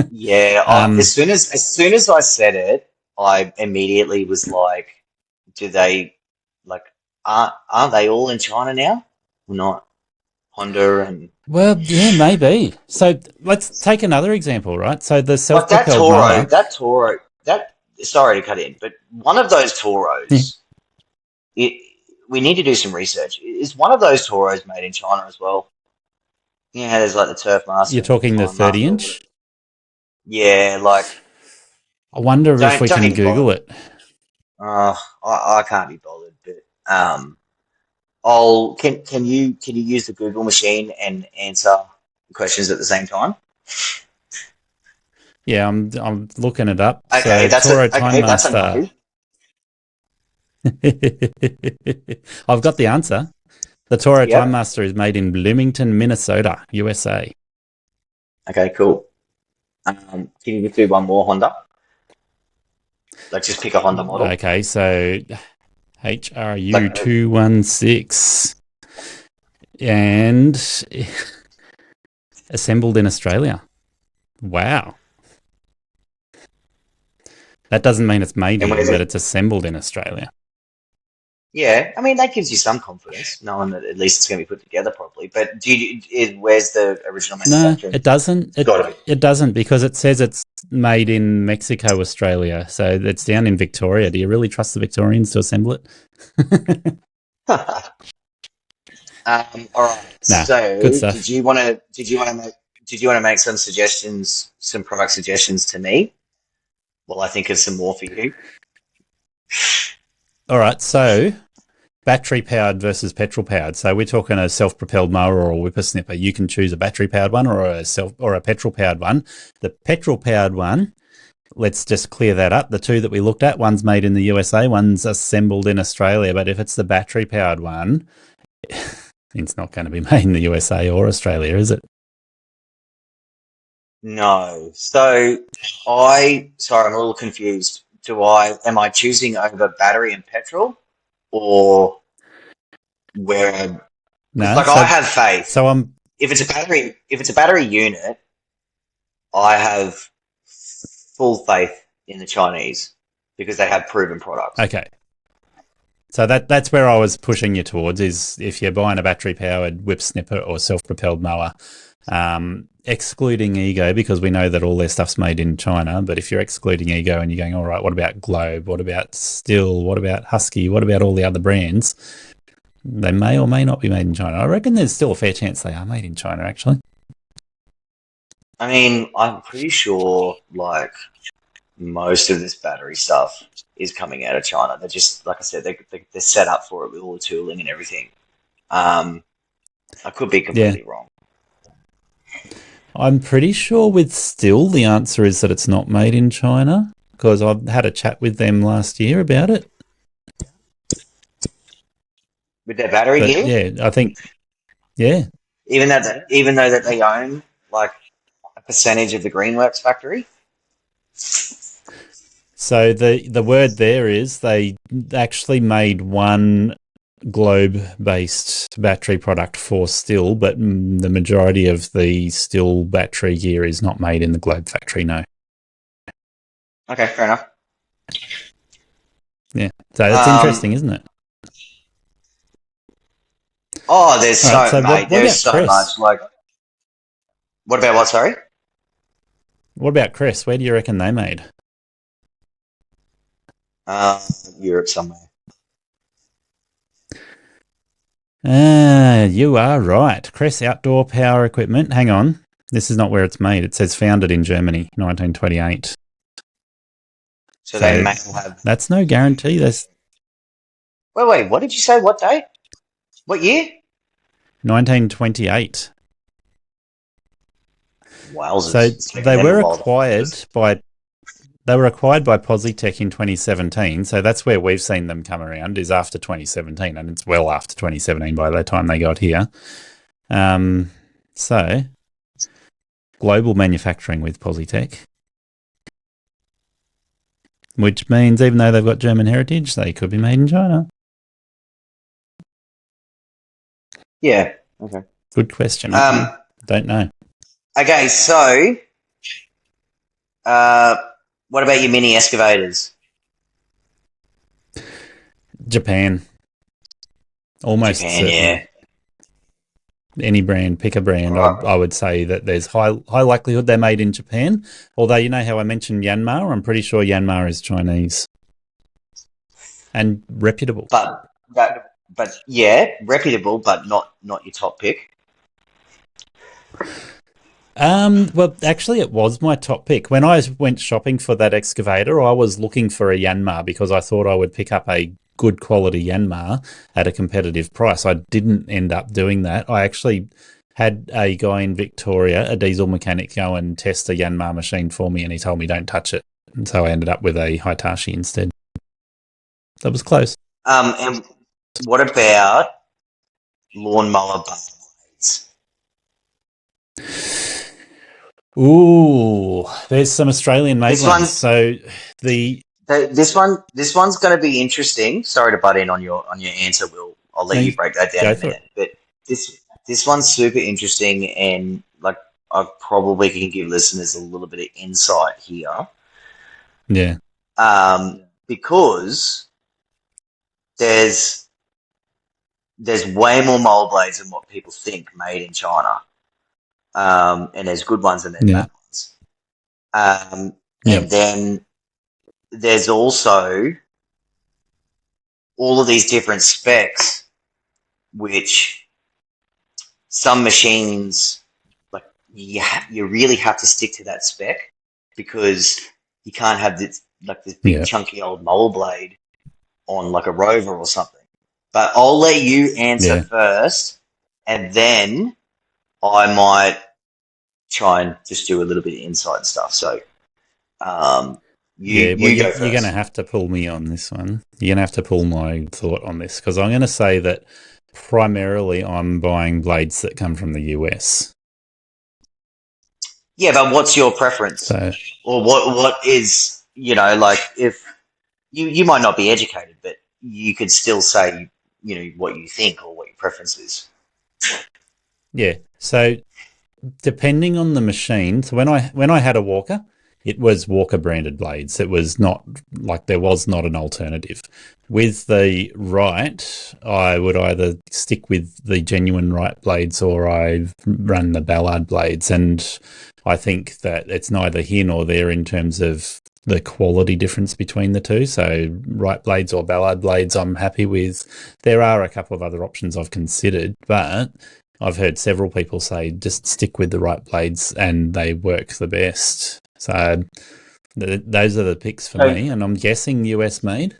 B: Yeah. As
A: um,
B: soon as I said it, I immediately was like, do they like aren't they all in China now? Or not? Honda and
A: Well, yeah, maybe. So let's take another example, right? So the
B: Like that
A: self-propelled
B: Toro,
A: mower.
B: that Toro, that sorry to cut in, but one of those
A: Yeah,
B: Toros, it, we need to do some research. Is one of those Toros made in China as well? Yeah, there's like the Turf Master
A: you're
B: and the
A: talking the
B: Time Master.
A: 30-inch.
B: Yeah, like
A: I wonder if we
B: don't
A: can
B: even
A: Google
B: bother.
A: it.
B: I can't be bothered, but I'll can you use the Google machine and answer questions at the same time?
A: Yeah, I'm looking it up.
B: Okay,
A: So Toro Time
B: that's a
A: Master.
B: no.
A: I've got the answer. The Toro Time
B: Yep.
A: Master is made in Bloomington, Minnesota, USA.
B: Okay, cool. Can you do one more Honda? Like just pick a Honda model.
A: Okay, so HRU
B: Like
A: 216 and assembled in Australia. Wow. That doesn't mean it's made
B: and
A: here,
B: where's
A: but
B: it?
A: it's assembled in Australia.
B: Yeah, I mean that gives you some confidence, knowing that at least it's going to be put together properly. But where's the original
A: No,
B: manufacturing?
A: it doesn't.
B: It's got to
A: It doesn't because it says it's made in Mexico, Australia. So it's down in Victoria. Do you really trust the Victorians to assemble it?
B: be. All right.
A: Nah,
B: So,
A: good stuff.
B: did you want to make some suggestions, some product suggestions to me? Well, I think of some more for you.
A: All right, so battery powered versus petrol powered. So we're talking a self propelled mower or a whippersnipper. You can choose a battery powered one or a petrol powered one. The petrol powered one, let's just clear that up. The two that we looked at, one's made in the USA, one's assembled in Australia. But if it's the battery powered one, it's not going to be made in the USA or Australia, is it?
B: No. Sorry, I'm a little confused. Am I choosing over battery and petrol, or where? Because
A: No.
B: like I have faith.
A: So I'm
B: If it's a battery unit, I have full faith in the Chinese because they have proven products.
A: okay. So that's where I was pushing you towards is if you're buying a battery powered whip snipper or self propelled mower, excluding Ego because we know that all their stuff's made in China. But if you're excluding Ego and you're going, all right, what about Globe? What about Still? What about Husky? What about all the other brands? They may or may not be made in China. I reckon there's still a fair chance they are made in China, actually.
B: I mean, I'm pretty sure like most of this battery stuff is coming out of China. They're just like I said, they're set up for it with all the tooling and everything. Um, I could be
A: Yeah.
B: completely wrong.
A: I'm pretty sure with Still, the answer is that it's not made in China because I've had a chat with them last year about it.
B: With their battery
A: But
B: gear,
A: yeah, I think, yeah.
B: even though that they own like a percentage of the Greenworks factory.
A: So the word there is they actually made one Globe-based battery product for Still, but the majority of the Still battery gear is not made in the Globe factory, no.
B: Okay, fair enough.
A: Yeah. So that's
B: Um,
A: interesting, isn't it?
B: oh,
A: All right, so what
B: there's
A: about
B: so
A: Cress?
B: much. Like, what about what? Sorry.
A: What about Cress? Where do you reckon they made?
B: Uh, Europe somewhere.
A: You are right. Cress Outdoor Power Equipment. Hang on. This is not where it's made. It says founded in Germany, 1928.
B: So they
A: So
B: may have.
A: that's no guarantee. That's
B: Wait. What did you say? What date? What year?
A: 1928. So
B: Wowzers! It's taken
A: they
B: them a
A: were
B: while to find
A: acquired
B: this.
A: by Positech in 2017. So that's where we've seen them come around is after 2017, and it's well after 2017 by the time they got here. So global manufacturing with Positech, which means even though they've got German heritage, they could be made in China.
B: Yeah. Okay.
A: Good question.
B: Um.
A: Don't know.
B: Okay. So, uh, what about your mini excavators?
A: Japan, almost
B: Japan.
A: certainly.
B: Yeah.
A: Any brand, pick a brand.
B: Right.
A: I would say that there's high likelihood they're made in Japan. Although you know how I mentioned Yanmar, I'm pretty sure Yanmar is Chinese and reputable.
B: But yeah, reputable, but not your top pick.
A: Well, actually, it was my top pick. When I went shopping for that excavator, I was looking for a Yanmar because I thought I would pick up a good quality Yanmar at a competitive price. I didn't end up doing that. I actually had a guy in Victoria, a diesel mechanic, go and test a Yanmar machine for me, and he told me don't touch it. And so I ended up with a Hitachi instead. That was close.
B: And what about lawnmower bar blades?
A: Ooh, there's some Australian made
B: This
A: ones.
B: one's
A: So the
B: this one's going to be interesting. Sorry to butt in on your answer, Will. I'll let
A: no,
B: you break that down
A: go
B: in a
A: for it.
B: minute. But this one's super interesting, and like I probably can give listeners a little bit of insight here,
A: Yeah,
B: because there's there's way more mold blades than what people think made in China, and there's good ones and there's
A: yeah,
B: bad ones. And
A: yep,
B: then there's also all of these different specs, which some machines, like you really have to stick to that spec, because you can't have this big
A: yeah.
B: chunky old mold blade on like a Rover or something. But I'll let you answer
A: Yeah.
B: first, and then I might try and just do a little bit of inside stuff. So um, you
A: Yeah, well,
B: you go
A: you're going to
B: first.
A: have to pull me on this one. You're going to have to pull my thought on this because I'm going to say that primarily I'm buying blades that come from the US.
B: Yeah, but what's your preference,
A: So,
B: or what is, like, if you might not be educated, but you could still say, what you think or what your preference is.
A: yeah. So, depending on the machine, so when I had a Walker, it was Walker branded blades. It was not like there was not an alternative. With the right, I would either stick with the genuine right blades or I run the Ballard blades. And I think that it's neither here nor there in terms of the quality difference between the two. So right blades or Ballard blades, I'm happy with. There are a couple of other options I've considered, but I've heard several people say just stick with the right blades and they work the best. So those are the picks for
B: So
A: me, and I'm guessing US made.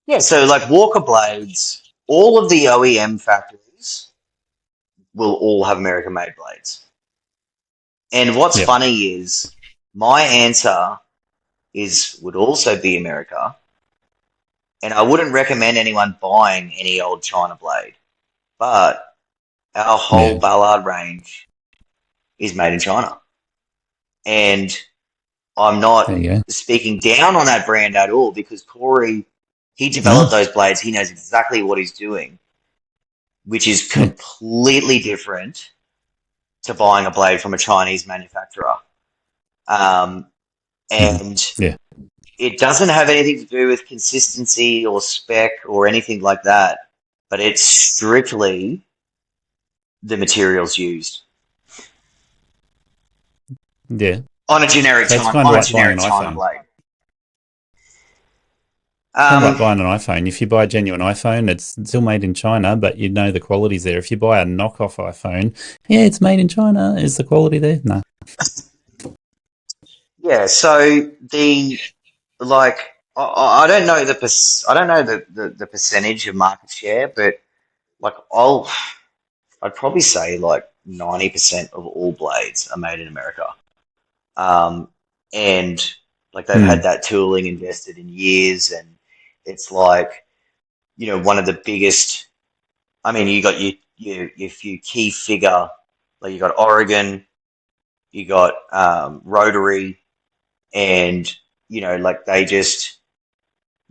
B: yeah, so like Walker blades, all of the OEM factories will all have American made blades. And what's
A: Yep.
B: funny is my answer is would also be America, and I wouldn't recommend anyone buying any old China blade. But our whole
A: Yeah.
B: Ballard range is made in China. And I'm
A: There
B: not
A: you go.
B: speaking down on that brand at all, because Corey, he developed
A: No.
B: those blades. He knows exactly what he's doing, which is
A: Yeah.
B: completely different to buying a blade from a Chinese manufacturer. Um,
A: Mm.
B: and
A: Yeah.
B: it doesn't have anything to do with consistency or spec or anything like that, but it's strictly the materials used
A: Yeah.
B: on a generic
A: So it's
B: China
A: kind of
B: on a
A: like buying an
B: generic China
A: iPhone.
B: blade.
A: Kind of like
B: Um,
A: buying an iPhone. If you buy a genuine iPhone, it's still made in China, but you know the quality's there. If you buy a knockoff iPhone, yeah, it's made in China. Is the quality there? No.
B: yeah, so the like I don't know I don't know the percentage of market share, but like I'd probably say like 90% of all blades are made in America. Um, and like they've had
A: Mm.
B: that tooling invested in years, and it's like, one of the biggest. I mean, you got your few key figure, like you got Oregon, you got Rotary, and like they just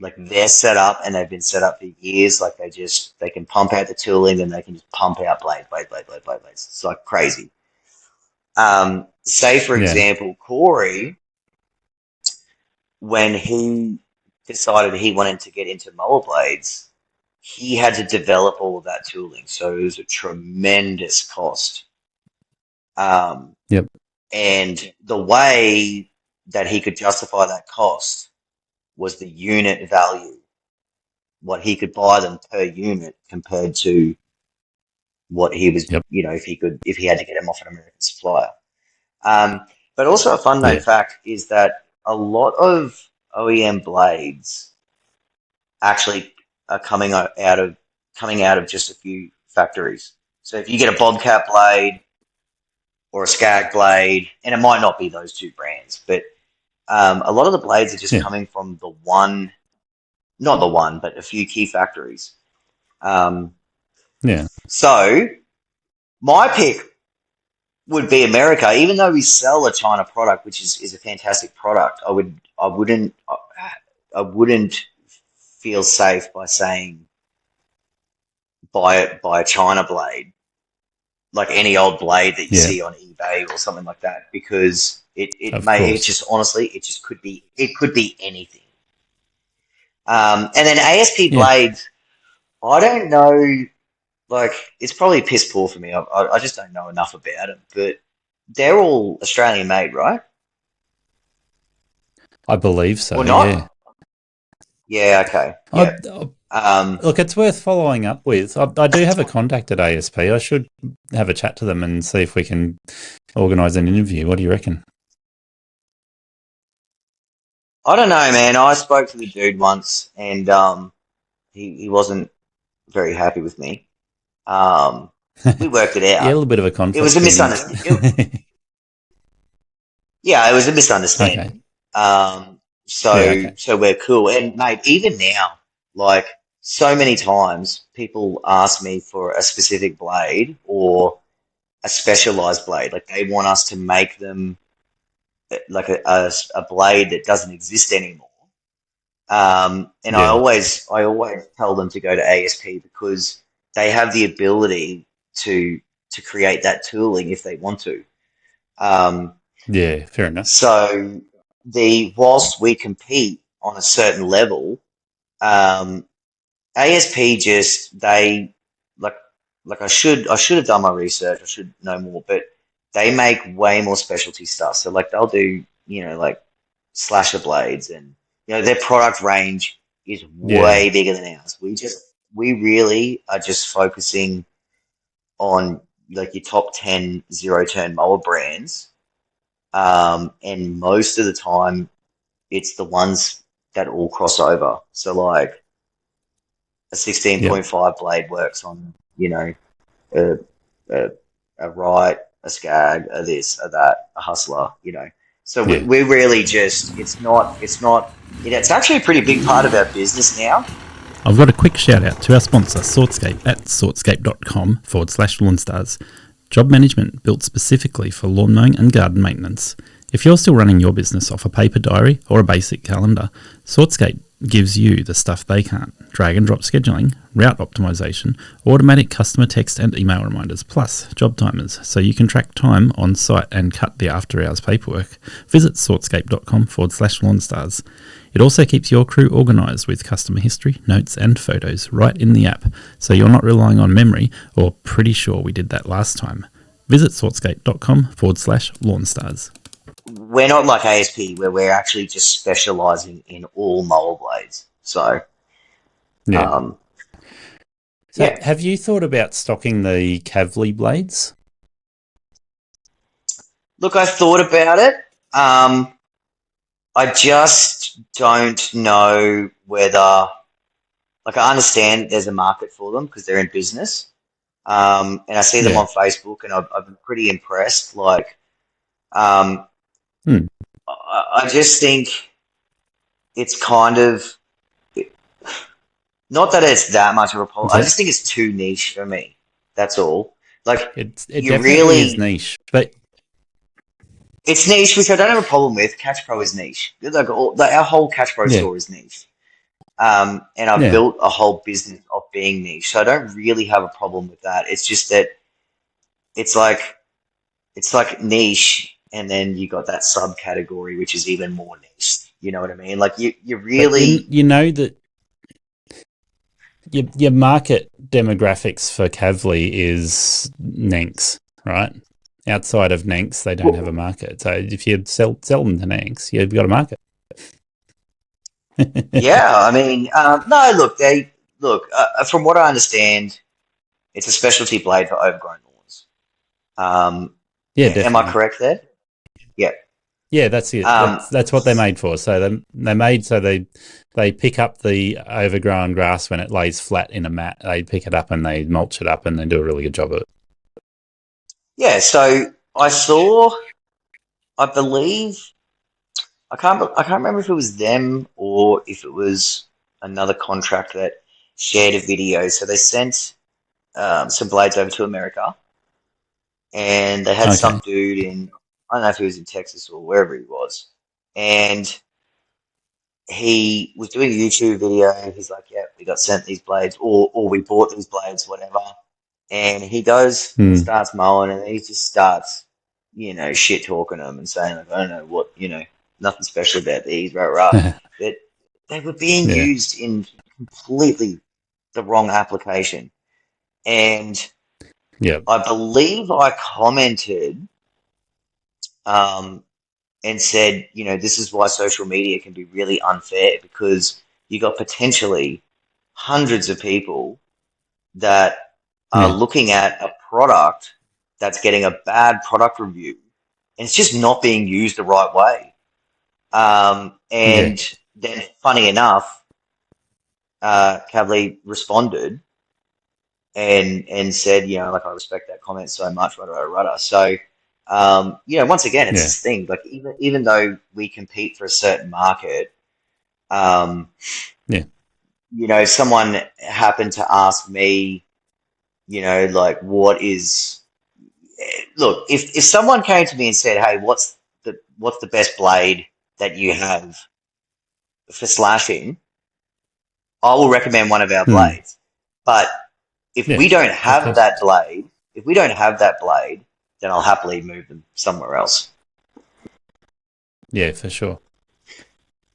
B: like they're set up and they've been set up for years. Like they can pump out the tooling and they can just pump out blades. It's like crazy. Say for
A: Yeah.
B: example, Corey, when he decided he wanted to get into mower blades, he had to develop all of that tooling, so it was a tremendous cost. Um,
A: Yep.
B: and the way that he could justify that cost was the unit value, what he could buy them per unit compared to what he was,
A: Yep.
B: if he had to get them off an American supplier. Um, but also a fun known
A: Yeah.
B: fact is that a lot of OEM blades actually are coming out of just a few factories. So if you get a Bobcat blade or a Skag blade, and it might not be those two brands, but a lot of the blades are just
A: Yeah.
B: coming from not the one, but a few key factories. Um,
A: Yeah.
B: so my pick would be America, even though we sell a China product, which is a fantastic product. I wouldn't feel safe by saying buy a China blade, like any old blade that you
A: Yeah.
B: see on eBay or something like that, because
A: Of
B: it
A: course.
B: just honestly it could be anything. And then ASP
A: Yeah.
B: blades, I don't know. Like, it's probably piss poor for me. I just don't know enough about them, but they're all Australian made, right?
A: I believe so.
B: Or
A: Yeah.
B: not? Yeah. Okay.
A: I,
B: Yeah. Um,
A: Look, it's worth following up with. I do have a contact at ASP. I should have a chat to them and see if we can organise an interview. What do you reckon?
B: I don't know, man. I spoke to the dude once, and he wasn't very happy with me. Um, we worked it
A: Yeah, a
B: out.
A: little bit of a
B: It was a
A: conflict
B: misunderstanding.
A: then.
B: Yeah, it was a
A: Okay.
B: misunderstanding.
A: Yeah,
B: So
A: okay.
B: so we're cool. And mate, even now, like, so many times, people ask me for a specific blade or a specialized blade. Like, they want us to make them like a blade that doesn't exist anymore. And I
A: Yeah.
B: always I always tell them to go to ASP because they have the ability to create that tooling if they want to. Um,
A: Yeah, fair enough.
B: so the whilst we compete on a certain level, um, ASP just they like I should have done my research. I should know more, but they make way more specialty stuff. So like they'll do like slasher blades, and their product range is
A: Yeah.
B: way bigger than ours. We really are just focusing on like your top 10 zero turn mower brands, and most of the time it's the ones that all cross over. So like a
A: Yep.
B: 16.5 blade works on, a, a, a right, a skag, a this, a that, a hustler. So we,
A: Yeah.
B: we really just, it's actually a pretty big part of our business now.
A: I've got a quick shout out to our sponsor, Sortscape, at sortscape.com/lawnstars. Job management built specifically for lawn mowing and garden maintenance. If you're still running your business off a paper diary or a basic calendar, Sortscape gives you the stuff they can't. Drag and drop scheduling, route optimization, automatic customer text and email reminders, plus job timers, so you can track time on site and cut the after hours paperwork. Visit sortscape.com/lawnstars. It also keeps your crew organised with customer history, notes and photos right in the app, so you're not relying on memory or pretty sure we did that last time. Visit sortscape.com/lawnstars.
B: We're not like ASP where we're actually just specializing in all mower blades. So,
A: Yeah.
B: um,
A: So
B: yeah.
A: have you thought about stocking the Kavli blades?
B: Look, I thought about it. I just don't know whether, like, I understand there's a market for them because they're in business. And I see them
A: Yeah.
B: on Facebook, and I've been pretty impressed. Like, um,
A: Hmm.
B: I just think it's kind of not that it's that much of a problem.
A: What's
B: I
A: that?
B: just think it's too niche for me. That's all. Like,
A: It
B: you
A: definitely is
B: really,
A: niche, but
B: it's niche, which I don't have a problem with. Catch Pro is niche. Like our whole Catch Pro
A: yeah,
B: store is niche. And I've
A: yeah.
B: built a whole business of being niche, so I don't really have a problem with that. It's just that it's like niche, and then you got that subcategory which is even more niche. You know what I mean? Like you
A: But
B: really,
A: you know that your market demographics for Kavli is Nanks, right? Outside of Nanks, they don't have a market. So if you sell them to Nanks, you've got a market.
B: Yeah, I mean, no, from what I understand, it's a specialty blade for overgrown lawns. Um,
A: Yeah,
B: am I
A: definitely.
B: correct there? Yeah.
A: Yeah, that's it.
B: Um,
A: That's what they're made for. So they're made so they pick up the overgrown grass when it lays flat in a mat. They pick it up and they mulch it up and they do a really good job of it.
B: yeah, so I believe, I can't remember if it was them or if it was another contract that shared a video. So they sent some blades over to America, and they had
A: Okay.
B: some dude in, I don't know if he was in Texas or wherever he was, and he was doing a YouTube video. He's like, "Yeah, we got sent these blades, or we bought these blades, whatever." And he goes and
A: Hmm.
B: starts mowing, and he just starts, shit talking them and saying like, "I don't know what, nothing special about these, rah rah." But they were being
A: Yeah.
B: used in completely the wrong application, and
A: Yeah.
B: I believe I commented um, and said, this is why social media can be really unfair because you got potentially hundreds of people that are
A: Yeah.
B: looking at a product that's getting a bad product review and it's just not being used the right way.
A: Yeah.
B: And then, funny enough, Cavli responded and said, like I respect that comment so much, rudder, rudder, rudder. So, once again, it's
A: Yeah.
B: this thing. Like even though we compete for a certain market, um,
A: Yeah.
B: someone happened to ask me, like what is look, if someone came to me and said, "Hey, what's the best blade that you have for slashing?" I will recommend one of our
A: Hmm.
B: blades. But if
A: Yeah.
B: we don't
A: Of
B: have
A: course.
B: that blade, if we don't have that blade, then I'll happily move them somewhere else.
A: Yeah, for sure.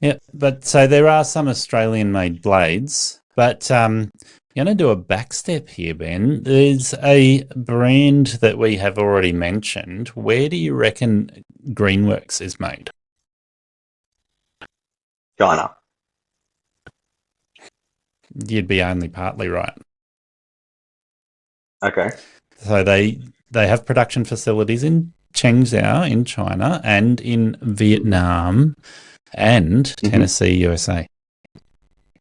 A: Yeah, but so there are some Australian-made blades, but I'm going to do a backstep here, Ben. There's a brand that we have already mentioned. Where do you reckon Greenworks is made?
B: China.
A: You'd be only partly right.
B: Okay.
A: So they have production facilities in Chengzhou in China and in Vietnam and
B: hmm
A: Tennessee, USA.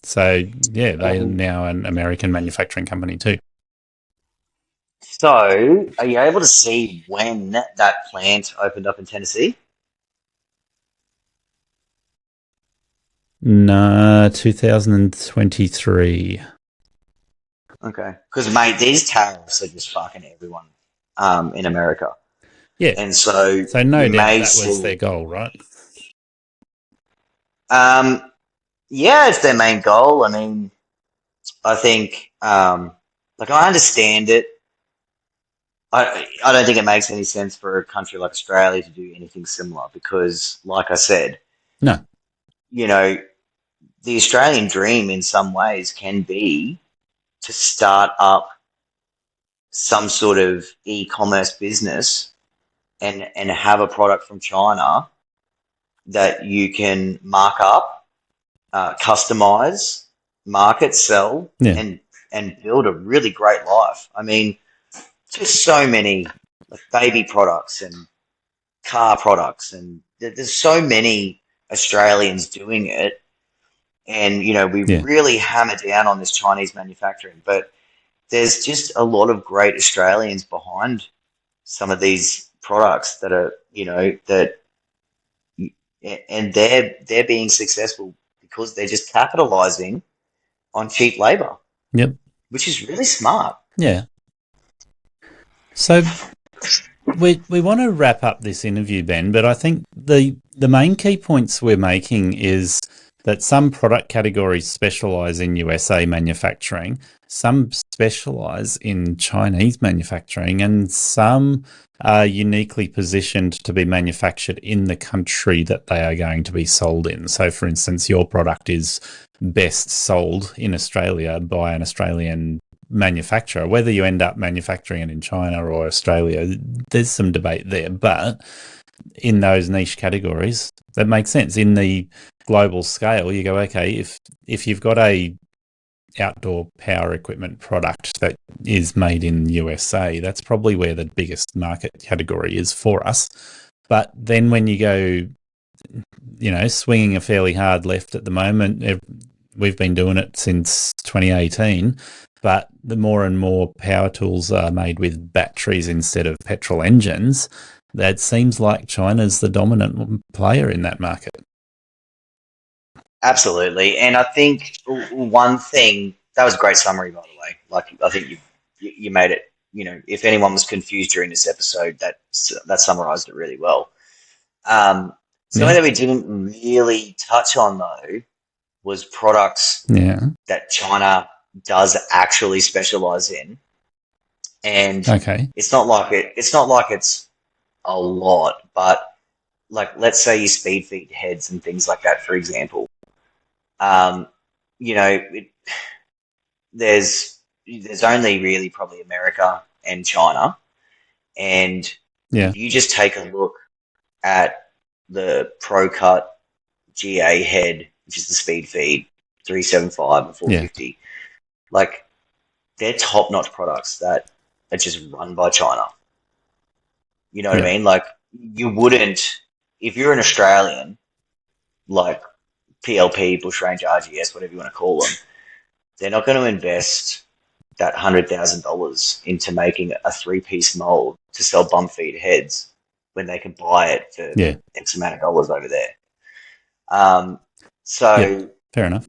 A: So yeah, they are now an American manufacturing company too.
B: So, are you able to see when that plant opened up in Tennessee?
A: No, 2023.
B: Okay. Because, mate, these tariffs are just fucking everyone in America.
A: Yeah.
B: And so
A: So no
B: you
A: doubt
B: may
A: that was their
B: see,
A: goal, right?
B: um, yeah, it's their main goal. I mean, I think, like, I understand it. I don't think it makes any sense for a country like Australia to do anything similar because, like I said,
A: No.
B: you know, the Australian dream in some ways can be to start up some sort of e-commerce business and have a product from China that you can mark up, customize, market, sell,
A: Yeah.
B: and build a really great life. I mean, just so many like baby products and car products, and there's so many Australians doing it. And we
A: Yeah.
B: really hammer down on this Chinese manufacturing, but there's just a lot of great Australians behind some of these products that are, that and they're being successful because they're just capitalizing on cheap labor,
A: Yep.
B: which is really smart.
A: Yeah. So we want to wrap up this interview, Ben, but I think the main key points we're making is that some product categories specialize in USA manufacturing, some specialize in Chinese manufacturing, and some are uniquely positioned to be manufactured in the country that they are going to be sold in. So, for instance, your product is best sold in Australia by an Australian manufacturer. Whether you end up manufacturing it in China or Australia, there's some debate there. But in those niche categories, that makes sense. In the global scale, you go, okay, if you've got a outdoor power equipment product that is made in USA, that's probably where the biggest market category is for us. But then when you go, swinging a fairly hard left at the moment, we've been doing it since 2018, but the more and more power tools are made with batteries instead of petrol engines, that seems like China's the dominant player in that market.
B: Absolutely. And I think one thing, that was a great summary, by the way. Like, I think you made it, if anyone was confused during this episode, that summarized it really well. Something that we didn't really touch on, though, was products that China does actually specialize in. And it's not like it's a lot, but like, let's say you speed feed heads and things like that, for example. There's only really probably America and China, and if you just take a look at the ProCut GA head, which is the speed feed 375 and 450, like, they're top-notch products that are just run by China. You know what I mean? Like, you wouldn't, if you're an Australian, like PLP, Bushranger, RGS, whatever you want to call them, they're not going to invest that $100,000 into making a 3-piece mold to sell bump feed heads when they can buy it for X amount of dollars over there. So
A: fair enough.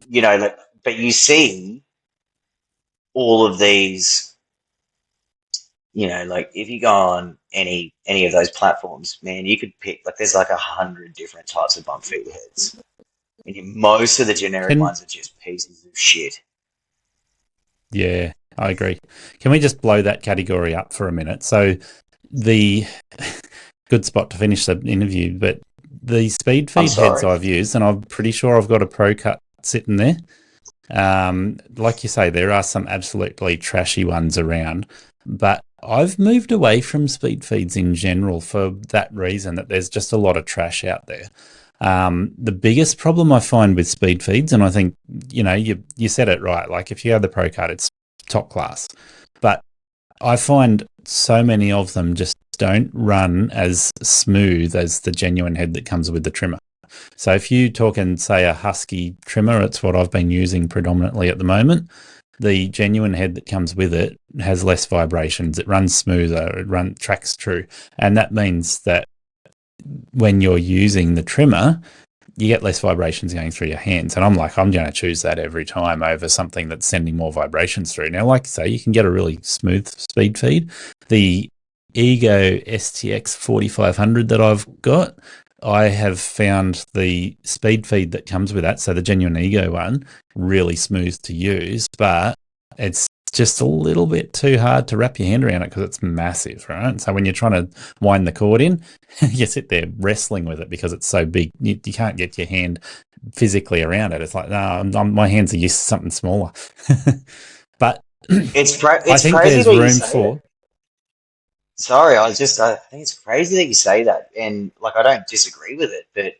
B: But you see all of these, like, if you go on any of those platforms, man, you could pick, like, there's like 100 different types of bump feed heads. And most of the generic ones are just pieces of shit.
A: Yeah, I agree. Can we just blow that category up for a minute? So the good spot to finish the interview, but the speed feed heads I've used, and I'm pretty sure I've got a ProCut sitting there. Like you say, there are some absolutely trashy ones around, but I've moved away from speed feeds in general for that reason, that there's just a lot of trash out there. The biggest problem I find with speed feeds, and I think, you said it right, like, if you have the ProCut, it's top class. But I find so many of them just don't run as smooth as the genuine head that comes with the trimmer. So if you talk and say a Husky trimmer, it's what I've been using predominantly at the moment. The genuine head that comes with it has less vibrations. It runs smoother. It tracks true. And that means that when you're using the trimmer, you get less vibrations going through your hands. And I'm going to choose that every time over something that's sending more vibrations through. Now, like I say, you can get a really smooth speed feed. The Ego STX 4500 that I've got, I have found the speed feed that comes with that, so the genuine Ego one, really smooth to use, but it's just a little bit too hard to wrap your hand around it because it's massive, right? So when you're trying to wind the cord in, you sit there wrestling with it because it's so big. You can't get your hand physically around it. It's like, no, my hands are used to something smaller. But I think there's room for...
B: Sorry, I think it's crazy that you say that, and like, I don't disagree with it, but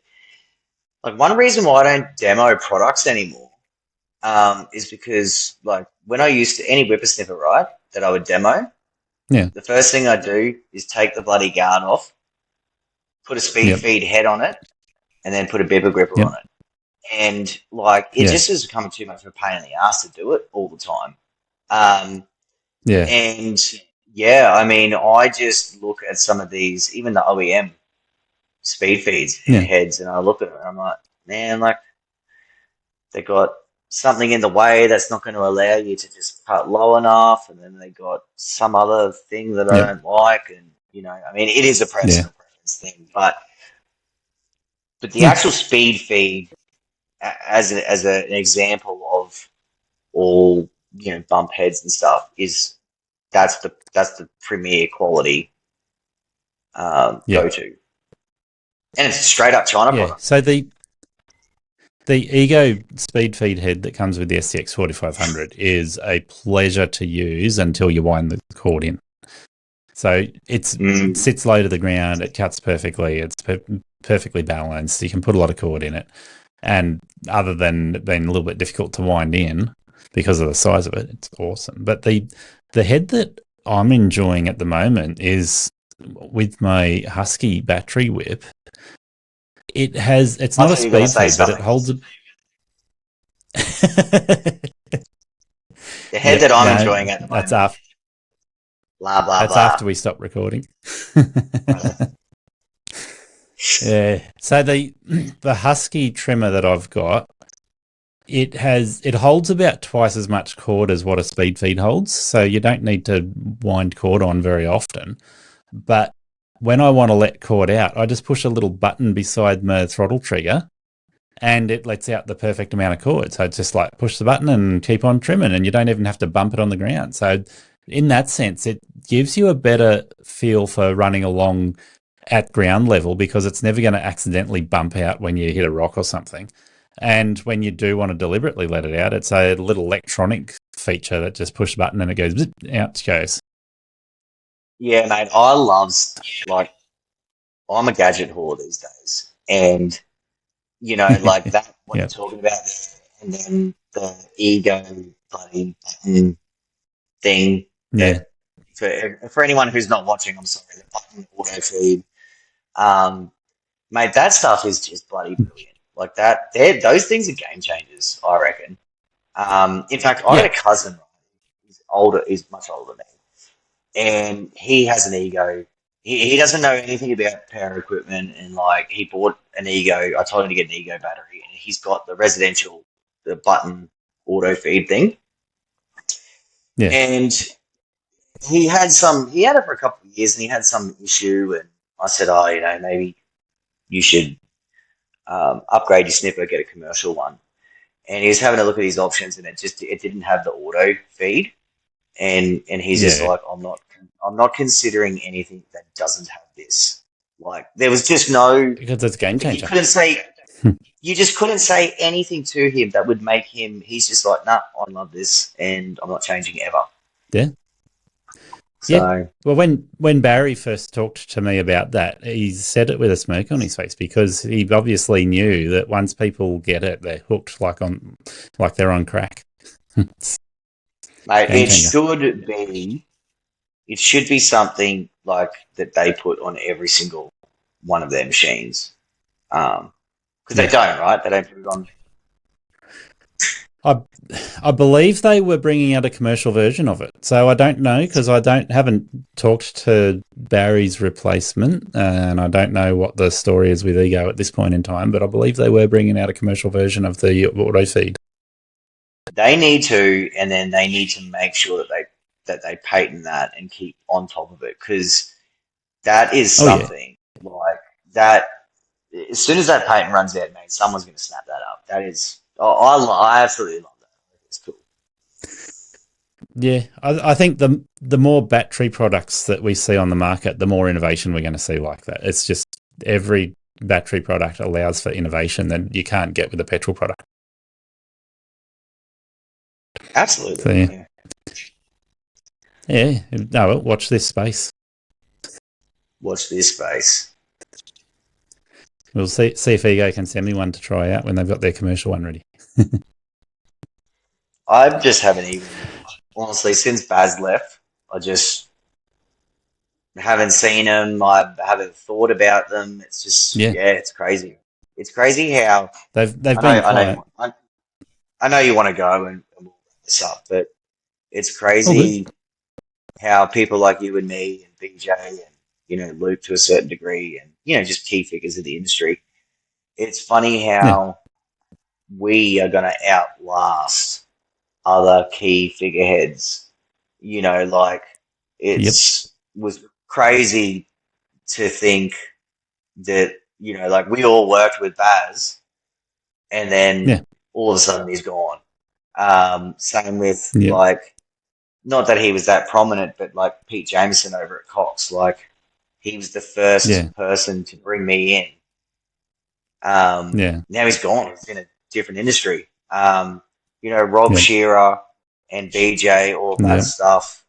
B: like, one reason why I don't demo products anymore is because, like, when I used to, any whippersnipper, right, that I would demo, the first thing I do is take the bloody guard off, put a speed feed head on it, and then put a bibber gripper on it, and like, it just has become too much of a pain in the ass to do it all the time. And I mean, I just look at some of these, even the OEM speed feeds heads, and I look at it and I'm like, man, like, they got something in the way that's not going to allow you to just cut low enough, and then they got some other thing that I don't like, and I mean, it is a personal preference thing, but the actual speed feed an example of all bump heads and stuff is that's the premier quality
A: Yeah.
B: go to, and it's a straight up China
A: Yeah.
B: product.
A: So the Ego speed feed head that comes with the SCX 4500 is a pleasure to use until you wind the cord in. So it
B: Mm.
A: sits low to the ground. It cuts perfectly. It's perfectly balanced. You can put a lot of cord in it. And other than being a little bit difficult to wind in because of the size of it, it's awesome. But the head that I'm enjoying at the moment is with my Husky battery whip. It's
B: I
A: not a
B: thought you were going to
A: speed
B: say
A: feed, but it
B: something
A: holds
B: else.
A: a
B: The head
A: Yep,
B: that I'm
A: no,
B: enjoying at the
A: that's
B: moment,
A: after
B: blah blah
A: that's
B: blah.
A: after we stop recording.
B: Right.
A: Yeah. So the Husky trimmer that I've got, it holds about twice as much cord as what a speed feed holds, so you don't need to wind cord on very often. But when I want to let cord out, I just push a little button beside my throttle trigger and it lets out the perfect amount of cord. So it's just like push the button and keep on trimming, and you don't even have to bump it on the ground. So in that sense, it gives you a better feel for running along at ground level because it's never going to accidentally bump out when you hit a rock or something. And when you do want to deliberately let it out, it's a little electronic feature that just push a button and it goes zip, out it goes.
B: Yeah, mate, I love stuff like I'm a gadget whore these days, and like that what
A: Yeah,
B: you're talking about there, and then the ego bloody button thing
A: yeah,
B: that for anyone who's not watching, I'm sorry, the button auto feed, um, mate, that stuff is just bloody brilliant. Like that, those things are game changers, I reckon. In fact, I got
A: yeah,
B: a cousin, right? He's much older than me, and he has an ego. He doesn't know anything about power equipment, and like he bought an ego. I told him to get an ego battery, and he's got the button auto feed thing,
A: yeah,
B: and he had it for a couple of years, and he had some issue, and I said, oh, maybe you should upgrade your snipper, get a commercial one. And he was having a look at his options, and it didn't have the auto feed, and he's just
A: yeah.
B: like, I'm not considering anything that doesn't have this. Like there was just no,
A: Because it's a game
B: like,
A: changer.
B: you just couldn't say anything to him that would make him. He's just like, nah, I love this, and I'm not changing ever.
A: Yeah. Yeah.
B: So
A: Well, when Barry first talked to me about that, he said it with a smirk on his face because he obviously knew that once people get it, they're hooked like they're on crack. It's
B: mate,
A: game changer.
B: it should be something like that they put on every single one of their machines. Because they
A: Yeah.
B: don't, right? They don't put it on.
A: I I believe they were bringing out a commercial version of it. So I don't know because I haven't talked to Barry's replacement, and I don't know what the story is with Ego at this point in time. But I believe they were bringing out a commercial version of the auto feed.
B: They need to, and then they need to make sure that they patent that and keep on top of it because that is
A: Oh yeah,
B: something like that. As soon as that patent runs out, man, someone's going to snap that up. That is, I absolutely love that. It's cool.
A: yeah. I think the more battery products that we see on the market, the more innovation we're going to see like that. It's just every battery product allows for innovation that you can't get with a petrol product. So
B: Absolutely,
A: yeah,
B: yeah.
A: yeah. No, well, watch this space.
B: Watch this space.
A: We'll see if Ego can send me one to try out when they've got their commercial one ready.
B: I just haven't even, honestly, since Baz left, I just haven't seen them. I haven't thought about them. It's just,
A: Yeah,
B: yeah, it's crazy. It's crazy how
A: they've
B: I know,
A: been
B: I know,
A: quiet.
B: I know you want to go and we'll wrap this up, but it's
A: All good.
B: crazy how people like you and me and BJ and Luke to a certain degree and just key figures of the industry. It's funny
A: Yeah.
B: how we are going to outlast other key figureheads. Like
A: Yep.
B: it's was crazy to think that like we all worked with Baz and then
A: Yeah.
B: all of a sudden he's gone. Same with
A: Yeah.
B: like, not that he was that prominent, but like Pete Jameson over at Cox, like he was the
A: Yeah.
B: first person to bring me in.
A: Yeah.
B: Now he's gone. He's in a different industry. Rob
A: Yeah.
B: Shearer and BJ, all of that
A: Yeah.
B: stuff,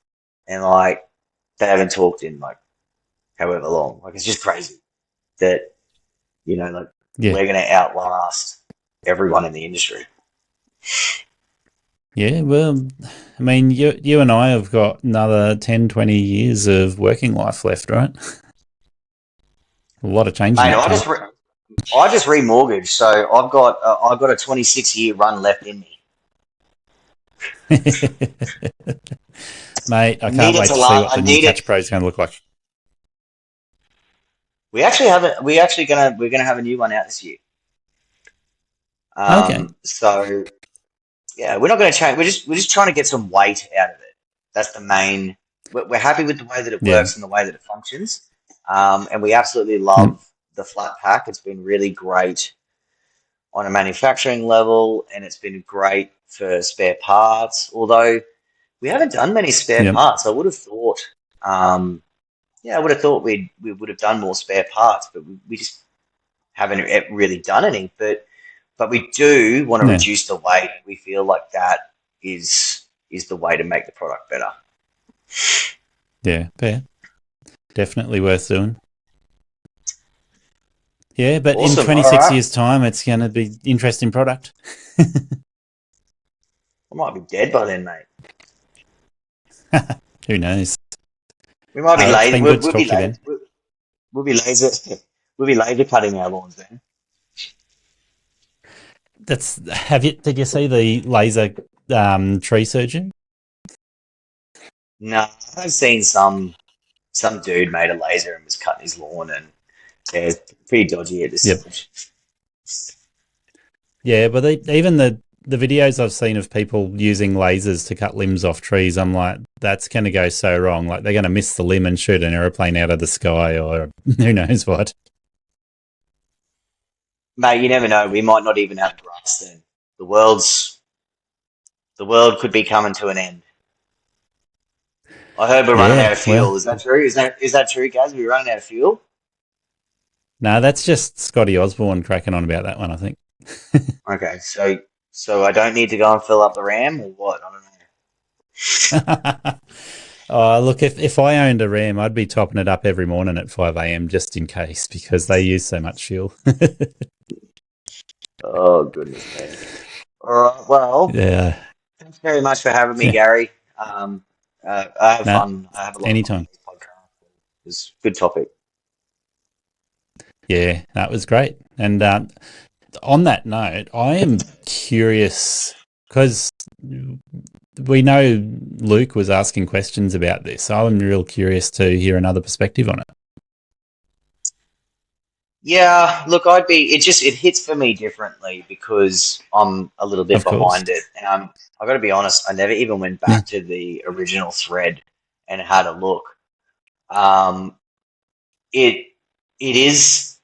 B: and like they haven't talked in like however long. Like it's just crazy that like
A: Yeah.
B: we're going to outlast everyone in the industry.
A: Yeah. Well, I mean, you and I have got another 10, 20 years of working life left, right? A lot of change in
B: Mate,
A: that
B: I
A: time.
B: just I just remortgaged, so I've got a 26-year run left in me.
A: Mate, I
B: I need
A: can't
B: it
A: wait
B: to
A: to see
B: last.
A: what
B: I
A: the new
B: need it.
A: Catch Pro is going to look like.
B: We actually have it. We're gonna have a new one out this year.
A: Okay.
B: So yeah, we're not going to change. We're just trying to get some weight out of it. That's the main. We're happy with the way that it
A: Yeah.
B: works and the way that it functions, and we absolutely
A: Yep.
B: love the flat pack. It's been really great on a manufacturing level, and it's been great for spare parts. Although we haven't done many spare
A: Yep.
B: parts, I would have thought. Um, yeah, I would have thought we would have done more spare parts, but we just haven't really done any. But we do want to
A: Yeah.
B: reduce the weight. We feel like that is the way to make the product better.
A: Yeah. Fair. Definitely worth doing. Yeah, but in
B: Awesome. All
A: 26
B: right.
A: years' time, it's going to be interesting product.
B: I might be dead by then, mate.
A: Who knows?
B: We might be
A: It's
B: lazy.
A: been
B: We'll,
A: good to
B: we'll be
A: talk to you,
B: lazy.
A: Ben.
B: We'll be laser. We'll be laser cutting our lawns then.
A: Did you see the laser tree surgeon?
B: No, I've seen some dude made a laser and was cutting his lawn, and yeah, it's pretty dodgy at this
A: Yep.
B: stage.
A: Yeah, but even the videos I've seen of people using lasers to cut limbs off trees, I'm like, that's going to go so wrong. Like they're going to miss the limb and shoot an aeroplane out of the sky, or who knows what.
B: Mate, you never know. We might not even have grass then. The world's the world could be coming to an end. I heard we're running out
A: Yeah,
B: of
A: well,
B: fuel. Is that true? Is that true, guys? We're running out of fuel?
A: no, that's just Scotty Osborne cracking on about that one, I think.
B: Okay, so I don't need to go and fill up the RAM or what? I don't know.
A: Oh, look, if I owned a Ram, I'd be topping it up every morning at 5 a.m. just in case because they use so much fuel.
B: Oh goodness me. All right. Well,
A: Yeah.
B: thanks very much for having me,
A: Yeah.
B: Gary. I have
A: No,
B: fun. I have a lot of fun on
A: anytime.
B: this podcast. It's a good topic.
A: Yeah, that was great. And on that note, I am curious because we know Luke was asking questions about this. So I'm real curious to hear another perspective on it.
B: Yeah, look, it hits for me differently because I'm a little bit
A: Of course.
B: behind it. And I've got to be honest, I never even went
A: Yeah.
B: back to the original thread and had a look. Um, it it is,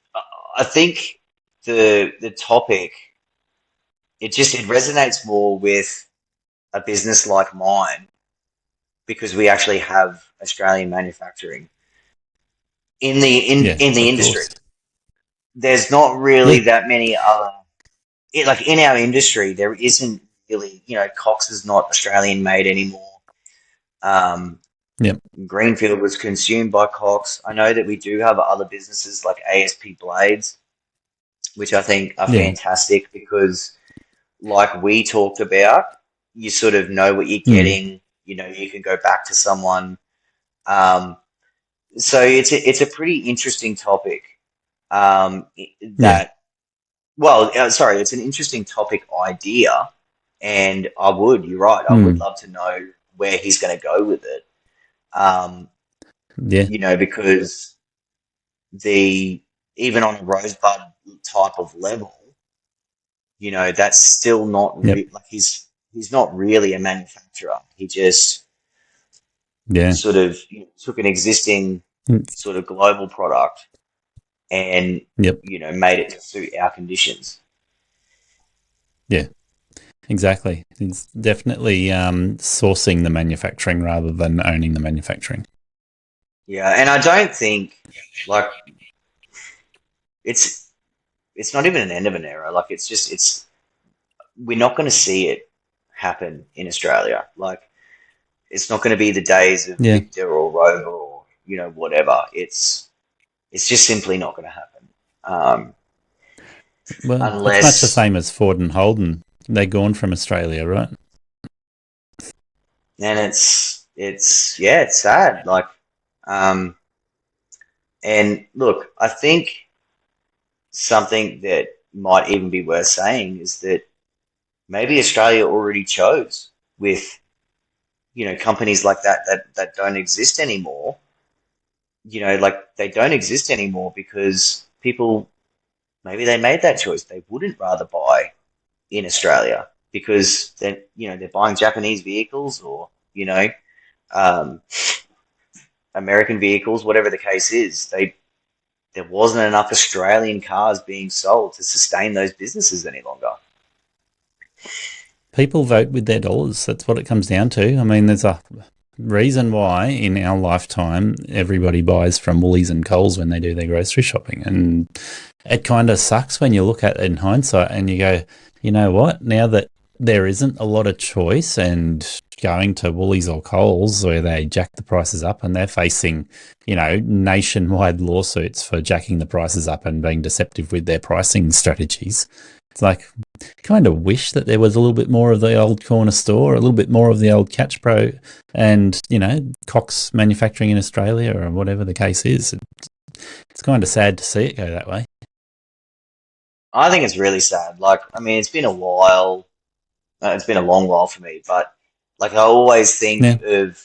B: I think the topic, it resonates more with a business like mine because we actually have Australian manufacturing
A: Yeah,
B: in the
A: of
B: industry.
A: course.
B: There's not
A: Yeah.
B: really that many other like in our industry. There isn't really, Cox is not Australian made anymore. Um,
A: Yep.
B: Greenfield was consumed by Cox. I know that we do have other businesses like ASP Blades, which I think are
A: Yeah.
B: fantastic because, like we talked about, you sort of know what you're
A: Mm.
B: getting. You can go back to someone. Um, so it's a pretty interesting topic.
A: Yeah.
B: That Well, sorry, it's an interesting topic idea, and you're right, I would
A: Mm.
B: love to know where he's going to go with it. Um,
A: Yeah.
B: because the even on a rosebud type of level, that's still not
A: Yep.
B: like he's not really a manufacturer. He just
A: Yeah.
B: sort of took an existing
A: Mm.
B: sort of global product and
A: Yep.
B: made it to suit our conditions.
A: Yeah, exactly. It's definitely sourcing the manufacturing rather than owning the manufacturing.
B: Yeah, and I don't think like it's it's not even an end of an era. Like it's we're not going to see it happen in Australia. Like it's not going to be the days of
A: Yeah.
B: Victor or Rover or whatever. It's just simply not going to happen. Um,
A: Well, it's much the
B: unless
A: same as Ford and Holden. They're gone from Australia, right?
B: and it's yeah, it's sad. Like um, and look, I think something that might even be worth saying is that maybe Australia already chose with companies like that don't exist anymore. Like they don't exist anymore because people maybe they made that choice. They wouldn't rather buy in Australia because they're buying Japanese vehicles or um, American vehicles, whatever the case is. There wasn't enough Australian cars being sold to sustain those businesses any longer.
A: People vote with their dollars. That's what it comes down to. I mean, there's a reason why in our lifetime everybody buys from Woolies and Coles when they do their grocery shopping. And it kind of sucks when you look at it in hindsight and you go, you know what? Now that there isn't a lot of choice and going to Woolies or Coles where they jack the prices up and they're facing, nationwide lawsuits for jacking the prices up and being deceptive with their pricing strategies. It's like, kind of wish that there was a little bit more of the old corner store, a little bit more of the old Catch Pro and, Cox manufacturing in Australia or whatever the case is. It's kind of sad to see it go that way.
B: I think it's really sad. Like, I mean, it's been a while. It's been a long while for me, but like I always think
A: Yeah.
B: of,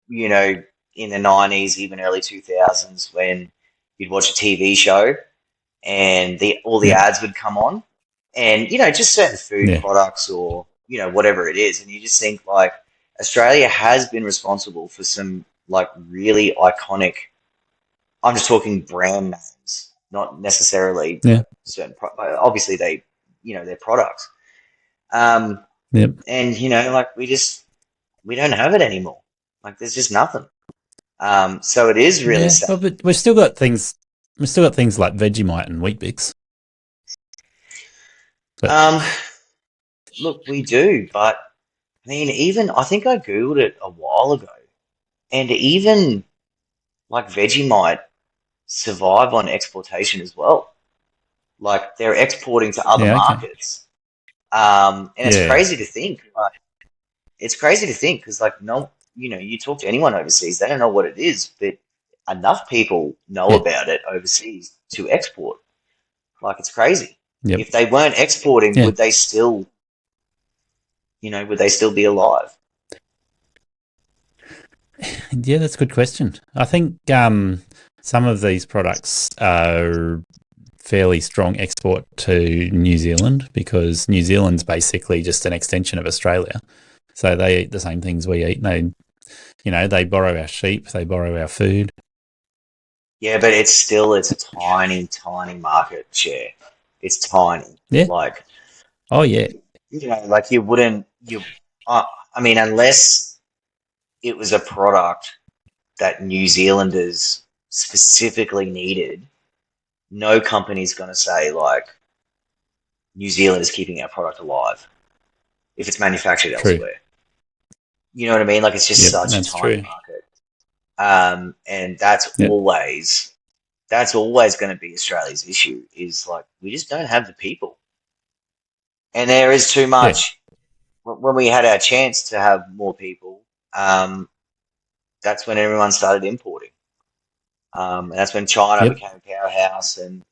B: you know, in the 90s, even early 2000s, when you'd watch a TV show and the all the
A: Yeah.
B: ads would come on, and just certain food
A: Yeah.
B: products or whatever it is, and you just think like Australia has been responsible for some like really iconic. I'm just talking brand names, not necessarily
A: Yeah.
B: certain. Obviously, they're products. Um,
A: Yep.
B: and like we don't have it anymore. Like there's just nothing. So it is really
A: Yeah.
B: sad.
A: Well, but we've still got things. We've still got things like Vegemite and Wheat Bix. But
B: Um, look, we do, but I mean, even I think I googled it a while ago, and even like Vegemite survive on exportation as well. Like they're exporting to other
A: yeah, okay.
B: markets, and it's
A: Yeah.
B: crazy to think. Like, it's crazy to think because like no, you talk to anyone overseas, they don't know what it is, but enough people know
A: Yeah.
B: about it overseas to export. Like it's crazy.
A: Yep.
B: If they weren't exporting,
A: Yeah.
B: would they still be alive?
A: Yeah, that's a good question. I think some of these products are fairly strong export to New Zealand because New Zealand's basically just an extension of Australia. So they eat the same things we eat. They borrow our sheep, they borrow our food.
B: Yeah, but it's a tiny, tiny market share. It's tiny.
A: Yeah.
B: Like
A: Oh, yeah.
B: like you wouldn't you. Uh, I mean, unless it was a product that New Zealanders specifically needed, no company's going to say like New Zealand is keeping our product alive if it's manufactured
A: True.
B: elsewhere. You know what I mean? Like it's just
A: Yep,
B: such a
A: that's
B: tiny
A: true.
B: market. And
A: Yep.
B: that's always going to be Australia's issue is like we just don't have the people, and there is too
A: Yeah.
B: much. When we had our chance to have more people, that's when everyone started importing, and that's when China
A: Yep.
B: became a powerhouse, and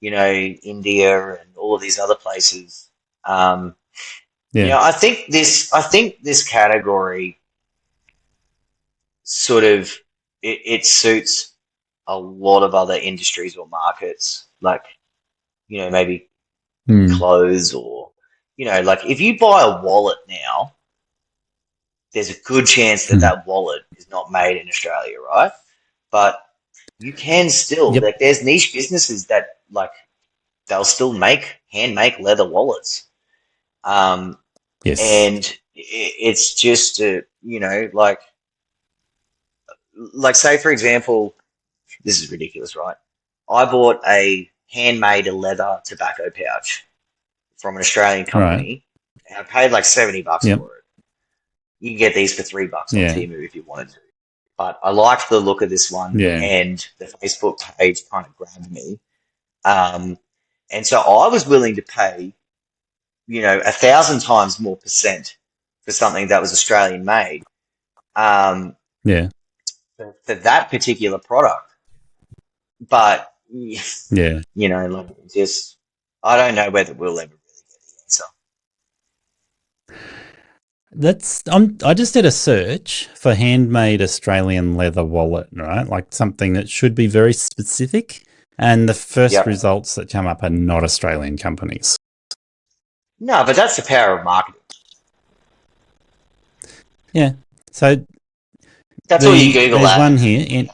B: India and all of these other places. Um,
A: Yeah.
B: I think this category sort of it suits a lot of other industries or markets, like maybe
A: Hmm.
B: clothes or like if you buy a wallet now, there's a good chance that
A: Hmm.
B: that wallet is not made in Australia, right? But you can still
A: Yep.
B: like there's niche businesses that like they'll still hand make leather wallets, Um,
A: Yes.
B: and it's just like say for example, this is ridiculous, right? I bought a handmade leather tobacco pouch from an Australian
A: Right.
B: company, and I paid like $70
A: Yep.
B: for it. You can get these for $3 on
A: Yeah.
B: Temu if you wanted to. But I liked the look of this one,
A: Yeah.
B: and the Facebook page kind of grabbed me. Um, and so I was willing to pay, 1,000 times more percent for something that was Australian made, um,
A: Yeah.
B: for that particular product. But
A: Yeah.
B: like just I don't know whether we'll ever really get the answer.
A: I just did a search for handmade Australian leather wallet, right? Like something that should be very specific. And the first
B: Yep.
A: results that come up are not Australian companies.
B: No, but that's the power of marketing.
A: Yeah. So
B: That's all you Google
A: there's
B: that.
A: one here in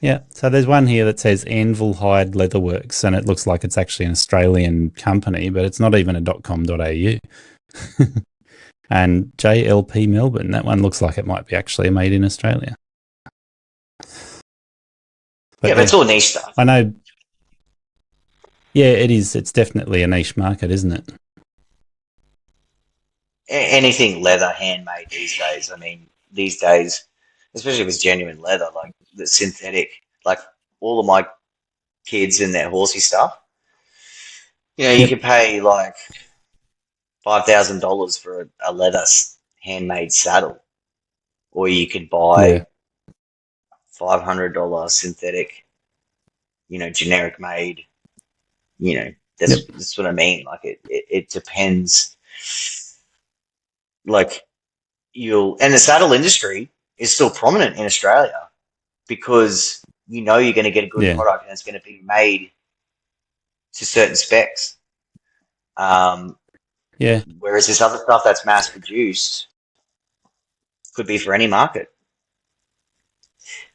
A: yeah. So there's one here that says Anvil Hide Leatherworks, and it looks like it's actually an Australian company, but it's not even a .com.au. And JLP Melbourne, that one looks like it might be actually made in Australia.
B: Yeah,
A: But
B: but it's all niche stuff.
A: I know. Yeah, it is. It's definitely a niche market, isn't it?
B: Anything leather handmade these days. I mean, these days, especially if it's genuine leather, like the synthetic, like all of my kids and their horsey stuff. You
A: Yep.
B: can pay like $5,000 for a leather handmade saddle, or you could buy
A: Yeah.
B: $500 synthetic, generic made.
A: Yep.
B: That's what I mean. Like it depends. Like and the saddle industry is still prominent in Australia because you're going to get a good
A: Yeah.
B: product and it's going to be made to certain specs. Um,
A: Yeah.
B: whereas this other stuff that's mass produced could be for any market.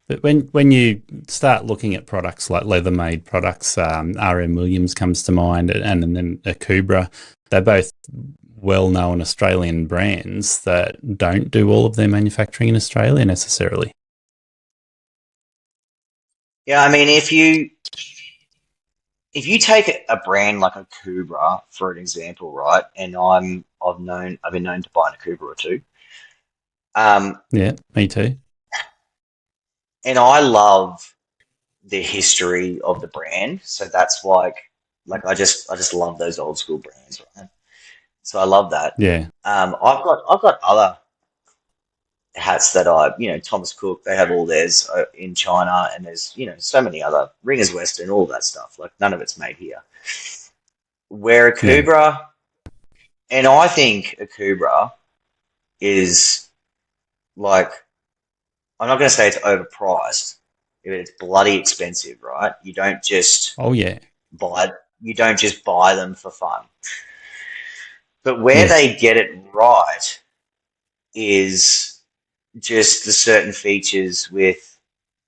A: But when you start looking at products like leather-made products, RM Williams comes to mind, and then Akubra, they're both well-known Australian brands that don't do all of their manufacturing in Australia necessarily.
B: Yeah, I mean, if you take a brand like a Cobra for an example, right? And I've been known to buy a Cobra or two. Um,
A: Yeah, me too.
B: and I love the history of the brand, so that's like I just love those old school brands, right? So I love that.
A: Yeah,
B: I've got other hats that Thomas Cook, they have all theirs in China, and there's so many other Ringers Western, all that stuff. Like none of it's made here. Where a
A: yeah,
B: Cobra, and I think a Cobra is like I'm not going to say it's overpriced, but it's bloody expensive, right?
A: oh yeah,
B: Buy you don't just buy them for fun. But where
A: yes,
B: they get it right is just the certain features with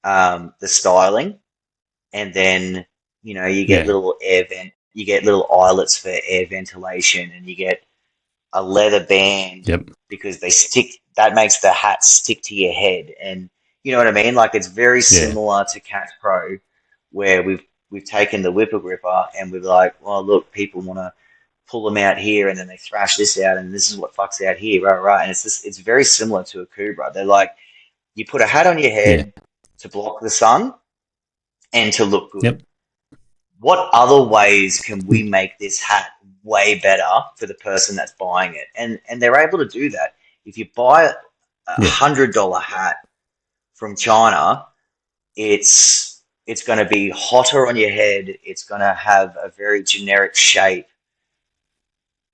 B: the styling, and then you get
A: yeah,
B: little you get little eyelets for air ventilation, and you get a leather band
A: yep,
B: because they stick. That makes the hat stick to your head, and you know what I mean. Like it's very
A: yeah,
B: similar to Catch Pro, where we've taken the Whipper Gripper and we're like, well, look, people want to pull them out here, and then they thrash this out, and this is what fucks out here, right, right. And it's very similar to a Cobra. They're like you put a hat on your
A: yeah,
B: head to block the sun and to look good.
A: yep,
B: What other ways can we make this hat way better for the person that's buying it? And they're able to do that. If you buy a
A: yeah,
B: $100 hat from China, it's going to be hotter on your head. It's going to have a very generic shape.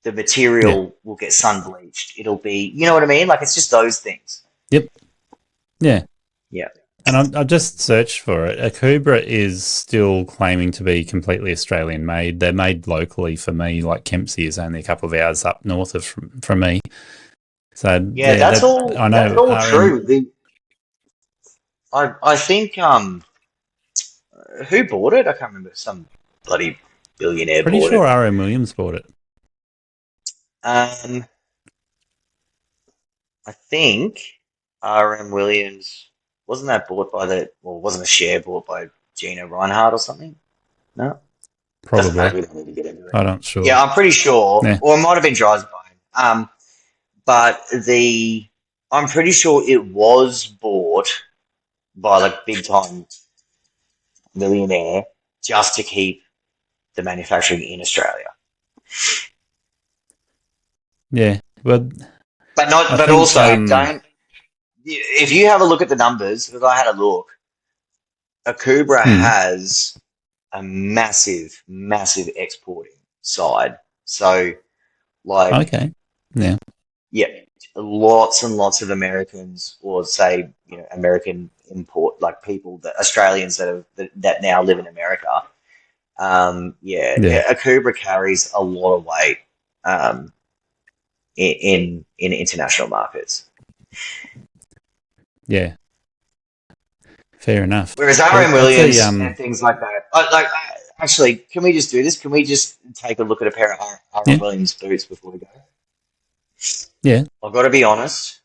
B: The
A: yeah,
B: material will get sun bleached. It'll be, you know what I mean? Like it's just those things.
A: yep, yeah.
B: Yeah.
A: And I've just searched for it. Akubra is still claiming to be completely Australian made. They're made locally for me, like Kempsey is only a couple of hours up north of from me. So
B: Yeah,
A: yeah,
B: that's
A: that
B: all.
A: I
B: That's
A: know
B: all
A: RM.
B: true. I think who bought it? I can't remember. Some bloody billionaire
A: Pretty
B: bought
A: sure
B: it.
A: RM Williams bought it.
B: Um, I think RM Williams wasn't that bought by wasn't a share bought by Gina Reinhardt or something? No, doesn't matter.
A: Probably.
B: We don't need to get into it.
A: I'm not sure.
B: Yeah, I'm pretty sure,
A: Yeah.
B: or it might have been Dry's buying. But I'm pretty sure it was bought by like big time millionaire just to keep the manufacturing in Australia.
A: Yeah. Well,
B: But not,
A: I
B: but
A: think,
B: also don't. If you have a look at the numbers, because I had a look, Akubra
A: hmm,
B: has a massive, massive exporting side. So, like,
A: okay. Yeah.
B: yeah, lots and lots of Americans, or say, American import, like people that Australians that now live in America.
A: Yeah.
B: Akubra carries a lot of weight um, in international markets.
A: Yeah. Fair enough.
B: Whereas
A: Well,
B: RM
A: that's
B: Williams and things like that, actually, can we just do this? Can we just take a look at a pair of RM
A: yeah.
B: Williams boots before we go?
A: Yeah.
B: I've got to be honest,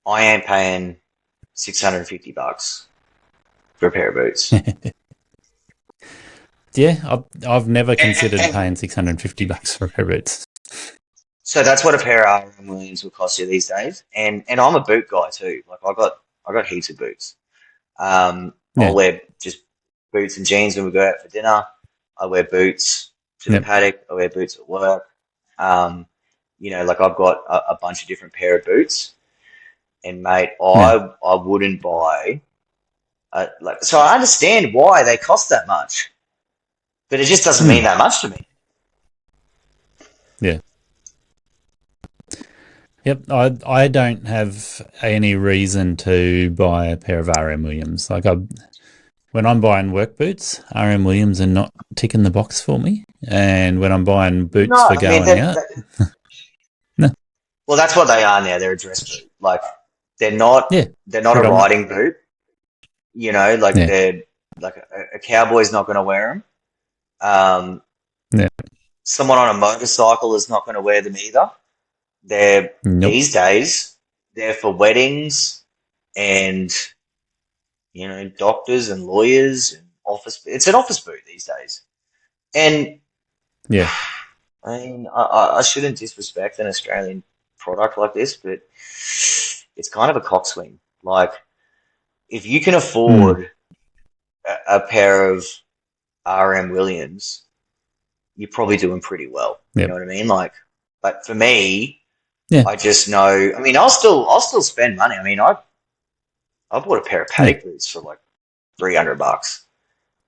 B: I ain't paying $650 for a pair of boots.
A: Yeah. I've never considered
B: And
A: paying $650 for a pair of boots.
B: so that's what a pair of RM Williams will cost you these days. And I'm a boot guy too. Like I got heaps of boots. I'll
A: Yeah.
B: wear just boots and jeans when we go out for dinner. I wear boots to the
A: Yep.
B: paddock. I wear boots at work. Um, like I've got a bunch of different pair of boots. And mate,
A: Yeah.
B: I wouldn't buy so I understand why they cost that much, but it just doesn't
A: Hmm.
B: mean that much to me.
A: Yeah. Yep. I don't have any reason to buy a pair of RM Williams. When I'm buying work boots, RM Williams are not ticking the box for me. And when I'm buying boots
B: No,
A: for
B: I mean
A: going out, no.
B: well, that's what they are now. They're a dress boot. Like they're not
A: Yeah.
B: they're not a
A: Predominant.
B: riding boot. Like
A: Yeah.
B: they're like a cowboy's not going to wear them. Um,
A: Yeah.
B: Someone on a motorcycle is not going to wear them either. They're
A: Nope.
B: these days they're for weddings and doctors and lawyers and office. It's an office boot these days. And
A: Yeah.
B: I mean, I shouldn't disrespect an Australian product like this, but it's kind of a cockswing. Like if you can
A: Hmm.
B: afford a pair of RM Williams, you're probably doing pretty well. You know
A: Yep.
B: what I mean? Like, but for me,
A: Yeah.
B: I just know. I mean, I'll still spend money. I mean, I bought a pair of
A: Yeah.
B: paddock boots for like $300.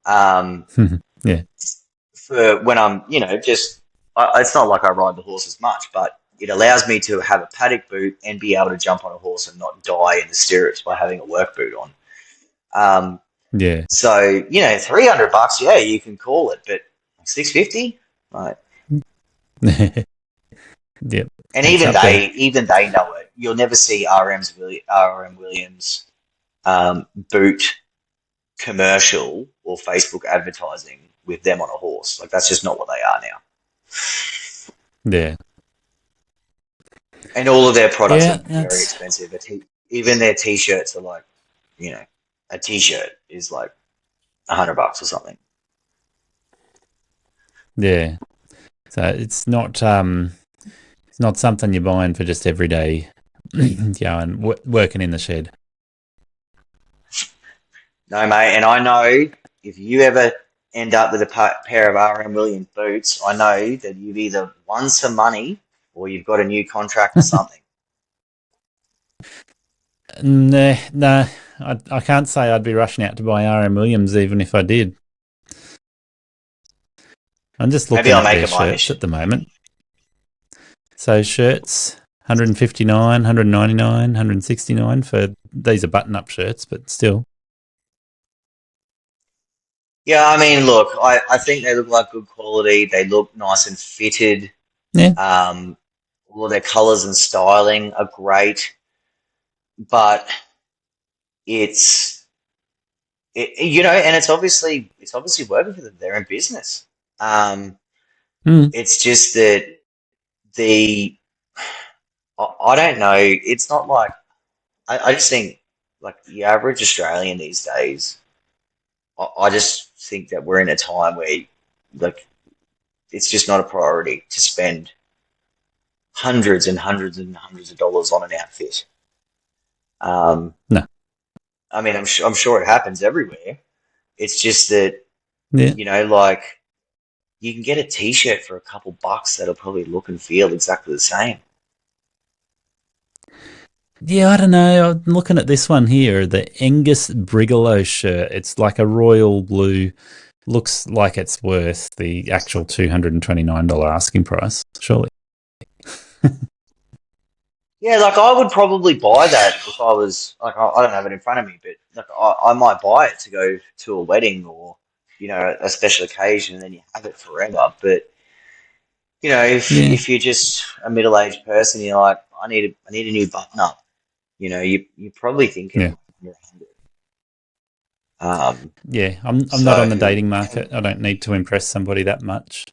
B: Um,
A: Yeah.
B: for when I'm, just it's not like I ride the horse as much, but it allows me to have a paddock boot and be able to jump on a horse and not die in the stirrups by having a work boot on. Um,
A: Yeah.
B: so $300, yeah, you can call it, but 650, right?
A: Yep.
B: And
A: It's
B: even
A: up there.
B: they know it. You'll never see RM Williams boot commercial or Facebook advertising with them on a horse. Like that's just not what they are now.
A: Yeah.
B: And all of their products
A: Yeah.
B: are very
A: That's
B: expensive. Even their t-shirts are like, a t-shirt is like $100 or something.
A: yeah. So it's not something you're buying for just everyday going working in the shed.
B: No, mate. And I know if you ever end up with a pair of RM Williams boots, I know that you've either won some money or you've got a new contract or something.
A: Nah, nah. I can't say I'd be rushing out to buy RM Williams even if I did. I'm just
B: Maybe
A: looking
B: I'll
A: at
B: make
A: their
B: it my
A: shirts
B: mission.
A: at the moment. So shirts, 159, 199, 169 for these are button-up shirts, but still.
B: Yeah, I mean, look, I think they look like good quality. They look nice and fitted.
A: Yeah.
B: Um, all of their colours and styling are great, but it's and it's obviously working for them. They're in business. Um,
A: Mm,
B: it's just that the I don't know. It's not like I just think like the average Australian these days. I just think that we're in a time where like it's just not a priority to spend hundreds and hundreds and hundreds of dollars on an outfit. Um,
A: No.
B: I mean, I'm sure it happens everywhere. It's just that,
A: Yeah.
B: like you can get a t-shirt for a couple bucks that'll probably look and feel exactly the same.
A: Yeah, I don't know. I'm looking at this one here, the Angus Brigalow shirt. It's like a royal blue. Looks like it's worth the actual $229 asking price, surely.
B: Yeah, like I would probably buy that if I was like I don't have it in front of me, but like I might buy it to go to a wedding or a special occasion, and then you have it forever. But
A: Yeah,
B: if you're just a middle-aged person, you're like, I need a new button up. You're probably thinking
A: yeah,
B: like you're 100. Um,
A: yeah. I'm not
B: so
A: on the dating
B: and
A: market. I don't need to impress somebody that much.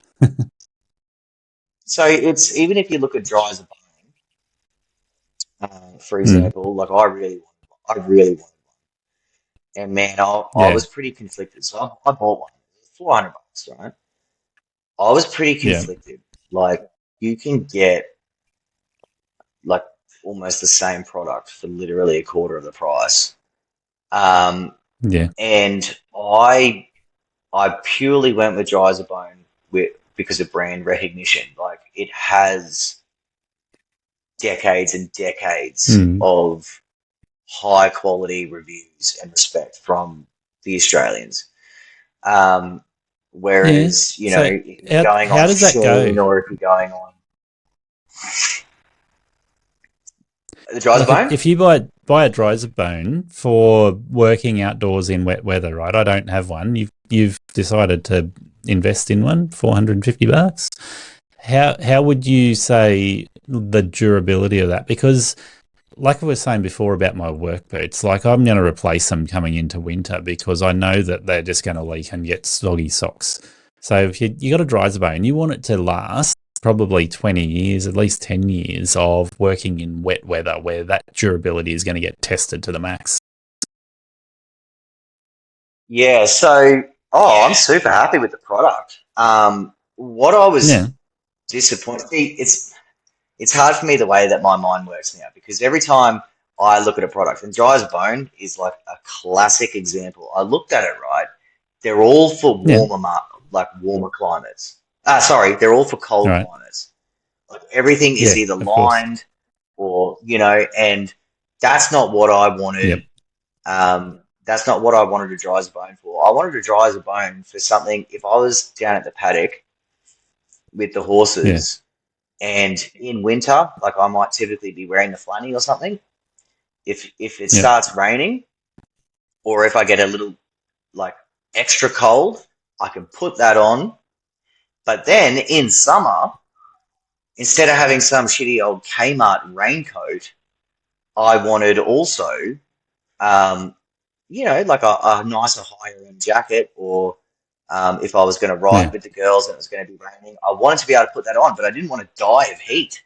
B: so it's even if you look at dry as a bone, for
A: Mm,
B: example, like I really want, and man, I
A: yeah,
B: was pretty conflicted. So I bought one, $400, right? I was pretty
A: yeah,
B: conflicted. Like you can get like almost the same product for literally a quarter of the price. Um,
A: yeah,
B: and I purely went with Dry as a Bone because of brand recognition. Like it has decades and decades
A: mm,
B: of high quality reviews and respect from the Australians. Um,
A: yeah.
B: whereas,
A: So,
B: if you're going on
A: how does that go?
B: Sheen or if you're going on the Dry as a
A: Like,
B: Bone,
A: if you buy a dryzer bone for working outdoors in wet weather, right? I don't have one. You've decided to invest in one, $450. How would you say the durability of that? Because like I was saying before about my work boots, like I'm going to replace them coming into winter because I know that they're just going to leak and get soggy socks. So if you got a dryzer bone, you want it to last probably 20 years, at least 10 years of working in wet weather where that durability is going to get tested to the max.
B: yeah. So, I'm super happy with the product. What I
A: Yeah.
B: was disappointed, see, it's hard for me the way that my mind works now because every time I look at a product, and Dry as Bone is like a classic example. I looked at it right. They're all for
A: Yeah.
B: warmer climates. Sorry, they're all for
A: All
B: cold
A: right.
B: climates. Like everything is
A: Yeah,
B: either
A: of course.
B: lined or and that's not what I
A: Yep.
B: wanted. That's not what I wanted to Dry as a Bone for. I wanted to Dry as a Bone for something. If I was down at the paddock with the
A: Yeah.
B: horses and in winter, like I might typically be wearing the flanny or something. If it
A: Yep.
B: starts raining or if I get a little like extra cold, I can put that on. But then in summer, instead of having some shitty old Kmart raincoat, I wanted also, um, like a nicer higher end jacket or if I was going to ride
A: Yeah.
B: with the girls and it was going to be raining, I wanted to be able to put that on, but I didn't want to die of heat.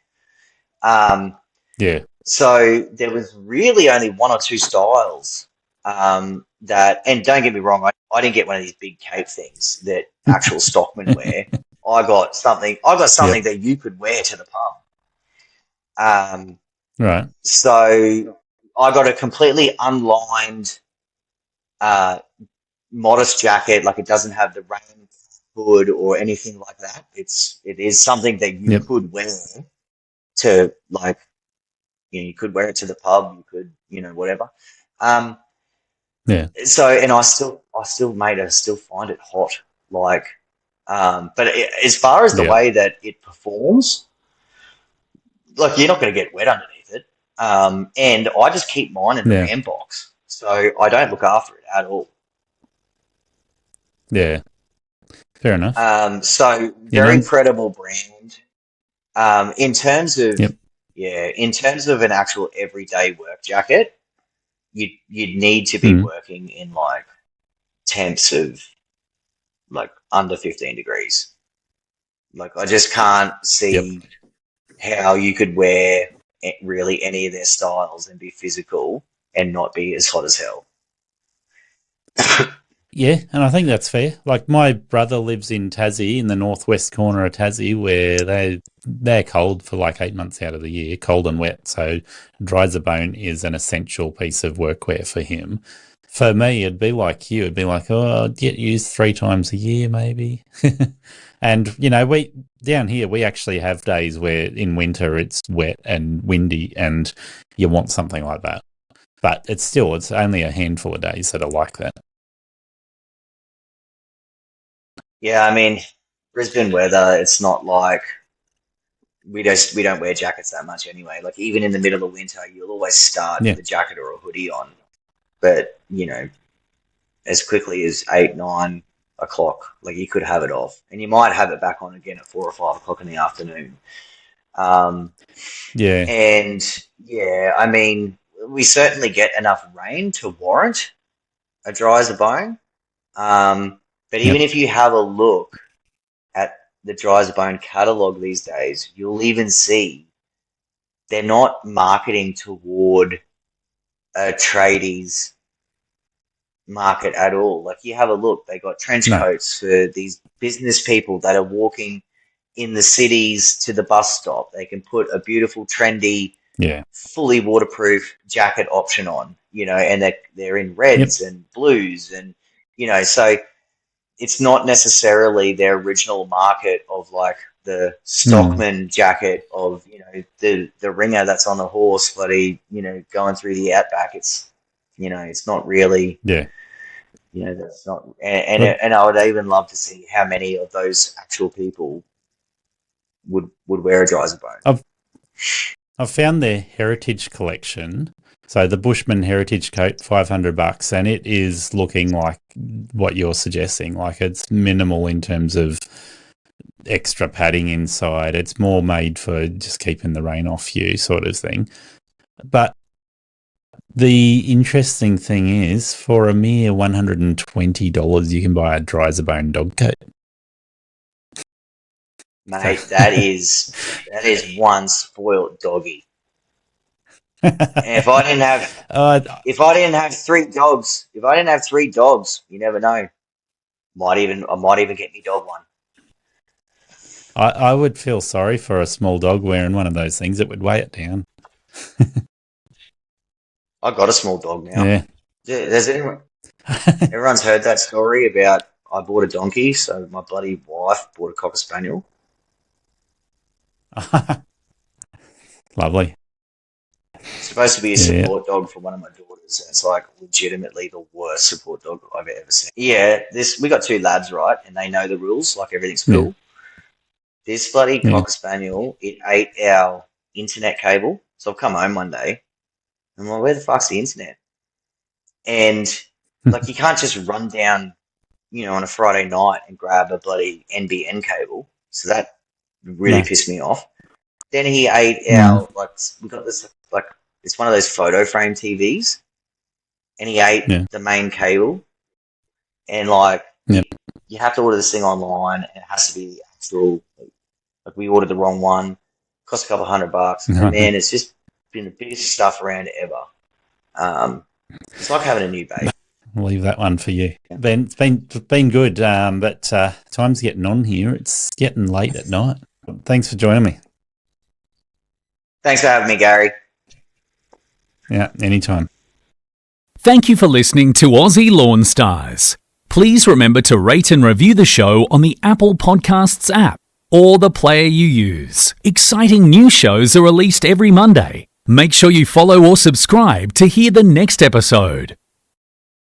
B: Um,
A: Yeah.
B: So there was really only one or two styles that, and don't get me wrong, I didn't get one of these big cape things that actual stockmen wear. I got something
A: Yep.
B: that you could wear to the pub. Um,
A: Right.
B: so I got a completely unlined, uh, modest jacket, like it doesn't have the rain hood or anything like that. It is something that you
A: Yep.
B: could wear to like you could wear it to the pub, you could, whatever. Um,
A: Yeah.
B: and I still, mate, I still find it hot. Like, but as far as the
A: Yeah.
B: way that it performs, like you're not going to get wet underneath it. And I just keep mine in the
A: Yeah.
B: RAM box, so I don't look after it at all.
A: Yeah. Fair enough.
B: So
A: You
B: very
A: know.
B: credible brand. In terms of
A: Yep.
B: yeah, in terms of an actual everyday work jacket, you'd need to be
A: Mm.
B: working in like temps of like under 15 degrees. Like I just can't
A: Yep.
B: see how you could wear really any of their styles and be physical and not be as hot as hell.
A: Yeah, and I think that's fair. Like my brother lives in Tassie, in the northwest corner of Tassie, where they're cold for like 8 months out of the year, cold and wet. So dry as a bone is an essential piece of workwear for him. For me, it'd be like you. It'd be like, oh, I'd get used 3 times a year, maybe. And we down here we actually have days where in winter it's wet and windy, and you want something like that. But it's only a handful of days that are like that.
B: Yeah, I mean, Brisbane weather, it's not like we don't wear jackets that much anyway. Like even in the middle of winter, you'll always start with a jacket or a hoodie on. But, as quickly as 8, 9 o'clock, like you could have it off. And you might have it back on again at 4 or 5 o'clock in the afternoon.
A: Yeah.
B: And yeah, I mean, we certainly get enough rain to warrant a dry as a bone. But even if you have a look at the Dry as a Bone catalogue these days, you'll even see they're not marketing toward a tradies market at all. Like you have a look, they got trench coats for these business people that are walking in the cities to the bus stop. They can put a beautiful, trendy, fully waterproof jacket option on, and they're in reds and blues and, so it's not necessarily their original market of like the stockman jacket of, the ringer that's on the horse, bloody, going through the outback. It's, it's not really, that's not, and I would even love to see how many of those actual people would wear a dry as a bone.
A: I've found their heritage collection. So the Bushman Heritage Coat, $500, and it is looking like what you're suggesting. Like it's minimal in terms of extra padding inside. It's more made for just keeping the rain off you sort of thing. But the interesting thing is, for a mere $120, you can buy a dry as a bone dog coat.
B: Mate, that is one spoiled doggy. And if I didn't have 3 dogs, you never know. I might even get me dog one.
A: I would feel sorry for a small dog wearing one of those things. It would weigh it down.
B: I got a small dog now.
A: Yeah.
B: Everyone's heard that story about I bought a donkey, so my bloody wife bought a Cocker Spaniel.
A: Lovely.
B: It's supposed to be a support dog for one of my daughters, and it's like legitimately the worst support dog I've ever seen. Yeah, we got 2 lads, right, and they know the rules, like everything's cool. Yeah. This bloody Cocker Spaniel, it ate our internet cable, so I've come home one day, and I'm like, where the fuck's the internet? And like you can't just run down, on a Friday night and grab a bloody NBN cable, so that really pissed me off. Then he ate our, we got this, it's one of those photo frame TVs, and he ate the main cable, and you have to order this thing online, and it has to be the actual, we ordered the wrong one, cost a couple $100, and man, it's just been the biggest stuff around ever. It's like having a new baby.
A: I'll leave that one for you. Ben, it's been good, but time's getting on here. It's getting late at night. Thanks for joining me.
B: Thanks for having me, Gary.
A: Yeah, anytime.
C: Thank you for listening to Aussie Lawn Stars. Please remember to rate and review the show on the Apple Podcasts app or the player you use. Exciting new shows are released every Monday. Make sure you follow or subscribe to hear the next episode.